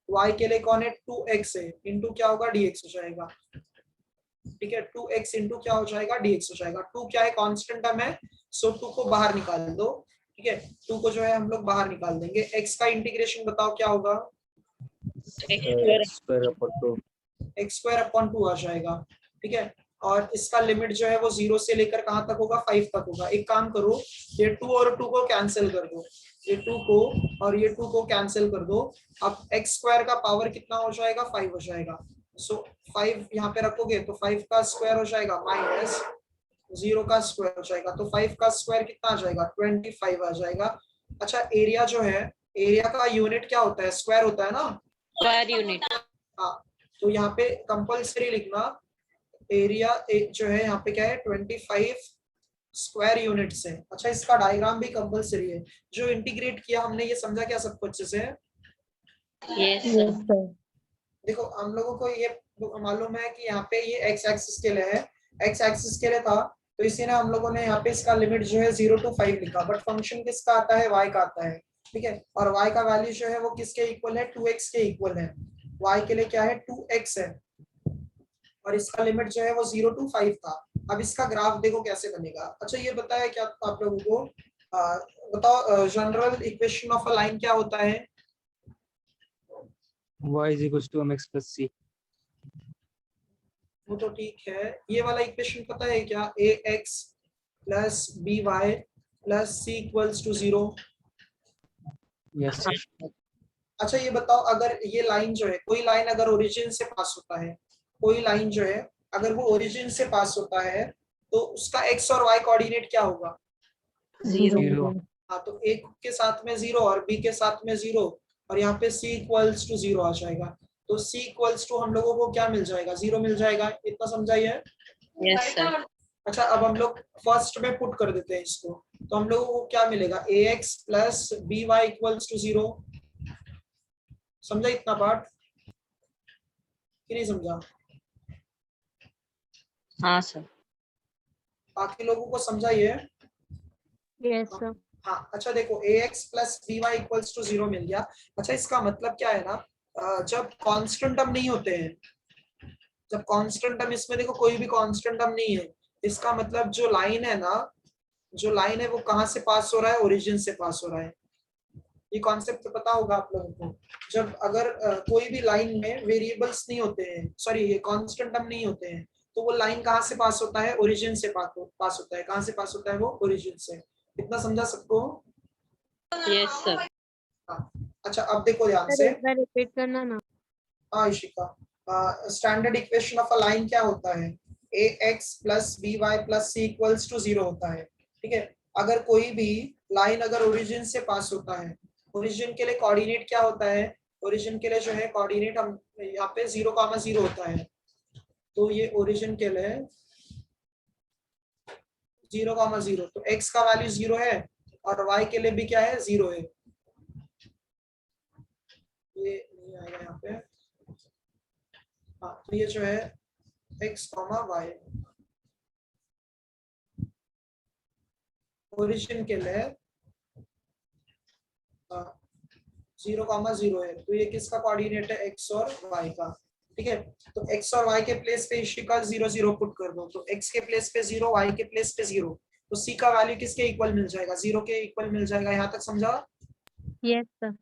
S1: y के लिए कौन है 2x है, इंटू क्या होगा dx हो जाएगा। ठीक है, 2x इंटू क्या हो जाएगा dx हो जाएगा। 2 क्या है, कांस्टेंट टर्म है, सो 2 को बाहर निकाल दो। ठीक है, 2 को जो है हम लोग बाहर निकाल देंगे। x का इंटीग्रेशन बताओ क्या होगा,
S3: x square upon 2।
S1: X square upon 2 आ जाएगा। ठीक है, और इसका लिमिट जो है वो 0 से लेकर कहां तक होगा 5 तक होगा। एक काम करो, ये 2 और 2 को कैंसिल कर दो, ये 2 को और ये 2 को कैंसिल कर दो। अब एक्स स्क्वायर का पावर कितना हो जाएगा 5 हो जाएगा। सो 5 यहाँ पे रखोगे तो 5 का स्क्वायर हो जाएगा माइनस 0 का स्क्वायर हो जाएगा। तो 5 का स्क्वायर कितना आ जाएगा 25 आ जाएगा। अच्छा एरिया जो है, एरिया का यूनिट क्या होता है, स्क्वायर होता है ना।
S2: Square unit.
S1: हाँ, तो यहाँ पे कंपल्सरी लिखना एरिया जो है यहाँ पे क्या है 25 स्क्वायर यूनिट्स है। अच्छा इसका डायग्राम भी कंपल्सरी है। जो इंटीग्रेट किया हमने, ये समझा क्या सबको अच्छे से।
S2: Yes
S4: yes
S2: sir.
S4: सर।
S1: देखो हम लोगों को ये मालूम है कि यहाँ पे ये एक्स एक्सिस के लिए है, एक्स एक्सिस के लिए था, तो इसी ने हम लोगों ने यहाँ पे इसका लिमिट जो है 0 to 5 लिखा। बट फंक्शन किसका आता है, y का आता है। ठीक है, और y का वैल्यू जो है वो किसके इक्वल है 2x के इक्वल है। y के लिए क्या है 2x है और इसका लिमिट जो है वो 0 to 5 था। अब इसका ग्राफ देखो कैसे बनेगा। अच्छा ये बताया क्या आप लोगों को, बताओ general equation of a line क्या होता है।
S3: y is equals to mx plus c।
S1: वो तो ठीक है, ये वाला इक्वेशन पता है क्या, ax plus by plus c equals to 0।
S3: Yes sir.
S1: अच्छा ये बताओ, अगर ये लाइन जो है, कोई लाइन अगर ओरिजिन से पास होता है, कोई लाइन जो है अगर वो ओरिजिन से पास होता है तो उसका x और y कोऑर्डिनेट क्या होगा।
S3: 0।
S1: हाँ, तो एक के साथ में 0 और b के साथ में 0 और यहाँ पे c इक्वल्स टू 0 आ जाएगा। तो c इक्वल्स टू हम लोगों को क्या मिल जाएगा, 0 मिल जाएगा। इतना समझाइए।
S2: Yes sir.
S1: अच्छा अब हम लोग फर्स्ट में पुट कर देते हैं इसको, तो हम लोगों को क्या मिलेगा ax plus by equals to 0। समझा इतना पार्ट कि नहीं समझा।
S2: हाँ सर।
S1: बाकी लोगों को समझाइए।
S4: Yes sir.
S1: हाँ अच्छा देखो ax plus by equals to 0 मिल गया। अच्छा इसका मतलब क्या है ना, जब कांस्टेंट टर्म नहीं होते हैं, जब कांस्टेंट टर्म, इसमें देखो कोई भी कांस्टेंट टर्म नहीं है, इसका मतलब जो लाइन है ना, जो लाइन है वो कहाँ से पास हो रहा है, ओरिजिन से पास हो रहा है। ये कॉन्सेप्ट तो पता होगा आप लोगों को। जब अगर कोई भी लाइन में वेरिएबल्स नहीं होते हैं, सॉरी ये कांस्टेंट टर्म नहीं होते हैं, तो वो लाइन कहाँ से पास होता है, ओरिजिन से पास होता है। कहाँ से पास होता है वो, ओरिजिन से। इतना समझा सबको।
S2: Yes sir.
S1: हाँ, अच्छा अब देखो ध्यान
S4: सर
S1: से।
S4: एक बार रिपीट करना ना।
S1: हाँ Ishika, standard equation of a line क्या होता है, ax plus by plus c equals to 0 होता है। ठीक है, अगर कोई भी लाइन अगर ओरिजिन से पास होता है, ओरिजिन के लिए कोऑर्डिनेट क्या होता है, ओरिजिन के लिए जो है कोऑर्डिनेट हम यहाँ पे 0,0 होता है। तो ये ओरिजिन के लिए 0,0, तो x का वैल्यू 0 है और y के लिए भी क्या है 0 है। ये नहीं आएगा यहाँ पे। हाँ, तो ये जो है x, y, ओरिजिन के लिए 0,0 है, तो ये किसका कोऑर्डिनेट है, एक्स और वाई का। ठीक है, तो एक्स और वाई के प्लेस पे इसी का 0 0 पुट कर दो, तो एक्स के प्लेस पे 0, वाई के प्लेस पे 0, तो सी का वैल्यू किसके इक्वल मिल जाएगा, 0 के इक्वल मिल जाएगा। यहाँ तक समझा?
S5: Yes sir.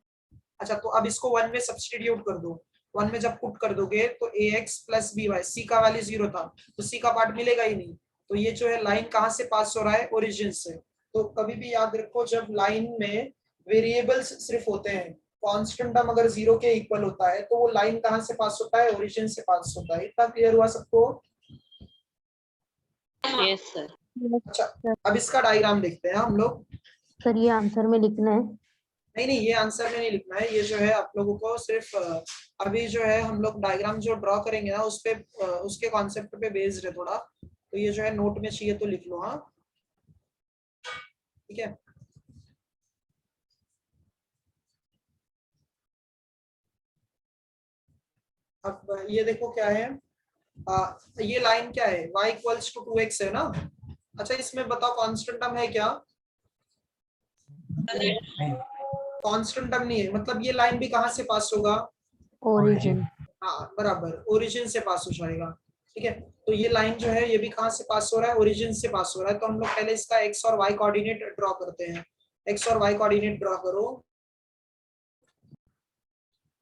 S1: अच्छा, तो अब इसको 1 में सब्स्टिट्यूट कर दो। 1 में जब पुट कर दोगे तो ax प्लस बी वाई, सी का वैल्यू 0 था तो सी का पार्ट मिलेगा ही नहीं। तो ये जो है लाइन कहाँ से पास हो रहा है, ओरिजिन से। तो कभी भी याद रखो, जब लाइन में वेरिएबल्स सिर्फ होते हैं, कांस्टेंट टर्म अगर 0 के इक्वल होता है तो वो लाइन कहाँ से पास होता है, ओरिजिन से पास होता है। इतना क्लियर हुआ सबको?
S2: Yes sir.
S1: अच्छा, अब इसका डायग्राम देखते हैं हम लोग।
S4: सर ये आंसर में लिखना है?
S1: नहीं नहीं, ये आंसर में नहीं लिखना है, ये जो है आप लोगों को सिर्फ अभी जो है हम लोग डायग्राम जो ड्रॉ करेंगे ना उस पे उसके कॉन्सेप्ट पे बेस्ड है थोड़ा, तो ये जो है नोट में चाहिए तो लिख लो। हाँ ठीक है, अब ये देखो क्या है, ये लाइन क्या है, y इक्वल्स टू 2x है ना। अच्छा, इसमें बताओ कांस्टेंट टर्म है क्या? कांस्टेंट टर्म नहीं है, मतलब ये लाइन भी कहाँ से पास होगा,
S4: ओरिजिन।
S1: हाँ बराबर, ओरिजिन से पास हो जाएगा। ठीक है, तो ये लाइन जो है ये भी कहाँ से पास हो रहा है, ओरिजिन से पास हो रहा है। तो हम लोग पहले इसका एक्स और वाई कोऑर्डिनेट ड्रॉ करते हैं। एक्स और वाई कोऑर्डिनेट ड्रॉ करो,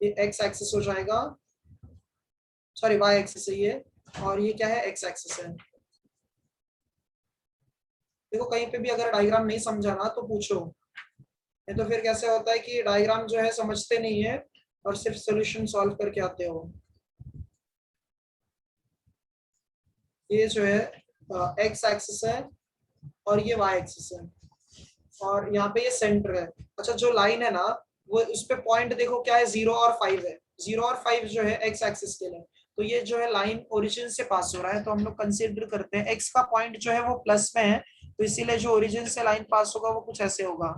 S1: ये एक्स एक्सिस हो जाएगा, सॉरी वाई एक्सिस है ये, और ये क्या है, एक्स एक्सिस है। देखो कहीं पे भी अगर डायग्राम नहीं समझा ना तो पूछो, नहीं तो फिर कैसे होता है कि डायग्राम जो है समझते नहीं है और सिर्फ सॉल्यूशन सॉल्व करके आते हो। ये जो है एक्स एक्सिस है और ये वाई एक्सिस है, और यहाँ पे ये सेंटर है। अच्छा, जो लाइन है ना वो उस पे पॉइंट देखो क्या है, 0 और 5 है। 0 और 5 जो है एक्स एक्सिस के लिए, तो ये जो है लाइन ओरिजिन से पास हो रहा है, तो हम लोग कंसीडर करते हैं एक्स का पॉइंट जो है वो प्लस में है, तो इसीलिए जो ओरिजिन से लाइन पास होगा वो कुछ ऐसे होगा।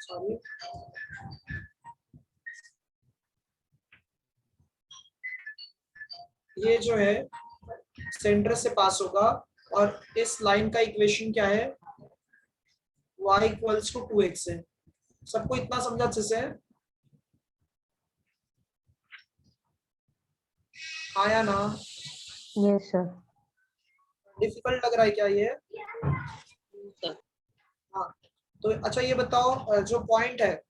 S1: सॉरी, ये जो है सेंटर से पास होगा, और इस लाइन का इक्वेशन क्या है, y इक्वल्स टू 2x है। सबको इतना समझा अच्छे से? आया ना?
S4: Yes sir.
S1: डिफिकल्ट लग रहा है क्या ये?
S2: सर
S1: हाँ, तो अच्छा ये बताओ, जो पॉइंट है,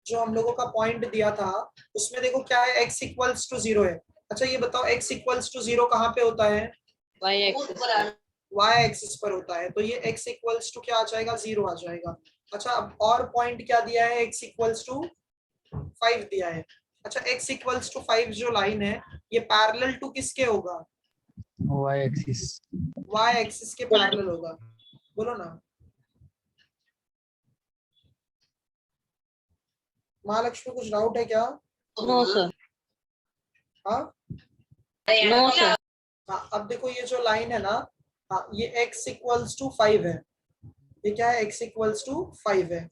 S1: जो हम लोगों का पॉइंट दिया था उसमें देखो क्या है, x इक्वल्स टू 0 है। अच्छा ये बताओ x इक्वल्स टू 0 कहाँ पे होता है,
S2: वाई एक्सिस।
S1: y एक्सिस पर होता है, तो ये x इक्वल्स टू क्या आ जाएगा, 0 आ जाएगा। अच्छा, अब और पॉइंट क्या दिया है, x इक्वल्स टू 5 दिया है। अच्छा, x इक्वल्स टू 5 जो लाइन है ये पैरेलल टू किसके होगा,
S3: y एक्सिस।
S1: y एक्सिस के पैरेलल होगा। बोलो ना महालक्ष्मी, कुछ डाउट है क्या?
S2: No sir.
S1: हाँ
S2: नो सर।
S1: हाँ, अब देखो ये जो लाइन है ना, हाँ ये x इक्वल्स टू 5 है, ये क्या है, x इक्वल्स टू 5 है।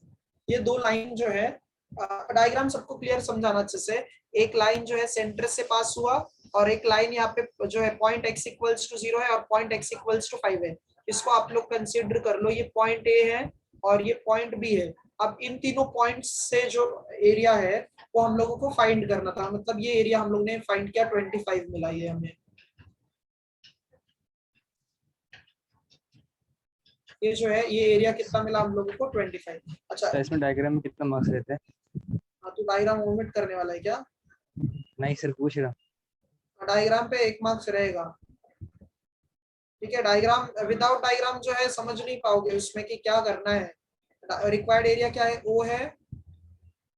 S1: ये दो लाइन जो है, डायग्राम सबको क्लियर समझाना अच्छे से। एक लाइन जो है सेंटर से पास हुआ, और एक लाइन यहाँ पे जो है पॉइंट x इक्वल्स टू 0 है और पॉइंट x इक्वल्स टू 5 है। इसको आप लोग कंसीडर कर लो, ये पॉइंट A है और ये पॉइंट B है। अब इन तीनों पॉइंट्स से जो एरिया है वो हम लोगों को फाइंड करना था, मतलब ये एरिया हम लोग ने फाइंड किया, 25 मिला ये हमें। ये जो है ये एरिया कितना मिला हम लोगों को, 25। अच्छा,
S3: तो इसमें डायग्राम में कितना मार्क्स रहता है?
S1: हाँ तो डायग्राम ओमिट करने वाला है क्या?
S3: नहीं सर, पूछ रहा हूँ।
S1: डायग्राम पे 1 मार्क्स रहेगा। ठीक है, डायग्राम विदाउट डायग्राम जो है समझ नहीं पाओगे उसमें कि क्या करना है। रिक्वायर्ड एरिया क्या है, ओ है,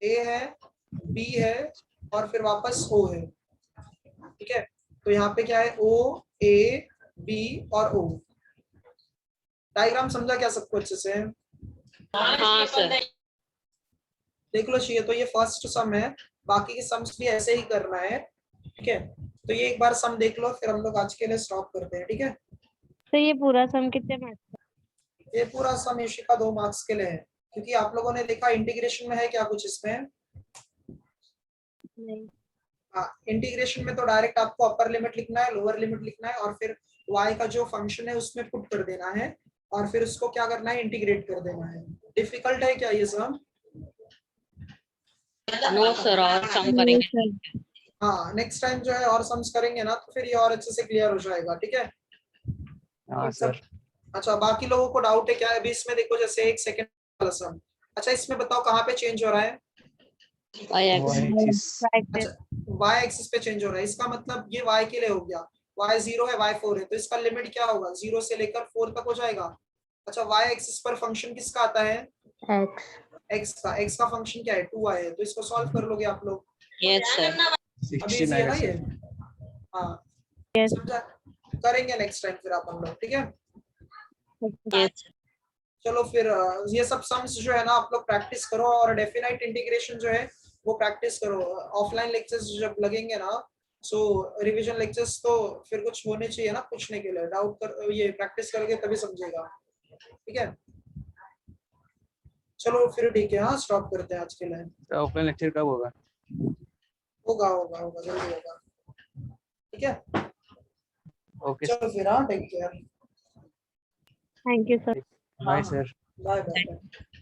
S1: ए है, बी है, और फिर वापस ओ है। ठीक है, तो यहाँ पे क्या है, ओ, ए, बी और ओ। डायग्राम समझा क्या सबको अच्छे से?
S2: हाँ सर।
S1: देख लो चाहिए तो ये फर्स्ट सम है, बाकी के सम्स भी ऐसे ही करना है। ठीक है, तो ये एक बार सम देख लो, फिर हम लोग आज के लिए स्टॉप करते हैं। ठीक है,
S5: तो ये पूरा सम कितने मार्क्स का?
S1: ये पूरा सम का 2 मार्क्स के लिए है, क्योंकि आप लोगों ने देखा इंटीग्रेशन में है क्या कुछ इसमें?
S5: नहीं।
S1: हाँ, इंटीग्रेशन में तो डायरेक्ट आपको अपर लिमिट लिखना है, लोअर लिमिट लिखना है, और फिर y का जो फंक्शन है उसमें पुट कर देना है। और फिर उसको क्या करना है, इंटीग्रेट कर देना है। डिफिकल्ट है क्या ये सम?
S2: नो सर, और सम
S5: नहीं
S2: करेंगे।
S5: सर।
S1: हाँ, नेक्स्ट टाइम जो है और सम्स करेंगे ना तो फिर ये और अच्छे से क्लियर हो जाएगा, ठीक है?
S3: हाँ
S1: सब
S3: सर।
S1: अच्छा, बाकी लोगों को डाउट है क्या? अभी इसमें देखो जैसे 1 सेकंड वाला सम, अच्छा इसमें बताओ कहाँ पे चेंज हो रहा है?
S2: Y axis.
S1: अच्छा, y एक्सिस पे चेंज हो रहा है, इसका मतलब ये y के लिए हो गया, y 0 है y 4 है, तो इसका लिमिट क्या होगा, 0 से लेकर 4 तक हो जाएगा। अच्छा, y एक्सिस पर फंक्शन किसका आता है?
S4: एक्स।
S1: x का फंक्शन क्या है, 2y है, तो इसको सॉल्व कर लोगे आप लोग।
S2: Yes sir.
S1: अभी
S3: 16
S1: इजी है
S3: आएगा
S1: ना ये?
S3: सर।
S1: हाँ,
S5: यस
S1: समझा? करेंगे नेक्स्ट टाइम फिर अपन लोग, ठीक है?
S2: यस
S1: चलो फिर ये सब सम्स जो है ना आप लोग प्रैक्टिस करो, और डेफिनाइट इंटीग्रेशन जो है वो प्रैक्टिस करो। ऑफलाइन लेक्चर्स जब लगेंगे ना, सो रिवीजन लेक्चर्स तो फिर कुछ होने चाहिए ना पूछने के लिए, डाउट कर, ये प्रैक्टिस करोगे तभी समझेगा, ठीक है? चलो फिर ठीक है, हाँ स्टॉप करते हैं आज के लिए।
S3: ऑफलाइन लेक्चर कब होगा?
S1: होगा होगा होगा, जल्दी होगा, ठीक है?
S3: ओके
S1: चलो फिर, हाँ take care,
S5: thank you sir.
S3: Bye sir.
S1: Bye bye.